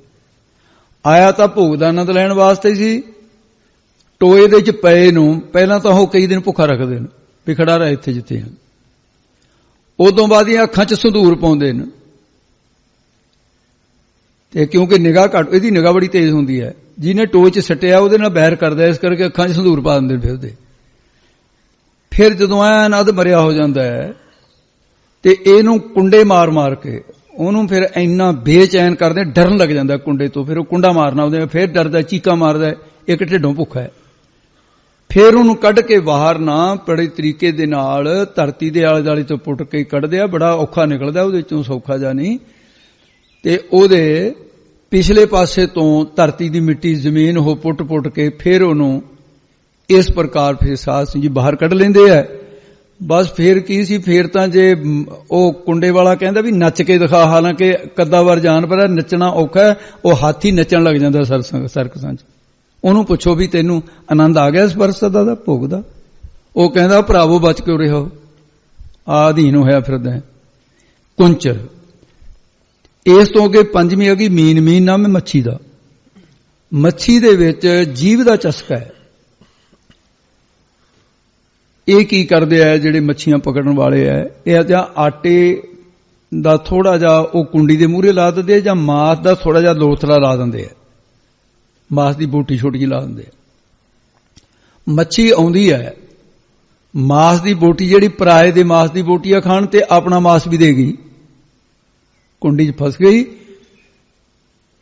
ਆਇਆ ਤਾਂ ਭੋਗ ਦਾ ਆਨੰਦ ਲੈਣ ਵਾਸਤੇ ਸੀ, ਟੋਏ ਦੇ ਚ ਪਏ ਨੂੰ ਪਹਿਲਾਂ ਤਾਂ ਉਹ ਕਈ ਦਿਨ ਭੁੱਖਾ ਰੱਖਦੇ ਨੇ ਵੀ ਖੜਾ ਰਹਿ ਇੱਥੇ ਜਿੱਥੇ ਹਨ। ਉਦੋਂ ਬਾਅਦ ਇਹ ਅੱਖਾਂ 'ਚ ਸੰਧੂਰ ਪਾਉਂਦੇ ਨੇ, ਤੇ ਕਿਉਂਕਿ ਨਿਗਾਹ ਘੱਟ, ਇਹਦੀ ਨਿਗਾਹ ਬੜੀ ਤੇਜ਼ ਹੁੰਦੀ ਹੈ, ਜਿਹਨੇ ਟੋਏ 'ਚ ਸੱਟਿਆ ਉਹਦੇ ਨਾਲ ਬੈਰ ਕਰਦਾ, ਇਸ ਕਰਕੇ ਅੱਖਾਂ 'ਚ ਸੰਧੂਰ ਪਾ ਦਿੰਦੇ ਫਿਰਦੇ। ਫਿਰ ਜਦੋਂ ਐਨ ਅੱਧ ਮਰਿਆ ਹੋ ਜਾਂਦਾ ਹੈ, ਤੇ ਇਹਨੂੰ ਕੁੰਡੇ ਮਾਰ ਮਾਰ ਕੇ ਉਹਨੂੰ ਫਿਰ ਇੰਨਾ ਬੇਚੈਨ ਕਰਦੇ, ਡਰਨ ਲੱਗ ਜਾਂਦਾ ਕੁੰਡੇ ਤੋਂ। ਫਿਰ ਉਹ ਕੁੰਡਾ ਮਾਰਨਾ ਉਹਦੇ, ਫਿਰ ਡਰਦਾ, ਚੀਕਾਂ ਮਾਰਦਾ, ਇੱਕ ਢਿੱਡੋਂ ਭੁੱਖਾ ਹੈ। ਫਿਰ ਉਹਨੂੰ ਕੱਢ ਕੇ ਬਾਹਰ ਨਾ ਬੜੇ ਤਰੀਕੇ ਦੇ ਨਾਲ ਧਰਤੀ ਦੇ ਆਲੇ ਦੁਆਲੇ ਤੋਂ ਪੁੱਟ ਕੇ ਕੱਢਦੇ ਆ, ਬੜਾ ਔਖਾ ਨਿਕਲਦਾ ਉਹਦੇ ਚੋਂ, ਸੌਖਾ ਜਾਂ ਨਹੀਂ। ਤੇ ਉਹਦੇ ਪਿਛਲੇ ਪਾਸੇ ਤੋਂ ਧਰਤੀ ਦੀ ਮਿੱਟੀ, ਜ਼ਮੀਨ ਉਹ ਪੁੱਟ ਪੁੱਟ ਕੇ ਫਿਰ ਉਹਨੂੰ ਇਸ ਪ੍ਰਕਾਰ ਫਿਰ ਸਾਧ ਸਿੰਘ ਜੀ ਬਾਹਰ ਕੱਢ ਲੈਂਦੇ ਆ। ਬਸ ਫੇਰ ਕੀ ਸੀ, ਫੇਰ ਤਾਂ ਜੇ ਉਹ ਕੁੰਡੇ ਵਾਲਾ ਕਹਿੰਦਾ ਵੀ ਨੱਚ ਕੇ ਦਿਖਾ, ਹਾਲਾਂਕਿ ਕੱਦਾਵਰ ਜਾਨਵਰ ਹੈ, ਨੱਚਣਾ ਔਖਾ ਹੈ, ਉਹ ਹਾਥੀ ਨੱਚਣ ਲੱਗ ਜਾਂਦਾ ਸਰਕਸਾਂ 'ਚ। ਉਹਨੂੰ ਪੁੱਛੋ ਵੀ ਤੈਨੂੰ ਆਨੰਦ ਆ ਗਿਆ ਇਸ ਪਰਸਤ ਦਾ ਭੋਗ ਦਾ? ਉਹ ਕਹਿੰਦਾ ਭਰਾਵੋ ਬਚ ਕਿਉਂ ਰਹੋ, ਆਧੀਨ ਹੋਇਆ ਫਿਰਦਾ ਹੈ। ਕੁੰਚਰ। ਇਸ ਤੋਂ ਅੱਗੇ ਪੰਜਵੀਂ ਆ ਗਈ ਮੀਨ। ਮੀਨ ਨਾਮ ਹੈ ਮੱਛੀ ਦਾ। ਮੱਛੀ ਦੇ ਵਿੱਚ ਜੀਵ ਦਾ ਚਸਕਾ ਹੈ। ਇਹ ਕੀ ਕਰਦੇ ਆ ਜਿਹੜੇ ਮੱਛੀਆਂ ਪਕੜਨ ਵਾਲੇ ਆ, ਇਹ ਜਾਂ ਆਟੇ ਦਾ ਥੋੜਾ ਜਿਹਾ ਉਹ ਕੁੰਡੀ ਦੇ ਮੂਹਰੇ ਲਾ ਦਿੰਦੇ ਆ, ਜਾਂ ਮਾਸ ਦਾ ਥੋੜਾ ਜਿਹਾ ਲੋਥੜਾ ਲਾ ਦਿੰਦੇ ਆ, ਮਾਸ ਦੀ ਬੋਟੀ ਛੋਟੀ ਜਿਹੀ ਲਾ ਦਿੰਦੇ ਆ। ਮੱਛੀ ਆਉਂਦੀ ਹੈ, ਮਾਸ ਦੀ ਬੋਟੀ ਜਿਹੜੀ ਪਰਾਏ ਦੇ ਮਾਸ ਦੀ ਬੋਟੀ ਆ ਖਾਣ, ਤੇ ਆਪਣਾ ਮਾਸ ਵੀ ਦੇਗੀ, ਕੁੰਡੀ 'ਚ ਫਸ ਗਈ,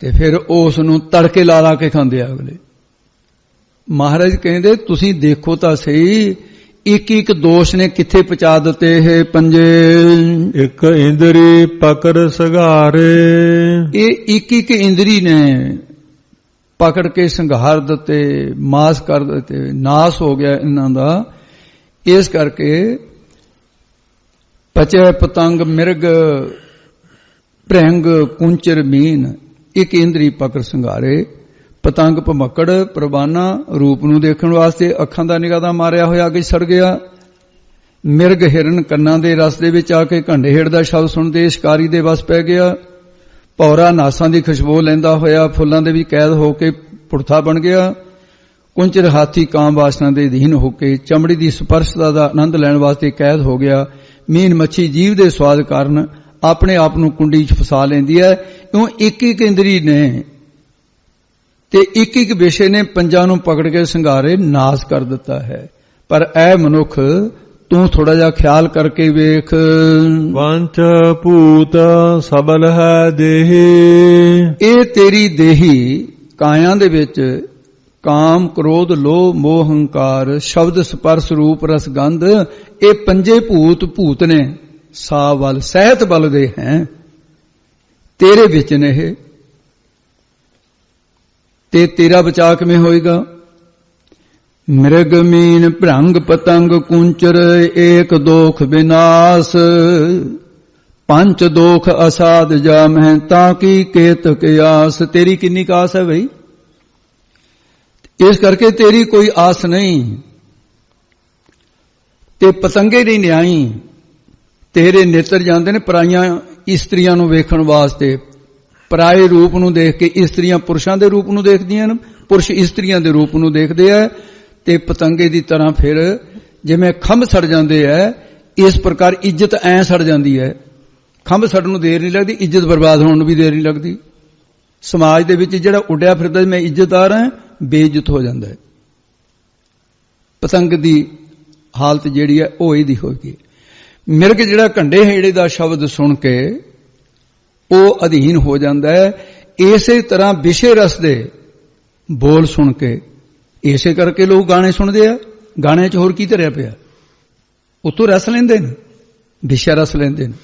ਤੇ ਫਿਰ ਉਸ ਨੂੰ ਤੜਕੇ ਲਾ ਲਾ ਕੇ ਖਾਂਦੇ ਆ ਅਗਲੇ। ਮਹਾਰਾਜ ਕਹਿੰਦੇ ਤੁਸੀਂ ਦੇਖੋ ਤਾਂ ਸਹੀ, ਇੱਕ ਇੱਕ ਦੋਸ਼ ਨੇ ਕਿੱਥੇ ਪਹੁੰਚਾ ਦਿੱਤੇ ਇਹ ਪੰਜੇ। ਇੱਕ ਇੰਦਰੀ ਪਕੜ ਸੰਘਾਰੇ। ਇਹ ਇੱਕ ਇੱਕ ਇੰਦਰੀ ਨੇ ਪਕੜ ਕੇ ਸੰਘਾਰ ਦਿੱਤੇ, ਮਾਸ ਕਰ ਦਿੱਤੇ, ਨਾਸ ਹੋ ਗਿਆ ਇਹਨਾਂ ਦਾ। ਇਸ ਕਰਕੇ ਪਚੈ ਪਤੰਗ ਮਿਰਗ ਭ੍ਰਿੰਗ ਕੁੰਚਰ ਮੀਨ। ਇੱਕ ਇੰਦਰੀ ਪਕੜ ਸੰਘਾਰੇ। ਪਤੰਗ ਭਮੱਕੜ ਪ੍ਰਵਾਨਾ ਰੂਪ ਨੂੰ ਦੇਖਣ ਵਾਸਤੇ ਅੱਖਾਂ ਦਾ ਨਿਗਾਹ ਦਾ ਮਾਰਿਆ ਹੋਇਆ ਅੱਗੇ ਸੜ ਗਿਆ। ਮਿਰਗ ਹਿਰਨ ਕੰਨਾਂ ਦੇ ਰਸ ਦੇ ਵਿੱਚ ਆ ਕੇ ਘੰਡੇਹੇੜ ਦਾ ਸ਼ਬਦ ਸੁਣਦੇ ਸ਼ਿਕਾਰੀ ਦੇ ਵਸ ਪੈ ਗਿਆ। ਭੌਰਾ ਨਾਸਾਂ ਦੀ ਖੁਸ਼ਬੂ ਲੈਂਦਾ ਹੋਇਆ ਫੁੱਲਾਂ ਦੇ ਵੀ ਕੈਦ ਹੋ ਕੇ ਪੁਰਥਾ ਬਣ ਗਿਆ। ਕੁੰਚਰ ਹਾਥੀ ਕਾਮ ਵਾਸਨਾ ਦੇ ਅਧੀਨ ਹੋ ਕੇ ਚਮੜੀ ਦੀ ਸਪਰਸ਼ਤਾ ਦਾ ਆਨੰਦ ਲੈਣ ਵਾਸਤੇ ਕੈਦ ਹੋ ਗਿਆ। ਮੀਨ ਮੱਛੀ ਜੀਵ ਦੇ ਸਵਾਦ ਕਾਰਨ ਆਪਣੇ ਆਪ ਨੂੰ ਕੁੰਡੀ 'ਚ ਫਸਾ ਲੈਂਦੀ ਹੈ। ਕਿਉਂ ਇੱਕ ਇੱਕ ਇੰਦਰੀ ਨੇ ਤੇ ਇੱਕ ਇੱਕ ਵਿਸ਼ੇ ਨੇ ਪੰਜਾਂ ਨੂੰ ਪਕੜ ਕੇ ਸੰਘਾਰੇ ਨਾਸ ਕਰ ਦਿੱਤਾ ਹੈ। ਪਰ ਐ ਮਨੁੱਖ ਤੂੰ ਥੋੜਾ ਜਿਹਾ ਖਿਆਲ ਕਰਕੇ ਵੇਖ। ਪੰਚ ਭੂਤ ਸਬਲ ਹੈ ਦੇਹੀ। ਇਹ ਤੇਰੀ ਦੇਹੀ ਕਾਇਆ ਦੇ ਵਿੱਚ ਕਾਮ ਕ੍ਰੋਧ ਲੋਭ ਮੋਹ ਹੰਕਾਰ ਸ਼ਬਦ ਸਪਰਸ਼ ਰੂਪ ਰਸ ਗੰਧ, ਇਹ ਪੰਜੇ ਭੂਤ ਨੇ ਸਾ ਵੱਲ ਸਹਿਤ ਬਲ ਦੇ ਹੈ ਤੇਰੇ ਵਿੱਚ ਨੇ ਇਹ। ਤੇ ਤੇਰਾ ਬਚਾ ਕਿਵੇਂ ਹੋਏਗਾ? ਮਿਰਗ ਮੀਨ ਭ੍ਰੰਗ ਪਤੰਗ ਕੁੰਚਰ ਏਕ ਦੋਖ ਵਿਨਾਸ਼। ਪੰਜ ਦੋਖ ਅਸਾਧ ਜਾਮਹਿ ਤਾਂ ਕੀ ਕੇਤਕ ਆਸ। ਤੇਰੀ ਕਿੰਨੀ ਕਾਸ ਹੈ ਬਈ? ਇਸ ਕਰਕੇ ਤੇਰੀ ਕੋਈ ਆਸ ਨਹੀਂ। ਤੇ ਪਤੰਗੇ ਨਹੀਂ ਨਿਆਈ। ਤੇਰੇ ਨੇਤਰ ਜਾਂਦੇ ਨੇ ਪਰਾਈਆਂ ਇਸਤਰੀਆਂ ਨੂੰ ਵੇਖਣ ਵਾਸਤੇ। ਪਰਾਏ ਰੂਪ ਨੂੰ ਦੇਖ ਕੇ ਇਸਤਰੀਆਂ ਪੁਰਸ਼ਾਂ ਦੇ ਰੂਪ ਨੂੰ ਦੇਖਦੀਆਂ ਨੇ, ਪੁਰਸ਼ ਇਸਤਰੀਆਂ ਦੇ ਰੂਪ ਨੂੰ ਦੇਖਦੇ ਆ। ਤੇ ਪਤੰਗੇ ਦੀ ਤਰ੍ਹਾਂ ਫਿਰ ਜਿਵੇਂ ਖੰਭ ਸੜ ਜਾਂਦੇ ਆ, ਇਸ ਪ੍ਰਕਾਰ ਇੱਜ਼ਤ ਐ ਸੜ ਜਾਂਦੀ ਹੈ। ਖੰਭ ਸੜਨ ਨੂੰ ਦੇਰ ਨਹੀਂ ਲੱਗਦੀ, ਇੱਜ਼ਤ ਬਰਬਾਦ ਹੋਣ ਨੂੰ ਵੀ ਦੇਰ ਨਹੀਂ ਲੱਗਦੀ। ਸਮਾਜ ਦੇ ਵਿੱਚ ਜਿਹੜਾ ਉੱਡਿਆ ਫਿਰਦਾ ਮੈਂ ਇੱਜ਼ਤਦਾਰ ਹਾਂ, ਬੇਇੱਜ਼ਤ ਹੋ ਜਾਂਦਾ ਹੈ। ਪਤੰਗ ਦੀ ਹਾਲਤ ਜਿਹੜੀ ਹੈ ਉਹ ਇਹਦੀ ਹੋਏਗੀ। ਮਿਰਗ ਜਿਹੜਾ ਘੰਡੇ ਹੇੜੇ ਦਾ ਸ਼ਬਦ ਸੁਣ ਕੇ ਉਹ ਅਧੀਨ ਹੋ ਜਾਂਦਾ ਹੈ। ਇਸੇ ਤਰ੍ਹਾਂ ਵਿਸ਼ੇ ਰਸ ਦੇ ਬੋਲ ਸੁਣ ਕੇ, ਇਸੇ ਕਰਕੇ ਲੋਕ ਗਾਣੇ ਸੁਣਦੇ ਆ। ਗਾਣਿਆਂ 'ਚ ਹੋਰ ਕੀ ਧਰਿਆ ਪਿਆ? ਉਤੋਂ ਰਸ ਲੈਂਦੇ ਨੇ, ਵਿਸ਼ਾ ਰਸ ਲੈਂਦੇ ਨੇ।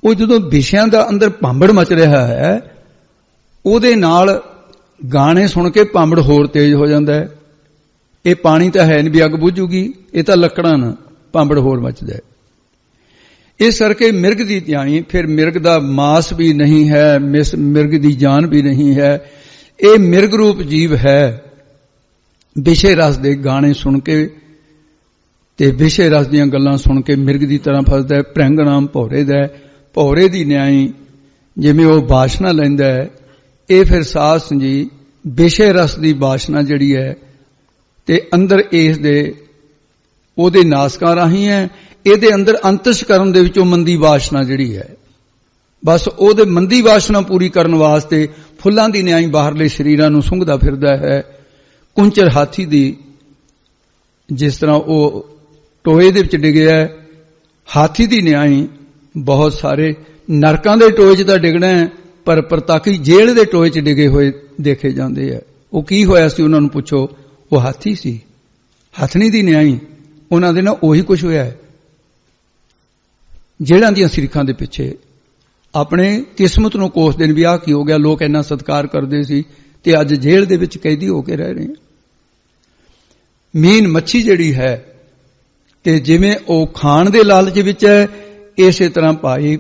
ਉਹ ਜਦੋਂ ਵਿਸ਼ਿਆਂ ਦਾ ਅੰਦਰ ਭਾਂਬੜ ਮਚ ਰਿਹਾ ਹੈ, ਉਹਦੇ ਨਾਲ ਗਾਣੇ ਸੁਣ ਕੇ ਭਾਂਬੜ ਹੋਰ ਤੇਜ਼ ਹੋ ਜਾਂਦਾ ਹੈ। ਇਹ ਪਾਣੀ ਤਾਂ ਹੈ ਨਹੀਂ ਵੀ ਅੱਗ ਬੁਝੂਗੀ, ਇਹ ਤਾਂ ਲੱਕੜਾਂ ਨਾ, ਭਾਂਬੜ ਹੋਰ ਮਚਦਾ ਹੈ। ਇਸ ਕਰਕੇ ਮਿਰਗ ਦੀ ਧਿਆਈ, ਫਿਰ ਮਿਰਗ ਦਾ ਮਾਸ ਵੀ ਨਹੀਂ ਹੈ, ਮਿਰਗ ਦੀ ਜਾਨ ਵੀ ਨਹੀਂ ਹੈ। ਇਹ ਮਿਰਗ ਰੂਪ ਜੀਵ ਹੈ। ਵਿਸ਼ੇ ਰਸ ਦੇ ਗਾਣੇ ਸੁਣ ਕੇ ਤੇ ਵਿਸ਼ੇ ਰਸ ਦੀਆਂ ਗੱਲਾਂ ਸੁਣ ਕੇ ਮਿਰਗ ਦੀ ਤਰ੍ਹਾਂ ਫਸਦਾ ਹੈ। ਭ੍ਰਿੰਗ ਨਾਮ ਭੌਰੇ ਦਾ ਹੈ। ਭੌਰੇ ਦੀ ਨਿਆਈ ਜਿਵੇਂ ਉਹ ਬਾਸ਼ਨਾ ਲੈਂਦਾ ਹੈ, ਇਹ ਫਿਰ ਸਾਧ ਸੰਜੀ ਵਿਸ਼ੇ ਰਸ ਦੀ ਬਾਸ਼ਨਾ ਜਿਹੜੀ ਹੈ ਤੇ ਅੰਦਰ ਇਸ ਦੇ ਉਹਦੇ ਨਾਸਕਾਂ ਰਾਹੀਂ ਹੈ। ਇਹਦੇ ਅੰਦਰ ਅੰਤਸ਼ਕਰਨ ਦੇ ਵਿੱਚੋਂ ਮੰਦੀ ਵਾਸ਼ਨਾ ਜਿਹੜੀ ਹੈ, ਬਸ ਉਹਦੇ ਮੰਦੀ ਵਾਸ਼ਨਾ ਪੂਰੀ ਕਰਨ ਵਾਸਤੇ ਫੁੱਲਾਂ ਦੀ ਨਿਆਈ ਬਾਹਰਲੇ ਸਰੀਰਾਂ ਨੂੰ ਸੁੰਘਦਾ ਫਿਰਦਾ ਹੈ। ਕੁੰਚਰ ਹਾਥੀ ਦੀ ਜਿਸ ਤਰ੍ਹਾਂ ਉਹ ਟੋਏ ਦੇ ਵਿੱਚ ਡਿੱਗਿਆ, ਹਾਥੀ ਦੀ ਨਿਆਈ ਬਹੁਤ ਸਾਰੇ ਨਰਕਾਂ ਦੇ ਟੋਏ 'ਚ ਤਾਂ ਡਿੱਗਣਾ ਹੈ, ਪਰ ਪ੍ਰਤਾਕੀ ਜੇਲ੍ਹ ਦੇ ਟੋਏ 'ਚ ਡਿੱਗੇ ਹੋਏ ਦੇਖੇ ਜਾਂਦੇ ਆ। ਉਹ ਕੀ ਹੋਇਆ ਸੀ ਉਹਨਾਂ ਨੂੰ ਪੁੱਛੋ, ਉਹ ਹਾਥੀ ਸੀ। ਹਥਣੀ ਦੀ ਨਿਆਈ ਉਹਨਾਂ ਦੇ ਨਾਲ ਉਹੀ ਕੁਝ ਹੋਇਆ ਹੈ। ਜੇਲ੍ਹਾਂ ਦੀਆਂ ਸਿਰਖਾਂ ਦੇ ਪਿੱਛੇ ਆਪਣੇ ਕਿਸਮਤ ਨੂੰ ਕੋਸਦੇ ਨੇ ਵੀ ਆਹ ਕੀ ਹੋ ਗਿਆ, ਲੋਕ ਇੰਨਾ ਸਤਿਕਾਰ ਕਰਦੇ ਸੀ ਤੇ ਅੱਜ ਜੇਲ੍ਹ ਦੇ ਵਿੱਚ ਕੈਦੀ ਹੋ ਕੇ ਰਹਿ ਰਹੇ ਆ। ਮੀਨ ਮੱਛੀ ਜਿਹੜੀ ਹੈ ਤੇ ਜਿਵੇਂ ਉਹ ਖਾਣ ਦੇ ਲਾਲਚ ਵਿੱਚ ਹੈ, ਇਸੇ ਤਰ੍ਹਾਂ ਭਾਈ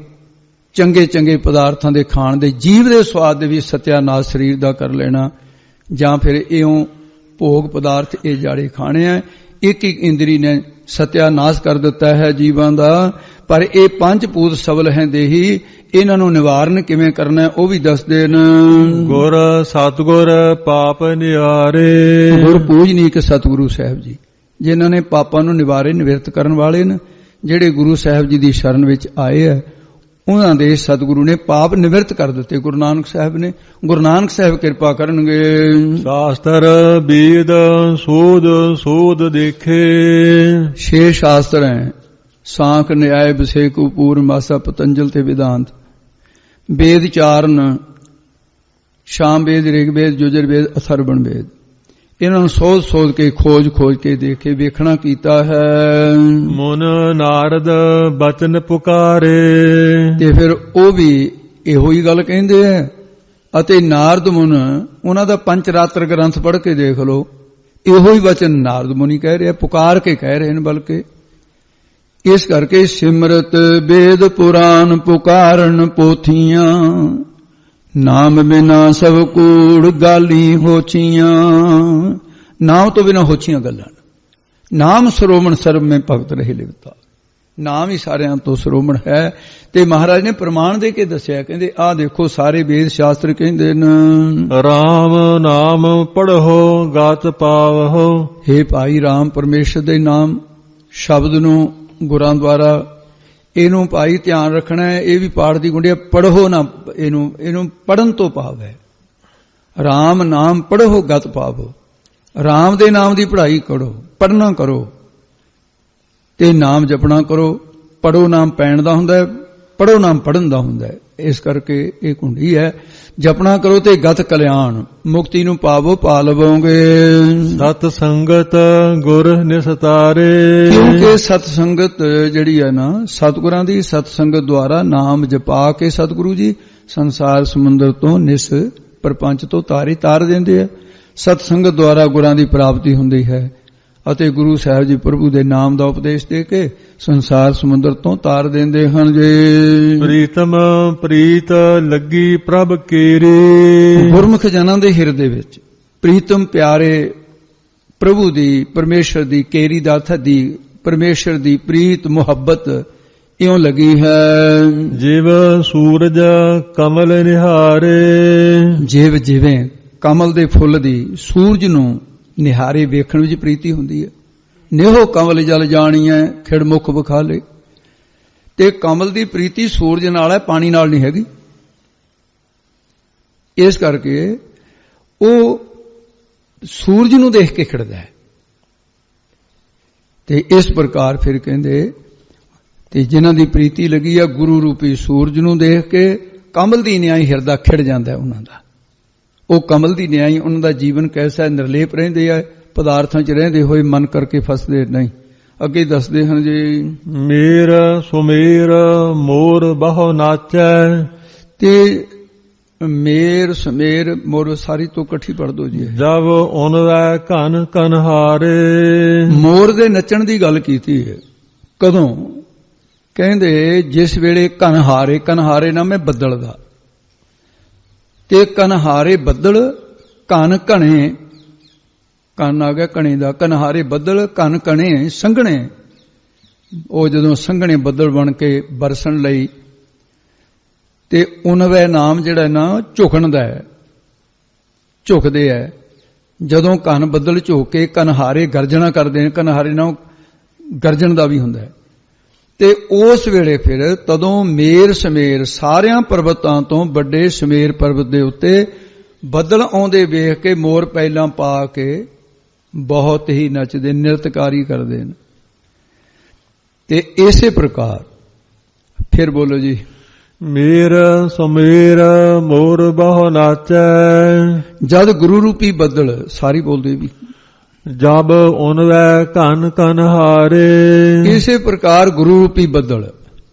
ਚੰਗੇ ਚੰਗੇ ਪਦਾਰਥਾਂ ਦੇ ਖਾਣ ਦੇ, ਜੀਵ ਦੇ ਸਵਾਦ ਦੇ ਵੀ ਸਤਿਆਨਾਸ਼ ਸਰੀਰ ਦਾ ਕਰ ਲੈਣਾ, ਜਾਂ ਫਿਰ ਇਉਂ ਭੋਗ ਪਦਾਰਥ ਇਹ ਜਾੜੇ ਖਾਣੇ ਆ। ਇੱਕ ਇੱਕ ਇੰਦਰੀ ਨੇ ਸਤਿਆਨਾਸ਼ ਕਰ ਦਿੱਤਾ ਹੈ ਜੀਵਾਂ ਦਾ। ਪਰ ਇਹ ਪੰਜ ਪੂਤ ਸਬਲ ਹੈ ਦੇਹੀ, ਇਹਨਾਂ ਨੂੰ ਨਿਵਾਰਨ ਕਿਵੇਂ ਕਰਨਾ ਉਹ ਵੀ ਦੱਸਦੇ ਨੇ। ਗੁਰ ਸਤਿਗੁਰ ਪਾਪ ਨਿਵਾਰੇ। ਗੁਰ ਪੂਜਨੀਕ ਸਤਿਗੁਰੂ ਸਾਹਿਬ ਜੀ, ਜਿਨ੍ਹਾਂ ਨੇ ਪਾਪਾਂ ਨੂੰ ਨਿਵਾਰੇ, ਨਿਵਰਤ ਕਰਨ ਵਾਲੇ ਨੇ, ਜਿਹੜੇ ਗੁਰੂ ਸਾਹਿਬ ਜੀ ਦੀ ਸ਼ਰਨ ਵਿੱਚ ਆਏ ਆ, ਉਹਨਾਂ ਦੇ ਸਤਿਗੁਰੂ ਨੇ ਪਾਪ ਨਿਵਰਤ ਕਰ ਦਿੱਤੇ। ਗੁਰੂ ਨਾਨਕ ਸਾਹਿਬ ਨੇ, ਗੁਰੂ ਨਾਨਕ ਸਾਹਿਬ ਕਿਰਪਾ ਕਰਨਗੇ। ਸ਼ਾਸਤਰ ਵੇਦ ਸੋਧ ਸੋਧ ਦੇਖੇ। 6 ਸ਼ਾਸਤਰ ਹੈ, ਸਾਂਖ ਨਿਆਏ ਵਿਸੇਕ ਪੂਰ ਮਾਸਾ ਪਤੰਜਲ ਤੇ ਵਿਦਾਂਤ। ਵੇਦ ਚਾਰਨ, ਸ਼ਾਮ ਵੇਦ, ਰਿਗ ਵੇਦ, ਯੁਜਰ ਵੇਦ, ਅਥਰਵਣ ਵੇਦ। ਇਹਨਾਂ ਨੂੰ ਸੋਧ ਸੋਧ ਕੇ, ਖੋਜ ਖੋਜ ਕੇ ਦੇਖੇ, ਵੇਖਣਾ ਕੀਤਾ ਹੈ। ਮਨ ਨਾਰਦ ਬਚਨ ਪੁਕਾਰੇ। ਤੇ ਫਿਰ ਉਹ ਵੀ ਇਹੋ ਹੀ ਗੱਲ ਕਹਿੰਦੇ ਆ। ਅਤੇ ਨਾਰਦ ਮੁਨ, ਉਹਨਾਂ ਦਾ ਪੰਚ ਰਾਤਰ ਗ੍ਰੰਥ ਪੜ੍ਹ ਕੇ ਦੇਖ ਲਓ, ਇਹੋ ਹੀ ਵਚਨ ਨਾਰਦ ਮੁਨੀ ਕਹਿ ਰਿਹਾ, ਪੁਕਾਰ ਕੇ ਕਹਿ ਰਹੇ ਨੇ। ਬਲਕਿ ਇਸ ਕਰਕੇ ਸਿਮਰਤ ਵੇਦ ਪੁਰਾਨ ਪੁਕਾਰਨ ਪੋਥੀਆਂ, ਨਾਮ ਬਿਨਾ ਸਭ ਕੂੜ ਗਾਲੀ ਹੋਛੀਆਂ। ਨਾਮ ਤੋਂ ਬਿਨਾ ਹੋਛੀਆਂ ਗੱਲਾਂ। ਨਾਮ ਸਰੋਮਣ ਸਰਬ ਮੈਂ ਭਗਤ ਰਹੇ ਲਿਵਤਾ। ਨਾਮ ਹੀ ਸਾਰਿਆਂ ਤੋਂ ਸਰੋਮਣ ਹੈ। ਤੇ ਮਹਾਰਾਜ ਨੇ ਪ੍ਰਮਾਣ ਦੇ ਕੇ ਦੱਸਿਆ, ਕਹਿੰਦੇ ਆਹ ਦੇਖੋ ਸਾਰੇ ਵੇਦ ਸ਼ਾਸਤਰ ਕਹਿੰਦੇ ਨੇ ਰਾਮ ਨਾਮ ਪੜ੍ਹੋ ਗਤ ਪਾਵਹੁ। ਹੇ ਭਾਈ, ਰਾਮ ਪਰਮੇਸ਼ਰ ਦੇ ਨਾਮ ਸ਼ਬਦ ਨੂੰ ਗੁਰਾਂ ਦੁਆਰਾ ਇਹਨੂੰ ਭਾਈ ਧਿਆਨ ਰੱਖਣਾ ਹੈ। ਇਹ ਵੀ ਪਾਠ ਦੀ ਗੁੰਡਿਆ, ਪੜ੍ਹੋ ਨਾ, ਇਹਨੂੰ ਪੜ੍ਹਨ ਤੋਂ ਭਾਵ ਹੈ। ਰਾਮ ਨਾਮ ਪੜ੍ਹੋ ਗਤ ਪਾਵੋ। ਰਾਮ ਦੇ ਨਾਮ ਦੀ ਪੜ੍ਹਾਈ ਕਰੋ, ਪੜ੍ਹਨਾ ਕਰੋ ਤੇ ਨਾਮ ਜਪਣਾ ਕਰੋ। ਪੜ੍ਹੋ ਨਾਮ ਪੈਣ ਦਾ ਹੁੰਦਾ ਹੈ, ਪੜ੍ਹੋ ਨਾਮ ਪੜ੍ਹਨ ਦਾ ਹੁੰਦਾ ਹੈ। ਇਸ ਕਰਕੇ ਇਹ ਕੁੰਡੀ ਹੈ, ਜਪਣਾ ਕਰੋ ਤੇ ਗਤ ਕਲਿਆਣ, ਮੁਕਤੀ ਨੂੰ ਪਾਵੋ, ਪਾ ਲਵੋਗੇ। ਸਤ ਸੰਗਤ ਗੁਰ ਨਿਸਤਾਰੇ। ਕਿਉਂਕਿ ਸਤ ਸੰਗਤ ਜਿਹੜੀ ਹੈ ਨਾ, ਸਤਿਗੁਰਾਂ ਦੀ ਸਤ ਸੰਗਤ ਦੁਆਰਾ ਨਾਮ ਜਪਾ ਕੇ ਸਤਿਗੁਰੂ ਜੀ ਸੰਸਾਰ ਸਮੁੰਦਰ ਤੋਂ, ਨਿਸ ਪ੍ਰਪੰਚ ਤੋਂ ਤਾਰ ਦਿੰਦੇ ਆ। ਸਤ ਸੰਗਤ ਦੁਆਰਾ ਗੁਰਾਂ ਦੀ ਪ੍ਰਾਪਤੀ ਹੁੰਦੀ ਹੈ ਅਤੇ ਗੁਰੂ ਸਾਹਿਬ ਜੀ ਪ੍ਰਭੂ ਦੇ ਨਾਮ ਦਾ ਉਪਦੇਸ਼ ਦੇ ਕੇ ਸੰਸਾਰ ਸਮੁੰਦਰ ਤੋਂ ਤਾਰ ਦਿੰਦੇ ਹਨ। ਜੇ ਪ੍ਰੀਤਮ ਪ੍ਰੀਤ ਲੱਗੀ ਪ੍ਰਭ ਕੇਰੇ। ਗੁਰਮੁਖ ਜਨਾਂ ਦੇ ਹਿਰਦੇ ਵਿੱਚ ਪ੍ਰੀਤਮ ਪਿਆਰੇ ਪ੍ਰਭੂ ਦੀ, ਪਰਮੇਸ਼ਰ ਦੀ, ਕੇਰੀ ਦਾ ਥਦੀ ਪਰਮੇਸ਼ਰ ਦੀ ਪ੍ਰੀਤ ਮੁਹੱਬਤ ਇਉਂ ਲੱਗੀ ਹੈ। ਜਿਵ ਸੂਰਜ ਕਮਲ ਨਿਹਾਰੇ। ਜਿਵ ਜਿਵੇਂ ਕਮਲ ਦੇ ਫੁੱਲ ਦੀ ਸੂਰਜ ਨੂੰ ਨਿਹਾਰੇ ਵੇਖਣ ਵਿੱਚ ਪ੍ਰੀਤੀ ਹੁੰਦੀ ਹੈ। ਨਿਹੋ ਕਮਲ ਜਲ ਜਾਣੀਐ ਖਿੜ ਮੁਖ ਵਿਖਾਲੇ। ਤੇ ਕਮਲ ਦੀ ਪ੍ਰੀਤੀ ਸੂਰਜ ਨਾਲ ਹੈ, ਪਾਣੀ ਨਾਲ ਨਹੀਂ ਹੈਗੀ। ਇਸ ਕਰਕੇ ਉਹ ਸੂਰਜ ਨੂੰ ਦੇਖ ਕੇ ਖਿੜਦਾ ਹੈ। ਤੇ ਇਸ ਪ੍ਰਕਾਰ ਫਿਰ ਕਹਿੰਦੇ, ਤੇ ਜਿਨ੍ਹਾਂ ਦੀ ਪ੍ਰੀਤੀ ਲੱਗੀ ਆ ਗੁਰੂ ਰੂਪੀ ਸੂਰਜ ਨੂੰ ਦੇਖ ਕੇ, ਕਮਲ ਦੀ ਨਿਆਈ ਹਿਰਦਾ ਖਿੜ ਜਾਂਦਾ ਉਹਨਾਂ ਦਾ। ਉਹ ਕਮਲ ਦੀ ਨਿਆਈ, ਉਹਨਾਂ ਦਾ ਜੀਵਨ ਕੈਸਾ ਨਿਰਲੇਪ ਰਹਿੰਦੇ ਆ, ਪਦਾਰਥਾਂ 'ਚ ਰਹਿੰਦੇ ਹੋਏ ਮਨ ਕਰਕੇ ਫਸਦੇ ਨਹੀਂ। ਅੱਗੇ ਦੱਸਦੇ ਹਨ ਜੀ, ਮੇਰ ਸੁਮੇਰ ਮੋਰ ਬਹੁ ਨਾਚੈ। ਤੇ ਮੇਰ ਸਮੇਰ ਮੋਰ ਸਾਰੀ ਤੋਂ ਇਕੱਠੀ ਪੜ੍ਹ ਦੋ ਜੀ। ਜਬ ਉਨਵੈ ਘਨ ਕਨਹਾਰੇ। ਮੋਰ ਦੇ ਨੱਚਣ ਦੀ ਗੱਲ ਕੀਤੀ ਹੈ। ਕਦੋਂ? ਕਹਿੰਦੇ ਜਿਸ ਵੇਲੇ ਕਨਹਾਰੇ, ਕਨਹਾਰੇ ਨਾਮ ਹੈ ਬੱਦਲ ਦਾ, ਤੇ ਕਨਹਾਰੇ ਬੱਦਲ, ਕਨ ਘਣੇ, ਕੰਨ ਆ ਗਿਆ ਘਣੇ ਦਾ, ਕਨਹਾਰੇ ਬੱਦਲ, ਕਨ ਘਣੇ ਸੰਘਣੇ। ਉਹ ਜਦੋਂ ਸੰਘਣੇ ਬੱਦਲ ਬਣ ਕੇ ਬਰਸਣ ਲਈ, ਤੇ ਉਨਵੇਂ ਨਾਮ ਜਿਹੜਾ ਨਾ ਝੁਕਣ ਦਾ ਹੈ, ਝੁਕਦੇ ਹੈ। ਜਦੋਂ ਕਨ ਬੱਦਲ ਝੁਕ ਕੇ ਕਨਹਾਰੇ ਗਰਜਣਾ ਕਰਦੇ ਨੇ, ਕਨਹਾਰੇ ਨਾਲ ਗਰਜਣ ਦਾ ਵੀ ਹੁੰਦਾ ਹੈ। ਤੇ ਉਸ ਵੇਲੇ ਫਿਰ ਤਦੋਂ ਮੇਰ ਸਮੇਰ, ਸਾਰਿਆਂ ਪਰਬਤਾਂ ਤੋਂ ਵੱਡੇ ਸਮੇਰ ਪਰਬਤ ਦੇ ਉੱਤੇ ਬੱਦਲ ਆਉਂਦੇ ਵੇਖ ਕੇ ਮੋਰ ਪਹਿਲਾਂ ਪਾ ਕੇ ਬਹੁਤ ਹੀ ਨੱਚਦੇ, ਨਿਰਤਕਾਰੀ ਕਰਦੇ ਨੇ। ਤੇ ਇਸੇ ਪ੍ਰਕਾਰ ਫਿਰ ਬੋਲੋ ਜੀ, ਮੇਰ ਸਮੇਰ ਮੋਰ ਬਹੁ ਨਾਚੈ। ਜਦ ਗੁਰੂ ਰੂਪੀ ਬੱਦਲ, ਸਾਰੀ ਬੋਲਦੇ ਵੀ, ਜਬ ਉਨਵੈ ਘਨ ਕਨਹਾਰੇ। ਇਸੇ ਪ੍ਰਕਾਰ ਗੁਰੂ ਰੂਪੀ ਬੱਦਲ,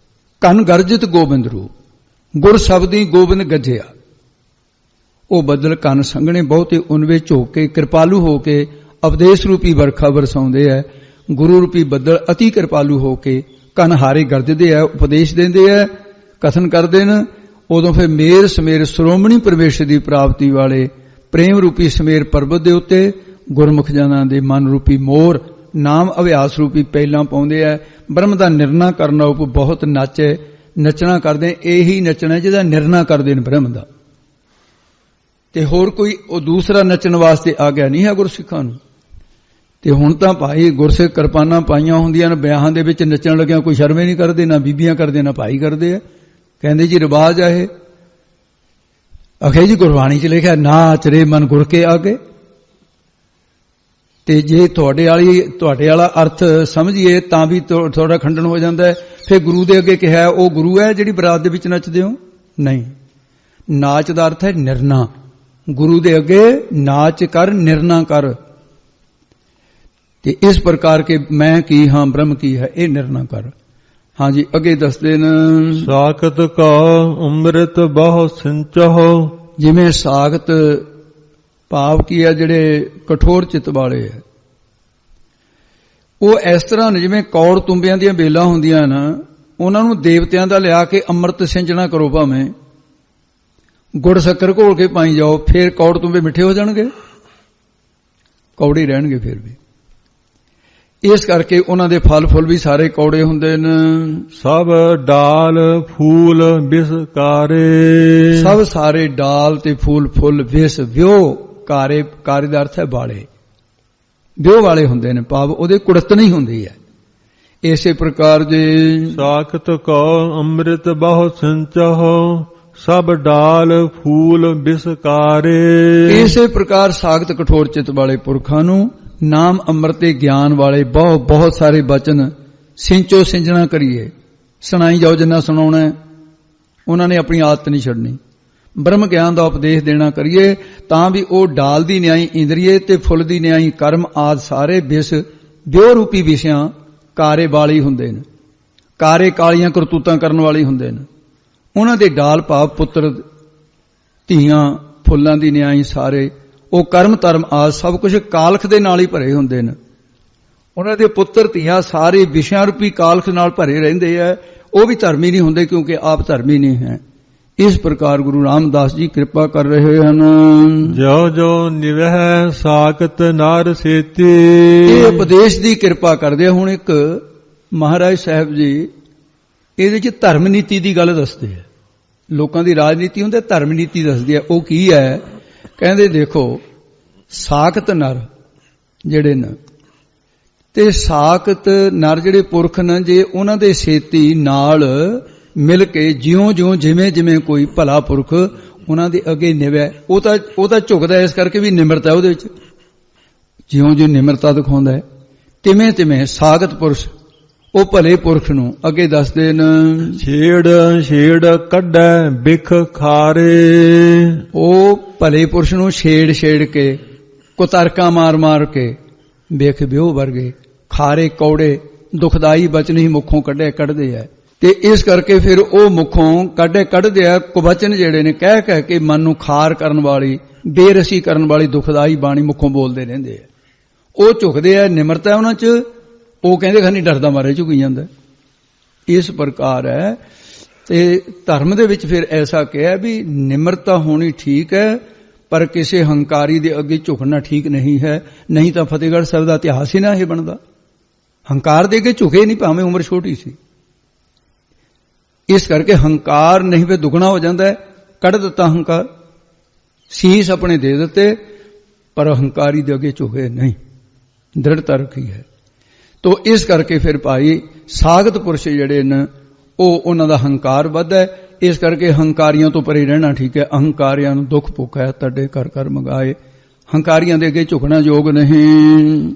ਕਨ ਗਰਜਿਤ ਗੋਬਿੰਦ ਰੂਪ, ਗੁਰ ਸ਼ਬਦੀ ਗੋਬਿੰਦ ਗੱਜਿਆ। ਉਹ ਬੱਦਲ ਕੰਨ ਸੰਘਣੇ ਬਹੁਤੇ ਉਨਵੇ ਝੋਕ ਕੇ ਕਿਰਪਾਲੂ ਹੋ ਕੇ ਉਪਦੇਸ਼ ਰੂਪੀ ਵਰਖਾ ਵਰਸਾਉਂਦੇ ਹੈ। ਗੁਰੂ ਰੂਪੀ ਬੱਦਲ ਅਤੀ ਕਿਰਪਾਲੂ ਹੋ ਕੇ ਕੰਨ ਹਾਰੇ ਗਰਜਦੇ ਆ, ਉਪਦੇਸ਼ ਦਿੰਦੇ ਆ, ਕਥਨ ਕਰਦੇ ਨੇ। ਉਦੋਂ ਫਿਰ ਮੇਰ ਸਮੇਰ ਸ਼੍ਰੋਮਣੀ ਪਰਮੇਸ਼ਰ ਦੀ ਪ੍ਰਾਪਤੀ ਵਾਲੇ ਪ੍ਰੇਮ ਰੂਪੀ ਸਮੇਰ ਪਰਬਤ ਦੇ ਉੱਤੇ ਗੁਰਮੁਖ ਜਨਾਂ ਦੇ ਮਨ ਰੂਪੀ ਮੋਰ ਨਾਮ ਅਭਿਆਸ ਰੂਪੀ ਪਹਿਲਾਂ ਪਾਉਂਦੇ ਆ। ਬ੍ਰਹਮ ਦਾ ਨਿਰਣਾ ਕਰਨਾ ਉਪ ਬਹੁਤ ਨੱਚਣਾ ਕਰਦੇ, ਇਹੀ ਨੱਚਣਾ ਜਿਹਦਾ ਨਿਰਣਾ ਕਰਦੇ ਨੇ ਬ੍ਰਹਮ ਦਾ, ਤੇ ਹੋਰ ਕੋਈ ਉਹ ਦੂਸਰਾ ਨੱਚਣ ਵਾਸਤੇ ਆ ਗਿਆ ਨਹੀਂ ਹੈ ਗੁਰਸਿੱਖਾਂ ਨੂੰ। ਤੇ ਹੁਣ ਤਾਂ ਭਾਈ ਗੁਰਸਿੱਖ ਕਿਰਪਾਨਾਂ ਪਾਈਆਂ ਹੁੰਦੀਆਂ ਨੇ, ਵਿਆਹਾਂ ਦੇ ਵਿੱਚ ਨੱਚਣ ਲੱਗਿਆ ਕੋਈ ਸ਼ਰਮੇ ਨਹੀਂ ਕਰਦੇ, ਨਾ ਬੀਬੀਆਂ ਕਰਦੇ ਨਾ ਭਾਈ ਕਰਦੇ ਆ। ਕਹਿੰਦੇ ਜੀ ਰਿਵਾਜ ਆ ਇਹ। ਅਖੇ ਜੀ ਗੁਰਬਾਣੀ 'ਚ ਲਿਖਿਆ ਨਾਚ ਰੇ ਮਨ ਗੁਰ ਕੇ ਆਗੇ। ਤੇ ਜੇ ਤੁਹਾਡੇ ਵਾਲਾ ਅਰਥ ਸਮਝੀਏ ਤਾਂ ਵੀ ਤੁਹਾਡਾ ਖੰਡਨ ਹੋ ਜਾਂਦਾ ਹੈ। ਫਿਰ ਗੁਰੂ ਦੇ ਅੱਗੇ ਕਿਹਾ ਉਹ ਗੁਰੂ ਹੈ ਜਿਹੜੀ ਬਰਾਤ ਦੇ ਵਿੱਚ ਨੱਚਦੇ ਹੋ? ਨਹੀਂ, ਨਾਚ ਦਾ ਅਰਥ ਹੈ ਨਿਰਣਾ। ਗੁਰੂ ਦੇ ਅੱਗੇ ਨਾਚ ਕਰ, ਨਿਰਣਾ ਕਰ। ਤੇ ਇਸ ਪ੍ਰਕਾਰ ਕੇ ਮੈਂ ਕੀ ਹਾਂ, ਬ੍ਰਹਮ ਕੀ ਹੈ, ਇਹ ਨਿਰਣਾ ਕਰ। ਹਾਂਜੀ, ਅੱਗੇ ਦੱਸਦੇ ਨੇ ਸਾਖਤ ਕਾ ਅੰਮ੍ਰਿਤ ਬਹੁ ਸਿੰਚਹੁ। ਜਿਵੇਂ ਸਾਖਤ ਭਾਵ ਕੀ ਹੈ, ਜਿਹੜੇ ਕਠੋਰ ਚਿੱਤ ਵਾਲੇ ਹੈ, ਉਹ ਇਸ ਤਰ੍ਹਾਂ ਨੇ ਜਿਵੇਂ ਕੌੜ ਤੁੰਬਿਆਂ ਦੀਆਂ ਬੇਲਾਂ ਹੁੰਦੀਆਂ ਨਾ, ਉਹਨਾਂ ਨੂੰ ਦੇਵਤਿਆਂ ਦਾ ਲਿਆ ਕੇ ਅੰਮ੍ਰਿਤ ਸਿੰਚਣਾ ਕਰੋ, ਭਾਵੇਂ ਗੁੜ ਸ਼ੱਕਰ ਘੋਲ ਕੇ ਪਾਈ ਜਾਓ, ਫਿਰ ਕੌੜ ਤੁੰਬੇ ਮਿੱਠੇ ਹੋ ਜਾਣਗੇ? ਕੌੜੇ ਰਹਿਣਗੇ ਫਿਰ ਵੀ। ਇਸ ਕਰਕੇ ਉਹਨਾਂ ਦੇ ਫਲ ਫੁੱਲ ਵੀ ਸਾਰੇ ਕੌੜੇ ਹੁੰਦੇ ਨੇ। ਸਭ ਡਾਲ ਫੂਲ ਵਿਸਕਾਰੇ। ਸਭ ਸਾਰੇ ਡਾਲ ਤੇ ਫੂਲ ਫੁੱਲ ਵਿਸ ਵਿਉ ਕਾਰੇ। ਕਾਰੇ ਦਾ ਅਰਥ ਹੈ ਵਾਲੇ, ਵਿਉ ਵਾਲੇ ਹੁੰਦੇ ਨੇ, ਭਾਵ ਉਹਦੇ ਕੁੜਤ ਨਹੀਂ ਹੁੰਦੀ ਹੈ। ਇਸੇ ਪ੍ਰਕਾਰ ਜੇ ਸਾਖਤ ਕੋ ਅੰਮ੍ਰਿਤ ਬਹੁ ਸਿੰਚਹੁ ਸਭ ਡਾਲ ਫੂਲ ਵਿਸਕਾਰੇ। ਇਸੇ ਪ੍ਰਕਾਰ ਸਾਖਤ ਕਠੋਰ ਚਿੱਤ ਵਾਲੇ ਪੁਰਖਾਂ ਨੂੰ ਨਾਮ ਅੰਮ੍ਰਿਤ ਤੇ ਗਿਆਨ ਵਾਲੇ ਬਹੁਤ ਸਾਰੇ ਬਚਨ ਸਿੰਚੋ ਸਿੰਜਣਾ ਕਰੀਏ, ਸੁਣਾਈ ਜਾਓ ਜਿੰਨਾ ਸੁਣਾਉਣਾ। ਉਹਨਾਂ ਨੇ ਆਪਣੀ ਆਦਤ ਨਹੀਂ ਛੱਡਣੀ। ਬ੍ਰਹਮ ਗਿਆਨ ਦਾ ਉਪਦੇਸ਼ ਦੇਣਾ ਕਰੀਏ ਤਾਂ ਵੀ ਉਹ ਡਾਲ ਦੀ ਨਿਆਈ ਇੰਦਰੀਏ ਤੇ ਫੁੱਲ ਦੀ ਨਿਆਈ ਕਰਮ ਆਦਿ ਸਾਰੇ ਵਿਉ ਰੂਪੀ ਵਿਸ਼ਿਆਂ ਕਾਰੇ ਵਾਲੇ ਹੁੰਦੇ ਨੇ। ਕਾਰੇ ਕਾਲੀਆਂ ਕਰਤੂਤਾਂ ਕਰਨ ਵਾਲੇ ਹੁੰਦੇ ਨੇ। ਉਹਨਾਂ ਦੇ ਡਾਲ ਭਾਵ ਪੁੱਤਰ ਧੀਆਂ ਫੁੱਲਾਂ ਦੀ ਨਿਆਈ ਸਾਰੇ ਉਹ ਕਰਮ ਧਰਮ ਆਦਿ ਸਭ ਕੁਝ ਕਾਲਖ ਦੇ ਨਾਲ ਹੀ ਭਰੇ ਹੁੰਦੇ ਨੇ। ਉਹਨਾਂ ਦੇ ਪੁੱਤਰ ਧੀਆਂ ਸਾਰੇ ਵਿਸ਼ਿਆਂ ਰੂਪੀ ਕਾਲਖ ਨਾਲ ਭਰੇ ਰਹਿੰਦੇ ਆ। ਉਹ ਵੀ ਧਰਮੀ ਨਹੀਂ ਹੁੰਦੇ ਕਿਉਂਕਿ ਆਪ ਧਰਮੀ ਨਹੀਂ ਹੈ। ਇਸ ਪ੍ਰਕਾਰ ਗੁਰੂ ਰਾਮਦਾਸ ਜੀ ਕਿਰਪਾ ਕਰ ਰਹੇ ਹਨ। ਜੋ ਜੋ ਨਿਵਹਿ ਸਾਖਤ ਨਰ ਸੇਤੀ। ਇਹ ਉਪਦੇਸ਼ ਦੀ ਕਿਰਪਾ ਕਰਦੇ। ਹੁਣ ਇੱਕ ਮਹਾਰਾਜ ਸਾਹਿਬ ਜੀ ਇਹਦੇ ਚ ਧਰਮ ਨੀਤੀ ਦੀ ਗੱਲ ਦੱਸਦੇ ਆ। ਲੋਕਾਂ ਦੀ ਰਾਜਨੀਤੀ ਹੁੰਦੀ, ਧਰਮ ਨੀਤੀ ਦੱਸਦੇ ਆ। ਉਹ ਕੀ ਹੈ? ਕਹਿੰਦੇ ਦੇਖੋ ਸਾਖਤ ਨਰ ਜਿਹੜੇ ਨੇ, ਤੇ ਸਾਖਤ ਨਰ ਜਿਹੜੇ ਪੁਰਖ ਨੇ, ਜੇ ਉਹਨਾਂ ਦੇ ਸੇਤੀ ਨਾਲ ਮਿਲ ਕੇ ਜਿਉਂ ਜਿਵੇਂ ਕੋਈ ਭਲਾ ਪੁਰਖ ਉਹਨਾਂ ਦੇ ਅੱਗੇ ਨਿਵੈ, ਉਹ ਤਾਂ ਝੁਕਦਾ ਇਸ ਕਰਕੇ ਵੀ ਨਿਮਰਤਾ ਉਹਦੇ ਵਿੱਚ, ਜਿਉਂ ਨਿਮਰਤਾ ਦਿਖਾਉਂਦਾ ਹੈ, ਤਿਵੇਂ ਸਾਖਤ ਪੁਰਸ਼ ਉਹ ਭਲੇ ਪੁਰਖ ਨੂੰ ਅੱਗੇ ਦੱਸਦੇ ਨੇ। ਛੇੜ ਕੱਢੈ ਬਿਖ ਖਾਰੇ। ਉਹ ਭਲੇ ਪੁਰਸ਼ ਨੂੰ ਛੇੜ ਕੇ ਕੁਤਰਕਾਂ ਮਾਰ ਕੇ ਬਿਖ ਵਿਉ ਵਰਗੇ ਖਾਰੇ ਕੌੜੇ ਦੁਖਦਾਈ ਬਚਨ ਹੀ ਮੁਖੋਂ ਕੱਢਦੇ ਆ। ਤੇ ਇਸ ਕਰਕੇ ਫਿਰ ਉਹ ਮੁਖੋਂ ਕੱਢਦੇ ਆ ਕੁਵਚਨ ਜਿਹੜੇ ਨੇ, ਕਹਿ ਕੇ ਮਨ ਨੂੰ ਖਾਰ ਕਰਨ ਵਾਲੀ, ਬੇਰਸੀ ਕਰਨ ਵਾਲੀ ਦੁਖਦਾਈ ਬਾਣੀ ਮੁਖੋਂ ਬੋਲਦੇ ਰਹਿੰਦੇ ਆ। ਉਹ ਝੁਕਦੇ ਆ, ਨਿਮਰਤਾ ਉਹਨਾਂ 'ਚ। ਉਹ ਕਹਿੰਦੇ ਖਾਨੀ ਡਰਦਾ ਮਾਰੇ ਝੁਕੀ ਜਾਂਦਾ। ਇਸ ਪ੍ਰਕਾਰ ਹੈ। ਤੇ ਧਰਮ ਦੇ ਵਿੱਚ ਫਿਰ ਐਸਾ ਕਿਹਾ ਵੀ ਨਿਮਰਤਾ ਹੋਣੀ ਠੀਕ ਹੈ, ਪਰ ਕਿਸੇ ਹੰਕਾਰੀ ਦੇ ਅੱਗੇ ਝੁਕਣਾ ਠੀਕ ਨਹੀਂ ਹੈ। ਨਹੀਂ ਤਾਂ ਫਤਿਹਗੜ੍ਹ ਸਾਹਿਬ ਦਾ ਇਤਿਹਾਸ ਹੀ ਨਾ ਇਹ ਬਣਦਾ। ਹੰਕਾਰ ਦੇ ਅੱਗੇ ਝੁਕੇ ਨਹੀਂ, ਭਾਵੇਂ ਉਮਰ ਛੋਟੀ ਸੀ। ਇਸ ਕਰਕੇ ਹੰਕਾਰ ਨਹੀਂ ਫਿਰ ਦੁੱਗਣਾ ਹੋ ਜਾਂਦਾ ਹੈ। ਕੱਢ ਦਿੱਤਾ ਹੰਕਾਰ, ਸੀਸ ਆਪਣੇ ਦੇ ਦਿੱਤੇ, ਪਰ ਹੰਕਾਰੀ ਦੇ ਅੱਗੇ ਝੁਕੇ ਨਹੀਂ, ਦ੍ਰਿੜਤਾ ਰੱਖੀ ਹੈ। ਤੋ ਇਸ ਕਰਕੇ ਫਿਰ ਭਾਈ ਸਾਖਤ ਪੁਰਸ਼ ਜਿਹੜੇ ਨੇ ਉਹ ਉਹਨਾਂ ਦਾ ਹੰਕਾਰ ਵੱਧਦਾ ਹੈ। ਇਸ ਕਰਕੇ ਹੰਕਾਰੀਆਂ ਤੋਂ ਪਰੇ ਰਹਿਣਾ ਠੀਕ ਹੈ। ਅਹੰਕਾਰੀਆਂ ਨੂੰ ਦੁੱਖ ਭੁੱਖ ਹੈ ਤੁਹਾਡੇ ਕਰ ਮੰਗਾਏ। ਹੰਕਾਰੀਆਂ ਦੇ ਅੱਗੇ ਝੁਕਣਾ ਯੋਗ ਨਹੀਂ।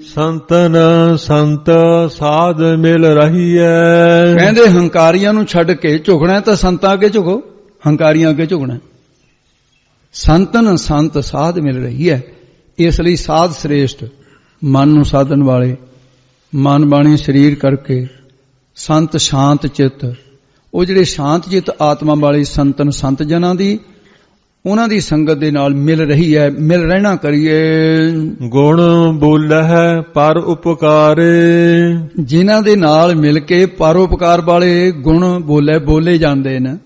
ਸੰਤ ਸਾਧ ਮਿਲ ਰਹੀ ਹੈ। ਕਹਿੰਦੇ ਹੰਕਾਰੀਆਂ ਨੂੰ ਛੱਡ ਕੇ ਝੁਕਣਾ ਤਾਂ ਸੰਤਾਂ ਅੱਗੇ ਝੁਕੋ, ਹੰਕਾਰੀਆਂ ਅੱਗੇ ਝੁਕਣਾ। ਸੰਤ ਸਾਧ ਮਿਲ ਰਹੀ ਹੈ। ਇਸ ਲਈ ਸਾਧ ਸ੍ਰੇਸ਼ਟ, ਮਨ ਨੂੰ ਸਾਧਨ ਵਾਲੇ, ਮਨ ਬਾਣੀ ਸਰੀਰ ਕਰਕੇ ਸੰਤ ਸ਼ਾਂਤ ਚਿੱਤ। ਉਹ ਜਿਹੜੇ ਸ਼ਾਂਤ ਚਿੱਤ ਆਤਮਾ ਵਾਲੇ ਸੰਤ ਜਨਾਂ ਦੀ ਉਹਨਾਂ ਦੀ ਸੰਗਤ ਦੇ ਨਾਲ ਮਿਲ ਰਹੀ ਹੈ, ਮਿਲ ਰਹਿਣਾ ਕਰੀਏ। ਗੁਣ ਬੋਲਹਿ ਪਰ ਉਪਕਾਰੇ, ਜਿਨ੍ਹਾਂ ਦੇ ਨਾਲ ਮਿਲ ਕੇ ਪਰਉਪਕਾਰ ਵਾਲੇ ਗੁਣ ਬੋਲੇ ਜਾਂਦੇ ਨੇ।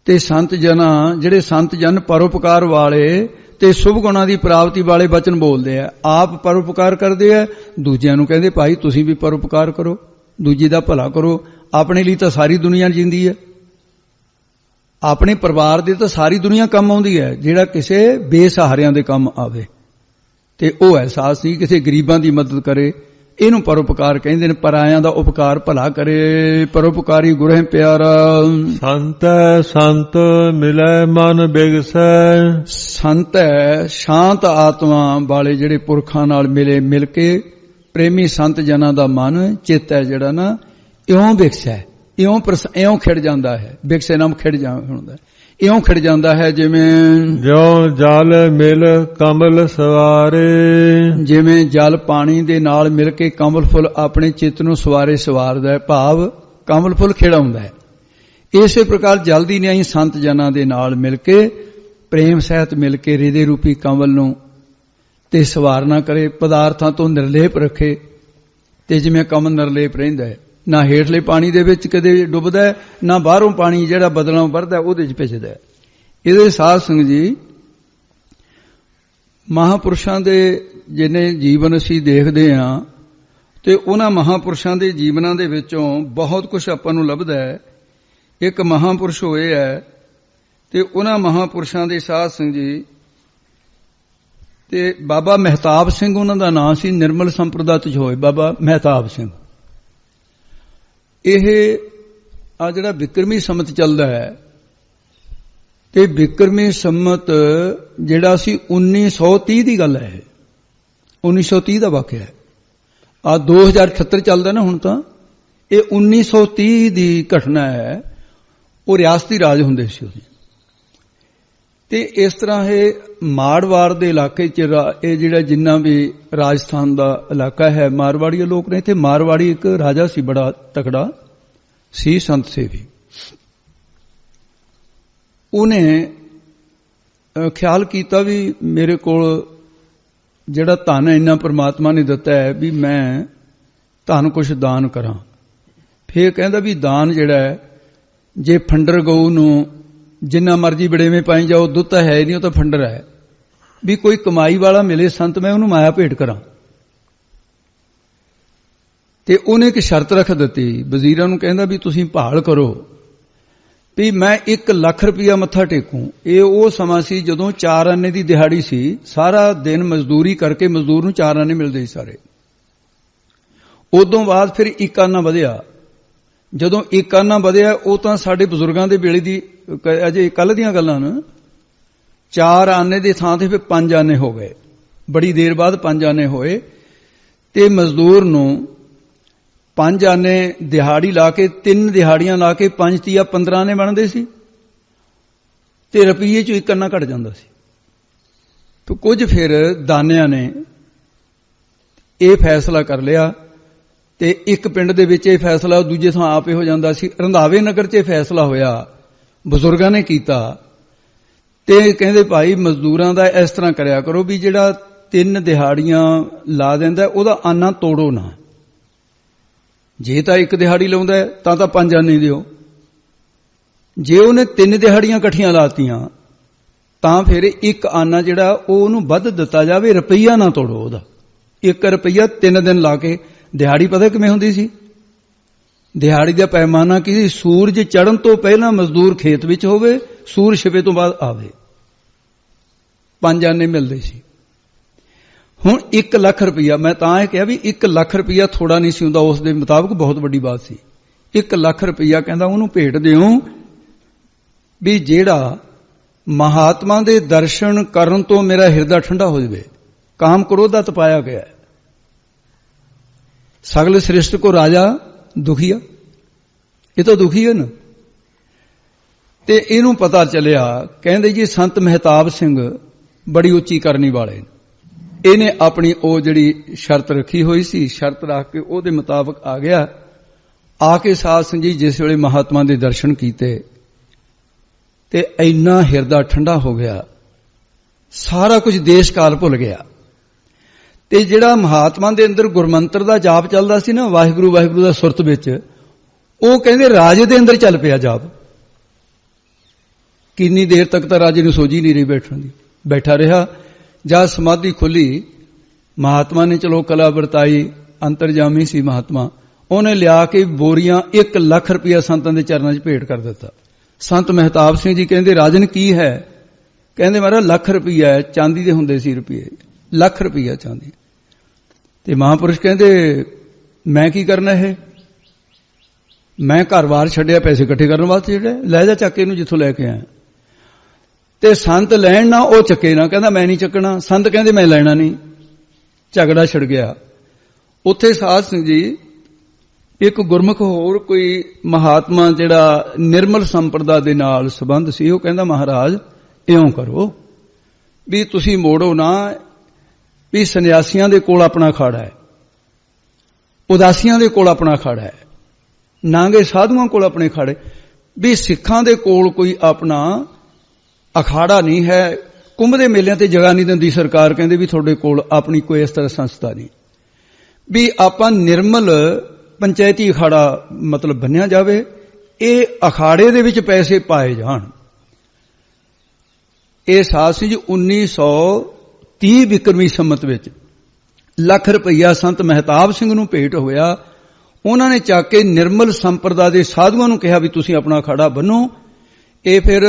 ਤੇ ਸੰਤ ਜਨਾਂ, ਜਿਹੜੇ ਸੰਤ ਜਨ ਪਰਉਪਕਾਰ ਵਾਲੇ ਤੇ ਸ਼ੁਭ ਗੁਣਾਂ ਦੀ ਪ੍ਰਾਪਤੀ ਵਾਲੇ ਬਚਨ ਬੋਲਦੇ ਆ, ਆਪ ਪਰਉਪਕਾਰ ਕਰਦੇ ਆ, ਦੂਜਿਆਂ ਨੂੰ ਕਹਿੰਦੇ ਭਾਈ ਤੁਸੀਂ ਵੀ ਪਰਉਪਕਾਰ ਕਰੋ, ਦੂਜੀ ਦਾ ਭਲਾ ਕਰੋ। ਆਪਣੇ ਲਈ ਤਾਂ ਸਾਰੀ ਦੁਨੀਆ ਜਿੰਦੀ ਹੈ, ਆਪਣੇ ਪਰਿਵਾਰ ਦੇ ਤਾਂ ਸਾਰੀ ਦੁਨੀਆ ਕੰਮ ਆਉਂਦੀ ਹੈ, ਜਿਹੜਾ ਕਿਸੇ ਬੇਸਹਾਰਿਆਂ ਦੇ ਕੰਮ ਆਵੇ ਤੇ ਉਹ ਅਹਿਸਾਸ ਨਹੀਂ, ਕਿਸੇ ਗਰੀਬਾਂ ਦੀ ਮਦਦ ਕਰੇ, ਇਹਨੂੰ ਪਰਉਪਕਾਰ ਕਹਿੰਦੇ ਨੇ। ਪਰਾਇਆਂ ਦਾ ਉਪਕਾਰ ਭਲਾ ਕਰੇ, ਪਰਉਪਕਾਰੀ ਗੁਰਹਿ ਪਿਆਰਾ। ਸੰਤ ਸੰਤ ਮਿਲੈ ਮਨ ਬਿਗਸੈ, ਸੰਤ ਹੈ ਸ਼ਾਂਤ ਆਤਮਾ ਵਾਲੇ, ਜਿਹੜੇ ਪੁਰਖਾਂ ਨਾਲ ਮਿਲ ਕੇ ਪ੍ਰੇਮੀ ਸੰਤ ਜਨਾਂ ਦਾ ਮਨ ਚਿੱਤ ਹੈ ਜਿਹੜਾ ਨਾ ਇਉਂ ਬਿਗਸੈ, ਇਉਂ ਖਿੜ ਜਾਂਦਾ ਹੈ। ਬਿਗਸੇ ਨਾਮ ਖਿੜ ਹੁੰਦਾ, ਇਉਂ ਖਿੜ ਜਾਂਦਾ ਹੈ ਜਿਵੇਂ ਜਿਉ ਜਲ ਮਿਲ ਕਮਲ ਸਵਾਰੇ, ਜਿਵੇਂ ਜਲ ਪਾਣੀ ਦੇ ਨਾਲ ਮਿਲ ਕੇ ਕਮਲ ਫੁੱਲ ਆਪਣੇ ਚਿੱਤ ਨੂੰ ਸਵਾਰਦਾ ਹੈ, ਭਾਵ ਕਮਲ ਫੁੱਲ ਖਿੜਾਉਂਦਾ ਹੈ। ਇਸੇ ਪ੍ਰਕਾਰ ਜਲਦੀ ਨਹੀਂ ਸੰਤ ਜਨਾਂ ਦੇ ਨਾਲ ਮਿਲ ਕੇ ਪ੍ਰੇਮ ਸਹਿਤ ਮਿਲ ਕੇ ਹਿਰਦੇ ਰੂਪੀ ਕਮਲ ਨੂੰ ਤੇ ਸਵਾਰਨਾ ਕਰੇ, ਪਦਾਰਥਾਂ ਤੋਂ ਨਿਰਲੇਪ ਰੱਖੇ। ਤੇ ਜਿਵੇਂ ਕਮਲ ਨਿਰਲੇਪ ਰਹਿੰਦਾ ਹੈ, ਨਾ ਹੇਠਲੇ ਪਾਣੀ ਦੇ ਵਿੱਚ ਕਦੇ ਡੁੱਬਦਾ ਹੈ, ਨਾ ਬਾਹਰੋਂ ਪਾਣੀ ਜਿਹੜਾ ਬਦਲਾਂ ਵਰਦਾ ਉਹਦੇ 'ਚ ਭਿੱਜਦਾ ਹੈ। ਇਹਦੇ ਸਾਧ ਸੰਗਤ ਜੀ, ਮਹਾਂਪੁਰਸ਼ਾਂ ਦੇ ਜਿੰਨੇ ਜੀਵਨ ਅਸੀਂ ਦੇਖਦੇ ਹਾਂ ਤੇ ਉਹਨਾਂ ਮਹਾਂਪੁਰਸ਼ਾਂ ਦੇ ਜੀਵਨਾਂ ਦੇ ਵਿੱਚੋਂ ਬਹੁਤ ਕੁਝ ਆਪਾਂ ਨੂੰ ਲੱਭਦਾ ਹੈ। ਇੱਕ ਮਹਾਂਪੁਰਸ਼ ਹੋਏ ਹੈ ਤੇ ਉਹਨਾਂ ਮਹਾਂਪੁਰਸ਼ਾਂ ਦੇ ਸਾਧ ਸੰਗਤ ਜੀ, ਤੇ ਬਾਬਾ ਮਹਿਤਾਬ ਸਿੰਘ ਉਹਨਾਂ ਦਾ ਨਾਂ ਸੀ, ਨਿਰਮਲ ਸੰਪਰਦਾ ਚ ਹੋਏ ਬਾਬਾ ਮਹਿਤਾਬ ਸਿੰਘ। ਇਹ ਆ ਜਿਹੜਾ ਬਿਕਰਮੀ ਸੰਮਤ ਚੱਲਦਾ ਹੈ, ਤੇ ਬਿਕਰਮੀ ਸੰਮਤ ਜਿਹੜਾ ਸੀ 1930 ਦੀ ਗੱਲ ਹੈ, 1930 ਦਾ ਵਾਕਿਆ ਹੈ। ਆ 2078 ਚੱਲਦਾ ਨਾ ਹੁਣ ਤਾਂ, ਇਹ 1930 ਦੀ ਘਟਨਾ ਹੈ। ਉਹ ਰਿਆਸਤੀ ਰਾਜ ਹੁੰਦੇ ਸੀ ਉਹਦੇ, ਤੇ ਇਸ ਤਰ੍ਹਾਂ ਇਹ ਮਾਰਵਾੜ ਦੇ ਇਲਾਕੇ 'ਚ ਇਹ ਜਿਹੜਾ ਜਿੰਨਾ ਵੀ ਰਾਜਸਥਾਨ ਦਾ ਇਲਾਕਾ ਹੈ, ਮਾਰਵਾੜੀ ਲੋਕ ਨੇ। ਇੱਥੇ ਮਾਰਵਾੜੀ ਇੱਕ ਰਾਜਾ ਸੀ, ਬੜਾ ਤਕੜਾ ਸੀ, ਸੰਤ ਸੇਵੀ। ਉਹਨੇ ਖਿਆਲ ਕੀਤਾ ਵੀ ਮੇਰੇ ਕੋਲ ਜਿਹੜਾ ਧਨ ਇੰਨਾ ਪਰਮਾਤਮਾ ਨੇ ਦਿੱਤਾ ਹੈ, ਵੀ ਮੈਂ ਧਨ ਕੁਛ ਦਾਨ ਕਰਾਂ। ਫਿਰ ਕਹਿੰਦਾ ਵੀ ਦਾਨ ਜਿਹੜਾ ਹੈ, ਜੇ ਫੰਡਰ ਗਊ ਨੂੰ ਜਿੰਨਾ ਮਰਜੀ ਬੜੇਵੇਂ ਪਾਈ ਜਾਓ, ਦੁੱਧ ਤਾਂ ਹੈ ਨਹੀਂ, ਉਹ ਤਾਂ ਫੰਡਰ ਹੈ, ਵੀ ਕੋਈ ਕਮਾਈ ਵਾਲਾ ਮਿਲੇ ਸੰਤ, ਮੈਂ ਉਹਨੂੰ ਮਾਇਆ ਭੇਟ ਕਰਾਂ। ਤੇ ਉਹਨੇ ਇੱਕ ਸ਼ਰਤ ਰੱਖ ਦਿੱਤੀ ਵਜ਼ੀਰਾਂ ਨੂੰ, ਕਹਿੰਦਾ ਵੀ ਤੁਸੀਂ ਭਾਲ ਕਰੋ ਵੀ ਮੈਂ 1 ਲੱਖ ਰੁਪਇਆ ਮੱਥਾ ਟੇਕੂੰ। ਇਹ ਉਹ ਸਮਾਂ ਸੀ ਜਦੋਂ 4 ਆਨੇ ਦੀ ਦਿਹਾੜੀ ਸੀ, ਸਾਰਾ ਦਿਨ ਮਜ਼ਦੂਰੀ ਕਰਕੇ ਮਜ਼ਦੂਰ ਨੂੰ 4 ਆਨੇ ਮਿਲਦੇ ਸੀ ਸਾਰੇ। ਉਦੋਂ ਬਾਅਦ ਫਿਰ 1 ਆਨਾ ਵਧਿਆ। ਜਦੋਂ 1 ਆਨਾ ਵਧਿਆ, ਉਹ ਤਾਂ ਸਾਡੇ ਬਜ਼ੁਰਗਾਂ ਦੇ ਵੇਲੇ ਦੀ ਅਜੇ ਕੱਲ ਦੀਆਂ ਗੱਲਾਂ ਨੇ। 4 ਆਨੇ ਦੇ ਥਾਂ ਤੇ ਫਿਰ 5 ਆਨੇ ਹੋ ਗਏ, ਬੜੀ ਦੇਰ ਬਾਅਦ 5 ਆਨੇ ਹੋਏ। ਤੇ ਮਜ਼ਦੂਰ ਨੂੰ 5 ਆਨੇ ਦਿਹਾੜੀ ਲਾ ਕੇ, 3 ਦਿਹਾੜੀਆਂ ਲਾ ਕੇ 5 ਤੀਆ 15 ਆਨੇ ਬਣਦੇ ਸੀ, ਤੇ ਰੁਪਈਏ 'ਚੋਂ 1 ਆਨਾ ਘਟ ਜਾਂਦਾ ਸੀ। ਤੇ ਕੁਝ ਫਿਰ ਦਾਨਿਆਂ ਨੇ ਇਹ ਫੈਸਲਾ ਕਰ ਲਿਆ, ਤੇ ਇੱਕ ਪਿੰਡ ਦੇ ਵਿੱਚ ਇਹ ਫੈਸਲਾ ਦੂਜੇ ਥਾਂ ਆਪੇ ਹੋ ਜਾਂਦਾ ਸੀ। ਰੰਧਾਵੇ ਨਗਰ 'ਚ ਇਹ ਫੈਸਲਾ ਹੋਇਆ, ਬਜ਼ੁਰਗਾਂ ਨੇ ਕੀਤਾ। ਤੇ ਕਹਿੰਦੇ ਭਾਈ ਮਜ਼ਦੂਰਾਂ ਦਾ ਇਸ ਤਰ੍ਹਾਂ ਕਰਿਆ ਕਰੋ ਵੀ ਜਿਹੜਾ 3 ਦਿਹਾੜੀਆਂ ਲਾ ਦਿੰਦਾ ਉਹਦਾ ਆਨਾ ਤੋੜੋ ਨਾ। ਜੇ ਤਾਂ 1 ਦਿਹਾੜੀ ਲਾਉਂਦਾ ਤਾਂ 5 ਆਨੇ ਦਿਓ, ਜੇ ਉਹਨੇ 3 ਦਿਹਾੜੀਆਂ ਇਕੱਠੀਆਂ ਲਾਤੀਆਂ ਤਾਂ ਫਿਰ 1 ਆਨਾ ਜਿਹੜਾ ਉਹਨੂੰ ਵੱਧ ਦਿੱਤਾ ਜਾਵੇ, ਰੁਪਈਆ ਨਾ ਤੋੜੋ ਉਹਦਾ। 1 ਰੁਪਈਆ 3 ਦਿਨ ਲਾ ਕੇ। ਦਿਹਾੜੀ ਪਤਾ ਕਿਵੇਂ ਹੁੰਦੀ ਸੀ? ਦਿਹਾੜੀ ਦਾ ਪੈਮਾਨਾ ਕੀ ਸੀ? ਸੂਰਜ ਚੜ੍ਹਨ ਤੋਂ ਪਹਿਲਾਂ ਮਜ਼ਦੂਰ ਖੇਤ ਵਿੱਚ ਹੋਵੇ, ਸੂਰਜ ਛਿਪੇ ਤੋਂ ਬਾਅਦ ਆਵੇ। 5 ਆਨੇ ਮਿਲਦੇ ਸੀ। ਹੁਣ 1 ਲੱਖ ਰੁਪਈਆ, ਮੈਂ ਤਾਂ ਇਹ ਕਿਹਾ ਵੀ 1 ਲੱਖ ਰੁਪਈਆ ਥੋੜਾ ਨਹੀਂ ਸੀ ਹੁੰਦਾ, ਉਸ ਦੇ ਮੁਤਾਬਕ ਬਹੁਤ ਵੱਡੀ ਬਾਤ ਸੀ। 1 ਲੱਖ ਰੁਪਈਆ ਕਹਿੰਦਾ ਉਹਨੂੰ ਭੇਟ ਦਿਓ ਵੀ ਜਿਹੜਾ ਮਹਾਤਮਾ ਦੇ ਦਰਸ਼ਨ ਕਰਨ ਤੋਂ ਮੇਰਾ ਹਿਰਦਾ ਠੰਡਾ ਹੋ ਜਾਵੇ। ਕਾਮ ਕ੍ਰੋਧ ਦਾ ਤਪਾਇਆ ਗਿਆ, ਸਗਲ ਸ੍ਰਿਸ਼ਟ ਕੋ ਰਾਜਾ ਦੁਖੀਆ, ਇਹ ਤਾਂ ਦੁਖੀ ਹੈ ਨਾ। ਤੇ ਇਹਨੂੰ ਪਤਾ ਚੱਲਿਆ, ਕਹਿੰਦੇ ਜੀ ਸੰਤ ਮਹਿਤਾਬ ਸਿੰਘ ਬੜੀ ਉੱਚੀ ਕਰਨੀ ਵਾਲੇ, ਇਹਨੇ ਆਪਣੀ ਉਹ ਜਿਹੜੀ ਸ਼ਰਤ ਰੱਖੀ ਹੋਈ ਸੀ, ਸ਼ਰਤ ਰੱਖ ਕੇ ਉਹਦੇ ਮੁਤਾਬਕ ਆ ਗਿਆ। ਆ ਕੇ ਸਾਧ ਸੰਗਤ ਜੀ ਜਿਸ ਵੇਲੇ ਮਹਾਤਮਾ ਦੇ ਦਰਸ਼ਨ ਕੀਤੇ ਤੇ ਇੰਨਾ ਹਿਰਦਾ ਠੰਡਾ ਹੋ ਗਿਆ, ਸਾਰਾ ਕੁਝ ਦੇਸ਼ ਕਾਲ ਭੁੱਲ ਗਿਆ। ਤੇ ਜਿਹੜਾ ਮਹਾਤਮਾ ਦੇ ਅੰਦਰ ਗੁਰਮੰਤਰ ਦਾ ਜਾਪ ਚੱਲਦਾ ਸੀ ਨਾ, ਵਾਹਿਗੁਰੂ ਵਾਹਿਗੁਰੂ ਦਾ ਸੁਰਤ ਵਿੱਚ, ਉਹ ਕਹਿੰਦੇ ਰਾਜੇ ਦੇ ਅੰਦਰ ਚੱਲ ਪਿਆ ਜਾਪ। ਕਿੰਨੀ ਦੇਰ ਤੱਕ ਤਾਂ ਰਾਜੇ ਨੂੰ ਸੋਝੀ ਨਹੀਂ ਰਹੀ ਬੈਠਣ ਦੀ। ਬੈਠਾ ਰਿਹਾ, ਜਦ ਸਮਾਧੀ ਖੁੱਲੀ, ਮਹਾਤਮਾ ਨੇ ਚਲੋ ਕਲਾ ਵਰਤਾਈ, ਅੰਤਰਜਾਮੀ ਸੀ ਮਹਾਤਮਾ, ਉਹਨੇ ਲਿਆ ਕੇ ਬੋਰੀਆਂ 1 ਲੱਖ ਰੁਪਇਆ ਸੰਤਾਂ ਦੇ ਚਰਨਾਂ 'ਚ ਭੇਟ ਕਰ ਦਿੱਤਾ। ਸੰਤ ਮਹਿਤਾਬ ਸਿੰਘ ਜੀ ਕਹਿੰਦੇ, ਰਾਜਨ ਕੀ ਹੈ? ਕਹਿੰਦੇ ਮਹਾਰਾਜ ਲੱਖ ਰੁਪਇਆ ਹੈ। ਚਾਂਦੀ ਦੇ ਹੁੰਦੇ ਸੀ ਰੁਪਏ, ਲੱਖ ਰੁਪਇਆ ਚਾਂਦੀ। ਤੇ ਮਹਾਂਪੁਰਸ਼ ਕਹਿੰਦੇ, ਮੈਂ ਕੀ ਕਰਨਾ ਇਹ? ਮੈਂ ਘਰ-ਬਾਰ ਛੱਡਿਆ ਪੈਸੇ ਇਕੱਠੇ ਕਰਨ ਵਾਸਤੇ, ਜਿਹੜੇ ਲੈ ਜਾ ਚੱਕ ਇਹਨੂੰ ਜਿੱਥੋਂ ਲੈ ਕੇ ਆਇਆ। ਤੇ ਸੰਤ ਲੈਣ ਨਾ, ਉਹ ਚੱਕੇ ਨਾ। ਕਹਿੰਦਾ ਮੈਂ ਨਹੀਂ ਚੱਕਣਾ। ਸੰਤ ਕਹਿੰਦੇ ਮੈਂ ਲੈਣਾ ਨਹੀਂ। ਝਗੜਾ ਛਿੜ ਗਿਆ ਉੱਥੇ। ਸਾਧ ਸਿੰਘ ਜੀ, ਇੱਕ ਗੁਰਮੁਖ ਹੋਰ ਕੋਈ ਮਹਾਤਮਾ ਜਿਹੜਾ ਨਿਰਮਲ ਸੰਪਰਦਾ ਦੇ ਨਾਲ ਸੰਬੰਧ ਸੀ, ਉਹ ਕਹਿੰਦਾ ਮਹਾਰਾਜ ਇਉਂ ਕਰੋ ਵੀ ਤੁਸੀਂ ਮੋੜੋ ਨਾ, ਵੀ ਸੰਨਿਆਸੀਆਂ ਦੇ ਕੋਲ ਆਪਣਾ ਅਖਾੜਾ ਹੈ, ਉਦਾਸੀਆਂ ਦੇ ਕੋਲ ਆਪਣਾ ਅਖਾੜਾ ਹੈ, ਨਾਂਗੇ ਸਾਧੂਆਂ ਕੋਲ ਆਪਣੇ ਅਖਾੜੇ, ਵੀ ਸਿੱਖਾਂ ਦੇ ਕੋਲ ਕੋਈ ਆਪਣਾ ਅਖਾੜਾ ਨਹੀਂ ਹੈ। ਕੁੰਭ ਦੇ ਮੇਲਿਆਂ ਤੇ ਜਗ੍ਹਾ ਨਹੀਂ ਦਿੰਦੀ ਸਰਕਾਰ, ਕਹਿੰਦੇ ਵੀ ਤੁਹਾਡੇ ਕੋਲ ਆਪਣੀ ਕੋਈ ਇਸ ਤਰ੍ਹਾਂ ਸੰਸਥਾ ਨਹੀਂ, ਵੀ ਆਪਾਂ ਨਿਰਮਲ ਪੰਚਾਇਤੀ ਅਖਾੜਾ ਮਤਲਬ ਬੰਨਿਆ ਜਾਵੇ, ਇਹ ਅਖਾੜੇ ਦੇ ਵਿੱਚ ਪੈਸੇ ਪਾਏ ਜਾਣ। ਇਹ ਸਾਧ ਸੀ ਜੀ 1930 ਬਿਕਰਮੀ ਸੰਮਤ ਵਿੱਚ ਲੱਖ ਰੁਪਈਆ ਸੰਤ ਮਹਿਤਾਬ ਸਿੰਘ ਨੂੰ ਭੇਟ ਹੋਇਆ। ਉਹਨਾਂ ਨੇ ਚੱਕ ਕੇ ਨਿਰਮਲ ਸੰਪਰਦਾ ਦੇ ਸਾਧੂਆਂ ਨੂੰ ਕਿਹਾ ਵੀ ਤੁਸੀਂ ਆਪਣਾ ਅਖਾੜਾ ਬੰਨੋ। ਇਹ ਫਿਰ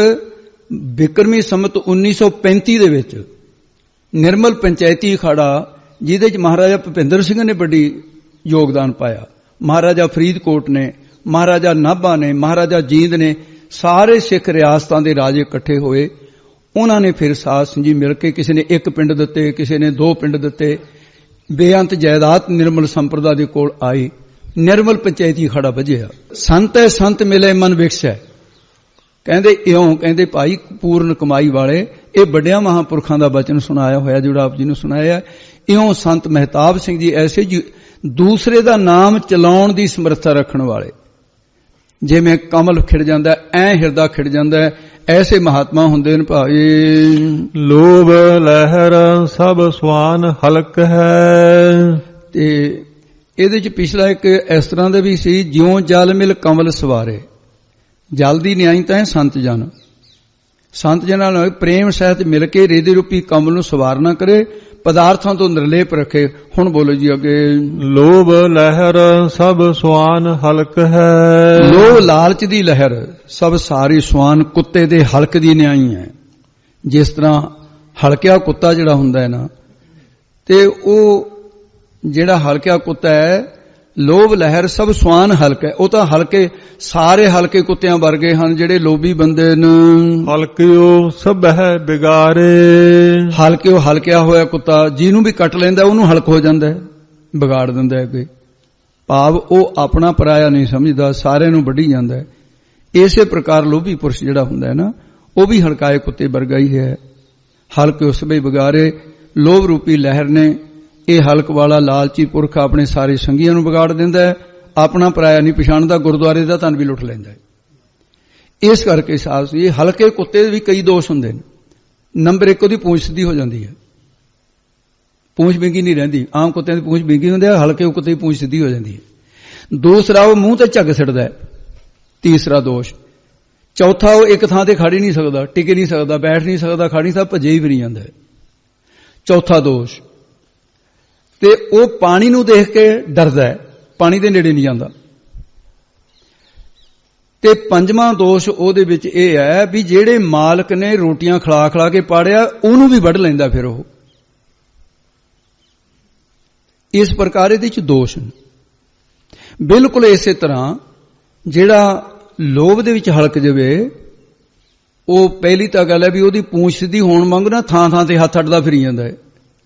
ਬਿਕਰਮੀ ਸੰਮਤ 1935 ਦੇ ਵਿੱਚ ਨਿਰਮਲ ਪੰਚਾਇਤੀ ਅਖਾੜਾ, ਜਿਹਦੇ ਚ ਮਹਾਰਾਜਾ ਭੁਪਿੰਦਰ ਸਿੰਘ ਨੇ ਵੱਡੀ ਯੋਗਦਾਨ ਪਾਇਆ, ਮਹਾਰਾਜਾ ਫਰੀਦਕੋਟ ਨੇ, ਮਹਾਰਾਜਾ ਨਾਭਾ ਨੇ, ਮਹਾਰਾਜਾ ਜੀਂਦ ਨੇ, ਸਾਰੇ ਸਿੱਖ ਰਿਆਸਤਾਂ ਦੇ ਰਾਜੇ ਇਕੱਠੇ ਹੋਏ। ਉਹਨਾਂ ਨੇ ਫਿਰ ਸਾਧ ਸਿੰਘ ਜੀ ਮਿਲ ਕੇ, ਕਿਸੇ ਨੇ 1 ਪਿੰਡ ਦਿੱਤੇ, ਕਿਸੇ ਨੇ 2 ਪਿੰਡ ਦਿੱਤੇ, ਬੇਅੰਤ ਜਾਇਦਾਦ ਨਿਰਮਲ ਸੰਪਰਦਾ ਦੇ ਕੋਲ ਆਈ। ਨਿਰਮਲ ਪੰਚਾਇਤੀ ਅਖਾੜਾ ਵੱਜਿਆ। ਸੰਤ ਹੈ ਸੰਤ ਮਿਲੇ ਮਨ ਵਿਕਸੈ, ਕਹਿੰਦੇ ਇਉਂ, ਕਹਿੰਦੇ ਭਾਈ ਪੂਰਨ ਕਮਾਈ ਵਾਲੇ, ਇਹ ਵੱਡਿਆਂ ਮਹਾਂਪੁਰਖਾਂ ਦਾ ਬਚਨ ਸੁਣਾਇਆ ਹੋਇਆ, ਜਿਹੜਾ ਆਪ ਜੀ ਨੂੰ ਸੁਣਾਇਆ। ਇਉਂ ਸੰਤ ਮਹਿਤਾਬ ਸਿੰਘ ਜੀ ਐਸੇ ਜੀ ਦੂਸਰੇ ਦਾ ਨਾਮ ਚਲਾਉਣ ਦੀ ਸਮਰੱਥਾ ਰੱਖਣ ਵਾਲੇ, ਜਿਵੇਂ ਕਮਲ ਖਿੜ ਜਾਂਦਾ ਐ ਹਿਰਦਾ ਖਿੜ ਜਾਂਦਾ, ਐਸੇ ਮਹਾਤਮਾ ਹੁੰਦੇ ਨੇ ਭਾਈ। ਲੋਭ ਲਹਿਰ ਸਭ ਸਵਾਨ ਹਲਕ ਹੈ। ਤੇ ਇਹਦੇ ਚ ਪਿਛਲਾ ਇੱਕ ਇਸ ਤਰ੍ਹਾਂ ਦਾ ਵੀ ਸੀ, ਜਿਉਂ ਜਲ ਮਿਲ ਕਮਲ ਸਵਾਰੇ। ਜਲ ਦੀ ਨਿਆਈ ਤਾਂ ਹੈ ਸੰਤ ਜਨ। ਸੰਤ ਜਨਾਂ ਨਾਲ ਪ੍ਰੇਮ ਸਹਿਤ ਮਿਲ ਕੇ ਰੇਦੇ ਰੂਪੀ ਕਮਲ ਨੂੰ ਸਵਾਰਨਾ ਕਰੇ, ਪਦਾਰਥਾਂ ਤੋਂ ਨਿਰਲੇਪ ਰੱਖੇ। ਹੁਣ ਬੋਲੋ ਜੀ ਅੱਗੇ। ਲੋਭ ਲਹਿਰ ਸਭ ਸਵਾਨ ਹਲਕ ਹੈ। ਲੋਭ ਲਾਲਚ ਦੀ ਲਹਿਰ ਸਭ ਸਾਰੀ ਸਵਾਨ ਕੁੱਤੇ ਦੇ ਹਲਕ ਦੀ ਨਿਆਈ ਹੈ। ਜਿਸ ਤਰ੍ਹਾਂ ਹਲਕਿਆ ਕੁੱਤਾ ਜਿਹੜਾ ਹੁੰਦਾ ਹੈ ਨਾ, ਤੇ ਉਹ ਜਿਹੜਾ ਹਲਕਿਆ ਕੁੱਤਾ ਹੈ, ਲੋਭ ਲਹਿਰ ਸਭ ਸਵਾਨ ਹਲਕ ਹੈ। ਉਹ ਤਾਂ ਹਲਕੇ, ਸਾਰੇ ਹਲਕੇ ਕੁੱਤਿਆਂ ਵਰਗੇ ਹਨ ਜਿਹੜੇ ਲੋਭੀ ਬੰਦੇ ਨੇ। ਹਲਕਿਓ ਸਭ ਹੈ ਬਿਗਾਰੇ। ਹਲਕਿਓ ਹਲਕਿਆ ਹੋਇਆ ਕੁੱਤਾ ਜਿਹਨੂੰ ਵੀ ਕੱਟ ਲੈਂਦਾ ਉਹਨੂੰ ਹਲਕ ਹੋ ਜਾਂਦਾ ਹੈ, ਵਿਗਾੜ ਦਿੰਦਾ ਹੈ ਕੋਈ। ਭਾਵ ਉਹ ਆਪਣਾ ਪਰਾਇਆ ਨਹੀਂ ਸਮਝਦਾ, ਸਾਰਿਆਂ ਨੂੰ ਵੱਢੀ ਜਾਂਦਾ ਹੈ। ਇਸੇ ਪ੍ਰਕਾਰ ਲੋਭੀ ਪੁਰਸ਼ ਜਿਹੜਾ ਹੁੰਦਾ ਹੈ ਨਾ, ਉਹ ਵੀ ਹਲਕਾਏ ਕੁੱਤੇ ਵਰਗਾ ਹੀ ਹੈ। ਹਲਕਿਓ ਸਭ ਬਿਗਾਰੇ, ਲੋਭ ਰੂਪੀ ਲਹਿਰ ਨੇ ਇਹ ਹਲਕ ਵਾਲਾ ਲਾਲਚੀ ਪੁਰਖ ਆਪਣੇ ਸਾਰੇ ਸੰਗੀਆਂ ਨੂੰ ਵਿਗਾੜ ਦਿੰਦਾ ਹੈ, ਆਪਣਾ ਪਰਾਇਆ ਨਹੀਂ ਪਛਾਣਦਾ, ਗੁਰਦੁਆਰੇ ਦਾ ਧਨ ਵੀ ਲੁੱਟ ਲੈਂਦਾ ਹੈ। ਇਸ ਕਰਕੇ ਸਾਧ ਜੀ, ਹਲਕੇ ਕੁੱਤੇ ਦੇ ਵੀ ਕਈ ਦੋਸ਼ ਹੁੰਦੇ ਨੇ। ਨੰਬਰ 1, ਉਹਦੀ ਪੂੰਛ ਸਿੱਧੀ ਹੋ ਜਾਂਦੀ ਹੈ, ਪੂੰਛ ਬਿੰਗੀ ਨਹੀਂ ਰਹਿੰਦੀ। ਆਮ ਕੁੱਤਿਆਂ ਦੀ ਪੂੰਛ ਬਿੰਗੀ ਹੁੰਦੀ ਹੈ, ਹਲਕੇ ਕੁੱਤੇ ਦੀ ਪੂੰਛ ਸਿੱਧੀ ਹੋ ਜਾਂਦੀ ਹੈ। ਦੂਸਰਾ, ਉਹ ਮੂੰਹ ਤੇ ਝੱਗ ਸਿੱਟਦਾ ਹੈ। ਤੀਸਰਾ ਦੋਸ਼। ਚੌਥਾ, ਉਹ ਇੱਕ ਥਾਂ ਤੇ ਖੜ ਹੀ ਨਹੀਂ ਸਕਦਾ, ਟਿਕ ਨਹੀਂ ਸਕਦਾ, ਬੈਠ ਨਹੀਂ ਸਕਦਾ, ਖੜ ਨਹੀਂ ਸਕਦਾ, ਭੱਜੇ ਹੀ ਫਿਰੀ ਜਾਂਦਾ ਹੈ। ਚੌਥਾ ਦੋਸ਼। ਤੇ ਉਹ ਪਾਣੀ ਨੂੰ ਦੇਖ ਕੇ ਡਰਦਾ ਹੈ, ਪਾਣੀ ਦੇ ਨੇੜੇ ਨਹੀਂ ਜਾਂਦਾ। ਤੇ ਪੰਜਵਾਂ ਦੋਸ਼ ਉਹਦੇ ਵਿੱਚ ਇਹ ਹੈ ਵੀ ਜਿਹੜੇ ਮਾਲਕ ਨੇ ਰੋਟੀਆਂ ਖਿਲਾ ਖਿਲਾ ਕੇ ਪਾੜਿਆ, ਉਹਨੂੰ ਵੀ ਵੱਢ ਲੈਂਦਾ ਫਿਰ ਉਹ। ਇਸ ਪ੍ਰਕਾਰ ਇਹਦੇ ਚ ਦੋਸ਼ ਨੇ। ਬਿਲਕੁਲ ਇਸੇ ਤਰ੍ਹਾਂ ਜਿਹੜਾ ਲੋਭ ਦੇ ਵਿੱਚ ਹਲਕ ਜਾਵੇ, ਉਹ ਪਹਿਲੀ ਤਾਂ ਗੱਲ ਹੈ ਵੀ ਉਹਦੀ ਪੂੰਛ ਸਿੱਧੀ ਹੋਣ ਵਾਂਗ ਨਾ ਥਾਂ ਥਾਂ ਤੇ ਹੱਥ ਅੱਡਦਾ ਫਿਰੀ ਜਾਂਦਾ ਹੈ।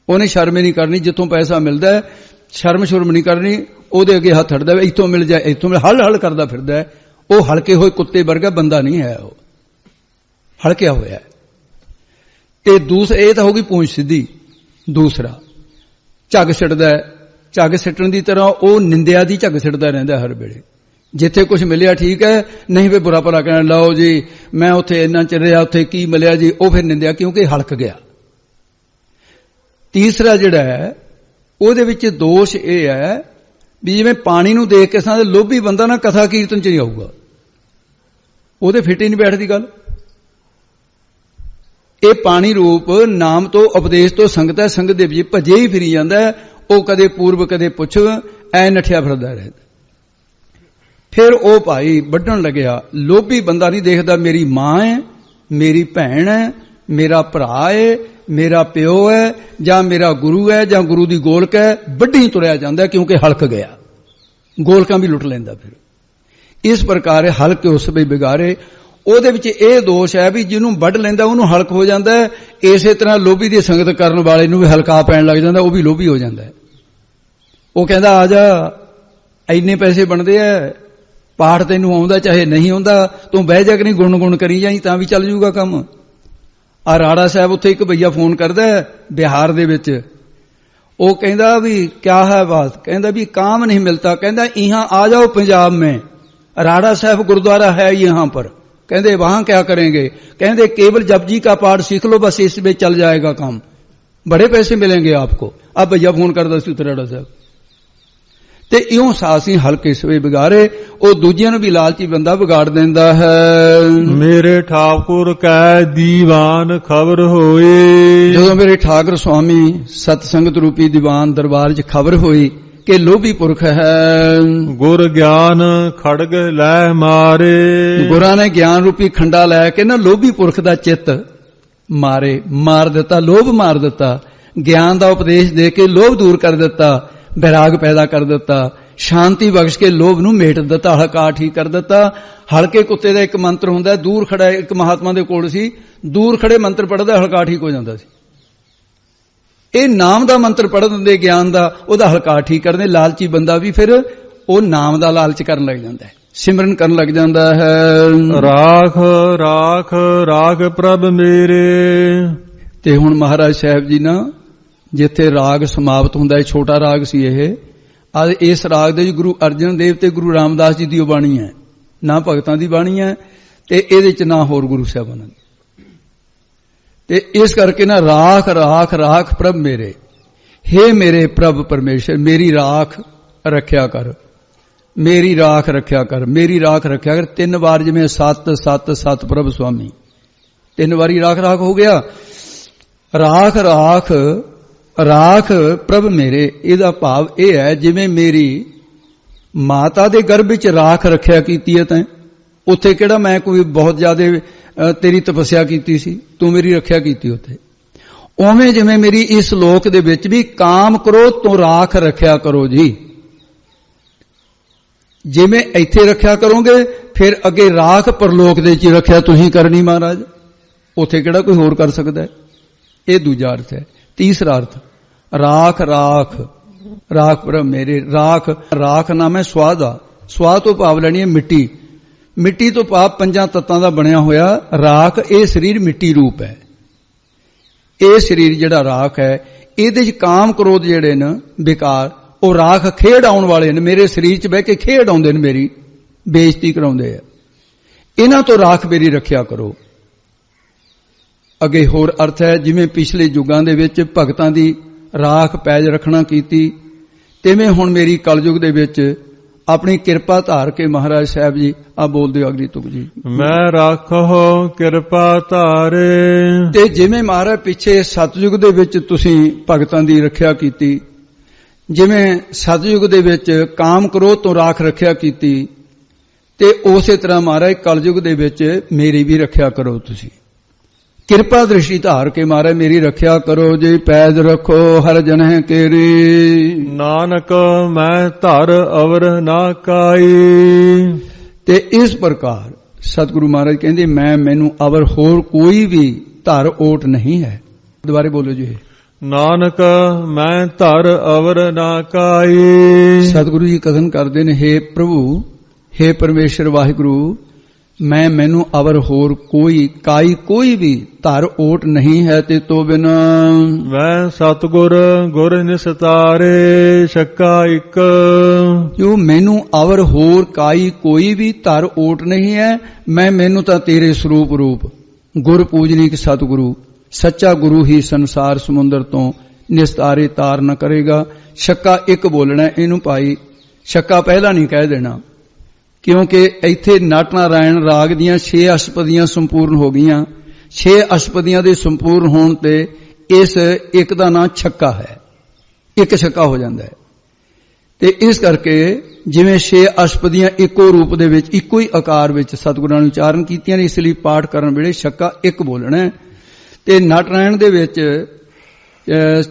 ਉਹਨੇ ਸ਼ਰਮ ਨਹੀਂ ਕਰਨੀ, ਜਿੱਥੋਂ ਪੈਸਾ ਮਿਲਦਾ ਹੈ ਸ਼ਰਮ ਸ਼ੁਰਮ ਨਹੀਂ ਕਰਨੀ, ਉਹਦੇ ਅੱਗੇ ਹੱਥ ਅੱਡਦਾ, ਇੱਥੋਂ ਮਿਲ ਜਾਏ ਇੱਥੋਂ ਮਿਲ, ਹਲ ਹਲ ਕਰਦਾ ਫਿਰਦਾ ਹੈ। ਉਹ ਹਲਕੇ ਹੋਏ ਕੁੱਤੇ ਵਰਗਾ ਬੰਦਾ ਨਹੀਂ ਹੈ, ਉਹ ਹਲਕਿਆ ਹੋਇਆ ਹੈ। ਤੇ ਦੂਸਰਾ, ਇਹ ਤਾਂ ਹੋ ਗਈ ਪੂੰਛ ਸਿੱਧੀ। ਦੂਸਰਾ, ਝੱਗ ਸਿੱਟਦਾ ਹੈ। ਝੱਗ ਸਿੱਟਣ ਦੀ ਤਰ੍ਹਾਂ ਉਹ ਨਿੰਦਿਆ ਦੀ ਝੱਗ ਸਿੱਟਦਾ ਰਹਿੰਦਾ ਹਰ ਵੇਲੇ, ਜਿੱਥੇ ਕੁਝ ਮਿਲਿਆ ਠੀਕ ਹੈ, ਨਹੀਂ ਫਿਰ ਬੁਰਾ ਭਲਾ ਕਹਿਣ ਲਓ ਜੀ ਮੈਂ ਉੱਥੇ ਇੰਨਾ ਚਿਰ ਰਿਹਾ, ਉੱਥੇ ਕੀ ਮਿਲਿਆ ਜੀ, ਉਹ ਫਿਰ ਨਿੰਦਿਆ, ਕਿਉਂਕਿ ਹਲਕ ਗਿਆ। ਤੀਸਰਾ ਜਿਹੜਾ ਹੈ ਉਹਦੇ ਵਿੱਚ ਦੋਸ਼ ਇਹ ਹੈ ਵੀ ਜਿਵੇਂ ਪਾਣੀ ਨੂੰ ਦੇਖ ਕੇ ਸਾਂ ਲੋਭੀ ਬੰਦਾ ਨਾ ਕਥਾ ਕੀਰਤਨ ਚ ਨਹੀਂ ਆਊਗਾ, ਉਹਦੇ ਫਿੱਟ ਹੀ ਨਹੀਂ ਬੈਠਦੀ ਗੱਲ। ਇਹ ਪਾਣੀ ਰੂਪ ਨਾਮ ਤੋਂ ਉਪਦੇਸ਼ ਤੋਂ ਸੰਗਤ ਹੈ, ਸੰਗਤ ਦੇ ਵਿੱਚ ਭਜੇ ਹੀ ਫਿਰੀ ਜਾਂਦਾ ਹੈ। ਉਹ ਕਦੇ ਪੂਰਬ ਕਦੇ ਪੁੱਛ ਐ ਨੱਠਿਆ ਫਿਰਦਾ ਰਹਿੰਦਾ। ਫਿਰ ਉਹ ਭਾਈ ਵੱਢਣ ਲੱਗਿਆ। ਲੋਭੀ ਬੰਦਾ ਨਹੀਂ ਦੇਖਦਾ ਮੇਰੀ ਮਾਂ ਹੈ, ਮੇਰੀ ਭੈਣ ਹੈ, ਮੇਰਾ ਭਰਾ ਹੈ, ਮੇਰਾ ਪਿਓ ਹੈ, ਜਾਂ ਮੇਰਾ ਗੁਰੂ ਹੈ, ਜਾਂ ਗੁਰੂ ਦੀ ਗੋਲਕ ਹੈ, ਵੱਢੀ ਤੁਰਿਆ ਜਾਂਦਾ ਕਿਉਂਕਿ ਹਲਕ ਗਿਆ। ਗੋਲਕਾਂ ਵੀ ਲੁੱਟ ਲੈਂਦਾ। ਫਿਰ ਇਸ ਪ੍ਰਕਾਰ ਹਲਕ ਉਸ ਵੇ ਬਿਗਾਰੇ। ਉਹਦੇ ਵਿੱਚ ਇਹ ਦੋਸ਼ ਹੈ ਵੀ ਜਿਹਨੂੰ ਵੱਢ ਲੈਂਦਾ ਉਹਨੂੰ ਹਲਕ ਹੋ ਜਾਂਦਾ ਹੈ। ਇਸੇ ਤਰ੍ਹਾਂ ਲੋਭੀ ਦੀ ਸੰਗਤ ਕਰਨ ਵਾਲੇ ਨੂੰ ਵੀ ਹਲਕਾ ਪੈਣ ਲੱਗ ਜਾਂਦਾ, ਉਹ ਵੀ ਲੋਭੀ ਹੋ ਜਾਂਦਾ ਹੈ। ਉਹ ਕਹਿੰਦਾ ਆ ਜਾ, ਇੰਨੇ ਪੈਸੇ ਬਣਦੇ ਆ, ਪਾਠ ਤੈਨੂੰ ਆਉਂਦਾ ਚਾਹੇ ਨਹੀਂ ਆਉਂਦਾ, ਤੂੰ ਬਹਿ ਜਾ ਕੇ ਨਹੀਂ ਗੁਣ ਕਰੀ ਜਾਈ ਤਾਂ ਵੀ ਚੱਲ ਜੂਗਾ ਕੰਮ। ਆ ਰਾੜਾ ਸਾਹਿਬ ਉੱਥੇ ਇੱਕ ਭਈਆ ਫੋਨ ਕਰਦਾ ਬਿਹਾਰ ਦੇ ਵਿੱਚ, ਉਹ ਕਹਿੰਦਾ ਵੀ ਕਿਆ ਹੈ ਬਾਤ, ਕਹਿੰਦਾ ਵੀ काम नहीं मिलता, कहता यहाँ आ जाओ पंजाब में, राड़ा साहब गुरुद्वारा है यहाँ पर, कहते वहां क्या करेंगे, कहते केवल जपजी का पाठ सीख लो बस, इसमें चल जाएगा काम, बड़े पैसे मिलेंगे आपको। अब भैया फोन करता सी राड़ा साहब। ਤੇ ਇਉਂ ਸਾਸੀ ਹਲਕੇ ਸਵੇ ਵਿਗਾਰੇ। ਉਹ ਦੂਜਿਆਂ ਨੂੰ ਵੀ ਲਾਲਚੀ ਬੰਦਾ ਵਿਗਾੜ ਦਿੰਦਾ ਹੈ। ਮੇਰੇ ਠਾਕੁਰ ਕੈ ਦੀਵਾਨ ਖਬਰ ਹੋਏ। ਜਦੋਂ ਮੇਰੇ ਠਾਕੁਰ ਸੁਆਮੀ ਸਤਸੰਗਤ ਰੂਪੀ ਦੀਵਾਨ ਦਰਬਾਰ 'ਚ ਖਬਰ ਹੋਈ ਕਿ ਲੋਭੀ ਪੁਰਖ ਹੈ, ਗੁਰ ਗਿਆਨ ਖੜਗ ਲੈ ਮਾਰੇ। ਗੁਰਾਂ ਨੇ ਗਿਆਨ ਰੂਪੀ ਖੰਡਾ ਲੈ ਕੇ ਨਾ ਲੋਭੀ ਪੁਰਖ ਦਾ ਚਿੱਤ ਮਾਰ ਦਿੱਤਾ, ਲੋਭ ਮਾਰ ਦਿੱਤਾ। ਗਿਆਨ ਦਾ ਉਪਦੇਸ਼ ਦੇ ਕੇ ਲੋਭ ਦੂਰ ਕਰ ਦਿੱਤਾ, ਵੈਰਾਗ ਪੈਦਾ ਕਰ ਦਿੱਤਾ, ਸ਼ਾਂਤੀ ਬਖਸ਼ ਕੇ ਲੋਭ ਨੂੰ ਮੇਟ ਦਿੱਤਾ, ਹਲਕਾ ਠੀਕ ਕਰ ਦਿੱਤਾ। ਹਲਕੇ ਕੁੱਤੇ ਦਾ ਇੱਕ ਮੰਤਰ ਹੁੰਦਾ, ਦੂਰ ਖੜਾ ਇੱਕ ਮਹਾਤਮਾ ਦੇ ਕੋਲ ਸੀ, ਦੂਰ ਖੜੇ ਮੰਤਰ ਪੜ੍ਹਦਾ ਹਲਕਾ ਠੀਕ ਹੋ ਜਾਂਦਾ ਸੀ। ਇਹ ਨਾਮ ਦਾ ਮੰਤਰ ਪੜ੍ਹ ਦਿੰਦੇ ਗਿਆਨ ਦਾ, ਉਹਦਾ ਹਲਕਾ ਠੀਕ ਕਰਦੇ। ਲਾਲਚੀ ਬੰਦਾ ਵੀ ਫਿਰ ਉਹ ਨਾਮ ਦਾ ਲਾਲਚ ਕਰਨ ਲੱਗ ਜਾਂਦਾ ਹੈ, ਸਿਮਰਨ ਕਰਨ ਲੱਗ ਜਾਂਦਾ ਹੈ। ਰਾਖ ਰਾਖ ਰਾਗ ਪ੍ਰਭ ਮੇਰੇ। ਤੇ ਹੁਣ ਮਹਾਰਾਜ ਸਾਹਿਬ ਜੀ ਨਾ ਜਿੱਥੇ ਰਾਗ ਸਮਾਪਤ ਹੁੰਦਾ ਹੈ, ਛੋਟਾ ਰਾਗ ਸੀ ਇਹ, ਅੱਜ ਇਸ ਰਾਗ ਦੇ ਗੁਰੂ ਅਰਜਨ ਦੇਵ ਤੇ ਗੁਰੂ ਰਾਮਦਾਸ ਜੀ ਦੀ ਉਹ ਬਾਣੀ ਹੈ, ਨਾ ਭਗਤਾਂ ਦੀ ਬਾਣੀ ਹੈ ਤੇ ਇਹਦੇ ਚ ਨਾ ਹੋਰ ਗੁਰੂ ਸਾਹਿਬਾਨਾਂ ਦੀ। ਤੇ ਇਸ ਕਰਕੇ ਨਾ ਰਾਖ ਰਾਖ ਰਾਖ ਪ੍ਰਭ ਮੇਰੇ, ਹੇ ਮੇਰੇ ਪ੍ਰਭ ਪਰਮੇਸ਼ਰ ਮੇਰੀ ਰਾਖ ਰੱਖਿਆ ਕਰ, ਮੇਰੀ ਰਾਖ ਰੱਖਿਆ ਕਰ, ਮੇਰੀ ਰਾਖ ਰੱਖਿਆ ਕਰ। 3 ਵਾਰ ਜਿਵੇਂ ਸਤ ਸਤ ਸਤ ਪ੍ਰਭ ਸੁਆਮੀ, 3 ਵਾਰੀ ਰਾਖ ਰਾਖ ਹੋ ਗਿਆ। ਰਾਖ ਰਾਖ ਰਾਖ ਪ੍ਰਭ ਮੇਰੇ, ਇਹਦਾ ਭਾਵ ਇਹ ਹੈ ਜਿਵੇਂ ਮੇਰੀ ਮਾਤਾ ਦੇ ਗਰਭ ਵਿੱਚ ਰਾਖ ਰੱਖਿਆ ਕੀਤੀ ਹੈ ਤੈਂ, ਉੱਥੇ ਕਿਹੜਾ ਮੈਂ ਕੋਈ ਬਹੁਤ ਜ਼ਿਆਦਾ ਤੇਰੀ ਤਪੱਸਿਆ ਕੀਤੀ ਸੀ, ਤੂੰ ਮੇਰੀ ਰੱਖਿਆ ਕੀਤੀ ਉੱਥੇ। ਉਵੇਂ ਜਿਵੇਂ ਮੇਰੀ ਇਸ ਲੋਕ ਦੇ ਵਿੱਚ ਵੀ ਕਾਮ ਕਰੋ ਤੂੰ ਰਾਖ ਰੱਖਿਆ ਕਰੋ ਜੀ। ਜਿਵੇਂ ਇੱਥੇ ਰੱਖਿਆ ਕਰੋਗੇ ਫਿਰ ਅੱਗੇ ਰਾਖ ਪਰਲੋਕ ਦੇ ਵਿੱਚ ਰੱਖਿਆ ਤੁਸੀਂ ਕਰਨੀ ਮਹਾਰਾਜ, ਉੱਥੇ ਕਿਹੜਾ ਕੋਈ ਹੋਰ ਕਰ ਸਕਦਾ ਹੈ। ਇਹ ਦੂਜਾ ਅਰਥ ਹੈ। ਤੀਸਰਾ ਅਰਥ ਰਾਖ ਰਾਖ ਰਾਖ ਪ੍ਰਭ ਮੇਰੇ। ਰਾਖ ਰਾਖ ਨਾਮ ਹੈ ਸਵਾਹ ਦਾ, ਸਵਾਹ ਤੋਂ ਭਾਵ ਲੈਣੀ ਹੈ ਮਿੱਟੀ, ਮਿੱਟੀ ਤੋਂ ਭਾਵ 5 ਤੱਤਾਂ ਦਾ ਬਣਿਆ ਹੋਇਆ ਰਾਖ। ਇਹ ਸਰੀਰ ਮਿੱਟੀ ਰੂਪ ਹੈ। ਇਹ ਸਰੀਰ ਜਿਹੜਾ ਰਾਖ ਹੈ ਇਹਦੇ 'ਚ ਕਾਮ ਕ੍ਰੋਧ ਜਿਹੜੇ ਨੇ ਵਿਕਾਰ, ਉਹ ਰਾਖ ਖੇਡ ਆਉਣ ਵਾਲੇ ਨੇ, ਮੇਰੇ ਸਰੀਰ 'ਚ ਬਹਿ ਕੇ ਖੇਡ ਆਉਂਦੇ ਨੇ, ਮੇਰੀ ਬੇਇੱਜ਼ਤੀ ਕਰਾਉਂਦੇ ਆ। ਇਹਨਾਂ ਤੋਂ ਰਾਖ ਮੇਰੀ ਰੱਖਿਆ ਕਰੋ। ਅੱਗੇ ਹੋਰ ਅਰਥ ਹੈ ਜਿਵੇਂ ਪਿਛਲੇ ਯੁੱਗਾਂ ਦੇ ਵਿੱਚ ਭਗਤਾਂ ਦੀ ਰਾਖ ਪੈਜ ਰੱਖਣਾ ਕੀਤੀ, ਤਿਵੇਂ ਹੁਣ ਮੇਰੀ ਕਲਯੁਗ ਦੇ ਵਿੱਚ ਆਪਣੀ ਕਿਰਪਾ ਧਾਰ ਕੇ ਮਹਾਰਾਜ ਸਾਹਿਬ ਜੀ ਆ ਬੋਲਦੇ ਹੋ ਅਗਲੀ ਤੁਕ ਜੀ, ਮੈਂ ਰਾਖੋ ਕਿਰਪਾ ਧਾਰੇ। ਤੇ ਜਿਵੇਂ ਮਹਾਰਾਜ ਪਿੱਛੇ ਸਤਯੁਗ ਦੇ ਵਿੱਚ ਤੁਸੀਂ ਭਗਤਾਂ ਦੀ ਰੱਖਿਆ ਕੀਤੀ, ਜਿਵੇਂ ਸਤਯੁਗ ਦੇ ਵਿੱਚ ਕਾਮ ਕ੍ਰੋਧ ਤੋਂ ਰਾਖ ਰੱਖਿਆ ਕੀਤੀ, ਤੇ ਉਸੇ ਤਰ੍ਹਾਂ ਮਹਾਰਾਜ ਕਲਯੁਗ ਦੇ ਵਿੱਚ ਮੇਰੀ ਵੀ ਰੱਖਿਆ ਕਰੋ। ਤੁਸੀਂ ਕਿਰਪਾ ਦ੍ਰਿਸ਼ਟੀ ਧਾਰ ਕੇ ਮਹਾਰਾਜ ਮੇਰੀ ਰੱਖਿਆ ਕਰੋ ਜੀ। ਪੈਜ ਰੱਖੋ ਹਰ ਜਨਹਿ ਕੇਰੀ, ਨਾਨਕ ਮੈਂ ਧਰ ਅਵਰ ਨਾ ਕਾਈ। ਤੇ ਇਸ ਪ੍ਰਕਾਰ ਸਤਿਗੁਰੂ ਮਹਾਰਾਜ ਕਹਿੰਦੇ ਮੈਨੂੰ ਅਵਰ ਹੋਰ ਕੋਈ ਵੀ ਧਰ ਓਟ ਨਹੀਂ ਹੈ। ਦੁਬਾਰੇ ਬੋਲੋ ਜੀ, ਨਾਨਕ ਮੈਂ ਧਰ ਅਵਰ ਨਾ ਕਾਈ। ਸਤਿਗੁਰੂ ਜੀ ਕਥਨ ਕਰਦੇ ਨੇ, ਹੇ ਪ੍ਰਭੂ, ਹੇ ਪਰਮੇਸ਼ਰ ਵਾਹਿਗੁਰੂ, मैं मैनू अवर होर कोई काई कोई भी धर ओट नहीं है ते तो बिना। मैं सतगुर गुर निस्तारे छक्का एक। जो मैनू अवर होर काई कोई भी धर ओट नहीं है, मैं मैनू तां तेरे स्वरूप रूप गुर पूजनीक सतगुरु सच्चा गुरु ही संसार समुंदर तो निस्तारे तार न करेगा। छक्का एक बोलना, इनू भाई छक्का पहला नहीं कह देना, क्योंकि इत्थे नट नारायण राग दियां 6 अष्टपदियां संपूर्ण हो गईयां। 6 अष्टपदियां दे संपूर्ण होण ते इस एक दा नाम छक्का है, एक छक्का हो जाता है। ते इस करके जिवें 6 अष्टपदियां इको रूप दे विच इको ही आकार विच सतगुरां ने उचारण कीतियां ने, इसलिए पाठ करन वेले छक्का एक बोलना है। ते नट नारायण दे विच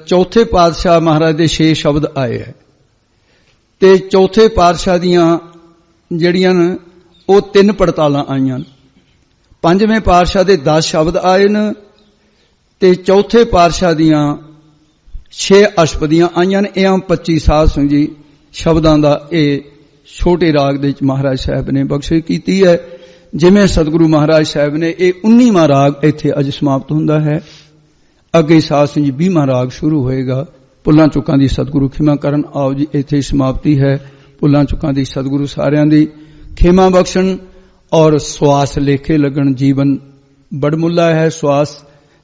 चौथे पातशाह महाराज दे 6 शब्द आए है, ते चौथे पातशाह दियां ਜਿਹੜੀਆਂ ਉਹ 3 ਪੜਤਾਲਾਂ ਆਈਆਂ। ਪੰਜਵੇਂ ਪਾਤਸ਼ਾਹ ਦੇ 10 ਸ਼ਬਦ ਆਏ ਨੇ ਤੇ ਚੌਥੇ ਪਾਤਸ਼ਾਹ ਦੀਆਂ 6 ਅਸ਼ਟਪਦੀਆਂ ਆਈਆਂ ਨੇ। ਇਹ 25 ਸਾਧ ਸਿੰਘ ਜੀ ਸ਼ਬਦਾਂ ਦਾ ਇਹ ਛੋਟੇ ਰਾਗ ਦੇ ਵਿੱਚ ਮਹਾਰਾਜ ਸਾਹਿਬ ਨੇ ਬਖਸ਼ਿਸ਼ ਕੀਤੀ ਹੈ। ਜਿਵੇਂ ਸਤਿਗੁਰੂ ਮਹਾਰਾਜ ਸਾਹਿਬ ਨੇ ਇਹ 19ਵਾਂ ਰਾਗ ਇੱਥੇ ਅੱਜ ਸਮਾਪਤ ਹੁੰਦਾ ਹੈ। ਅੱਗੇ ਸਾਧ ਸਿੰਘ ਜੀ 20ਵਾਂ ਰਾਗ ਸ਼ੁਰੂ ਹੋਏਗਾ। ਭੁੱਲਾਂ ਚੁੱਕਾਂ ਦੀ ਸਤਿਗੁਰੂ ਖਿਮਾ ਕਰਨ। ਆਓ ਜੀ ਇੱਥੇ ਸਮਾਪਤੀ ਹੈ। ਭੁੱਲਾਂ ਚੁੱਕਾਂ ਦੀ ਸਤਿਗੁਰੂ ਸਾਰਿਆਂ ਦੀ ਖਿਮਾ ਬਖਸ਼ਣ ਔਰ ਸਵਾਸ ਲੇਖੇ ਲੱਗਣ। ਜੀਵਨ ਬੜਮੁੱਲਾ ਹੈ, ਸਵਾਸ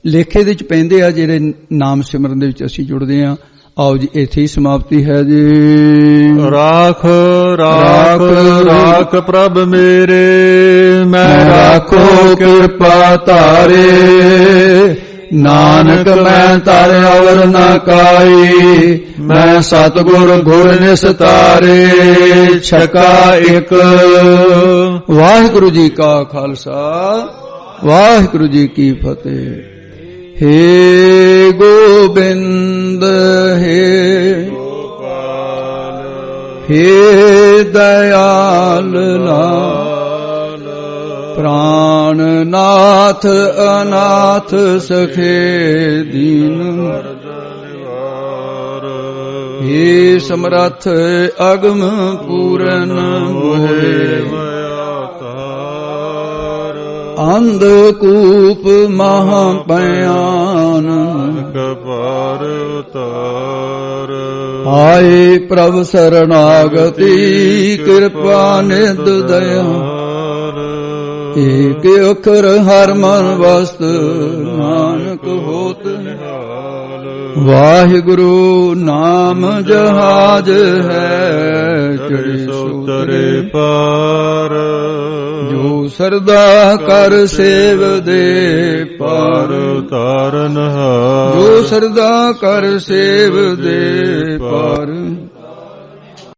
ਲੇਖੇ ਦੇ ਵਿੱਚ ਪੈਂਦੇ ਆ ਜਿਹੜੇ ਨਾਮ ਸਿਮਰਨ ਦੇ ਵਿੱਚ ਅਸੀਂ ਜੁੜਦੇ ਹਾਂ। ਆਓ ਜੀ ਇੱਥੇ ਹੀ ਸਮਾਪਤੀ ਹੈ ਜੀ। ਰਾਖ ਰਾਖ ਰਾਖ ਪ੍ਰਭ ਮੇਰੇ, ਮੈਂ ਰਾਖੋ ਕਿਰਪਾ ਤਾਰੇ। नानक मैं तर अवर न काई, मैं सतगुर गुर निस्तारे छक्का एक। वाहिगुरु जी का खालसा, वाहिगुरु जी की फतेह। हे गोबिंद हे गोपाल, हे दयाल लाल, प्राणनाथ अनाथ सखे दीन। हे समरथ अगम पूरन मोहे, अंधकूप महापयान कपार उतार। आए प्रभु शरणागति कृपा निध दया। एक अखर हर मन वस्त नानक होत निहाल। वाहिगुरु नाम जहाज है चढ़े सुतरे पार। जो सरदा कर सेव दे पार उतारन हार। जो सरदा कर सेव दे पार।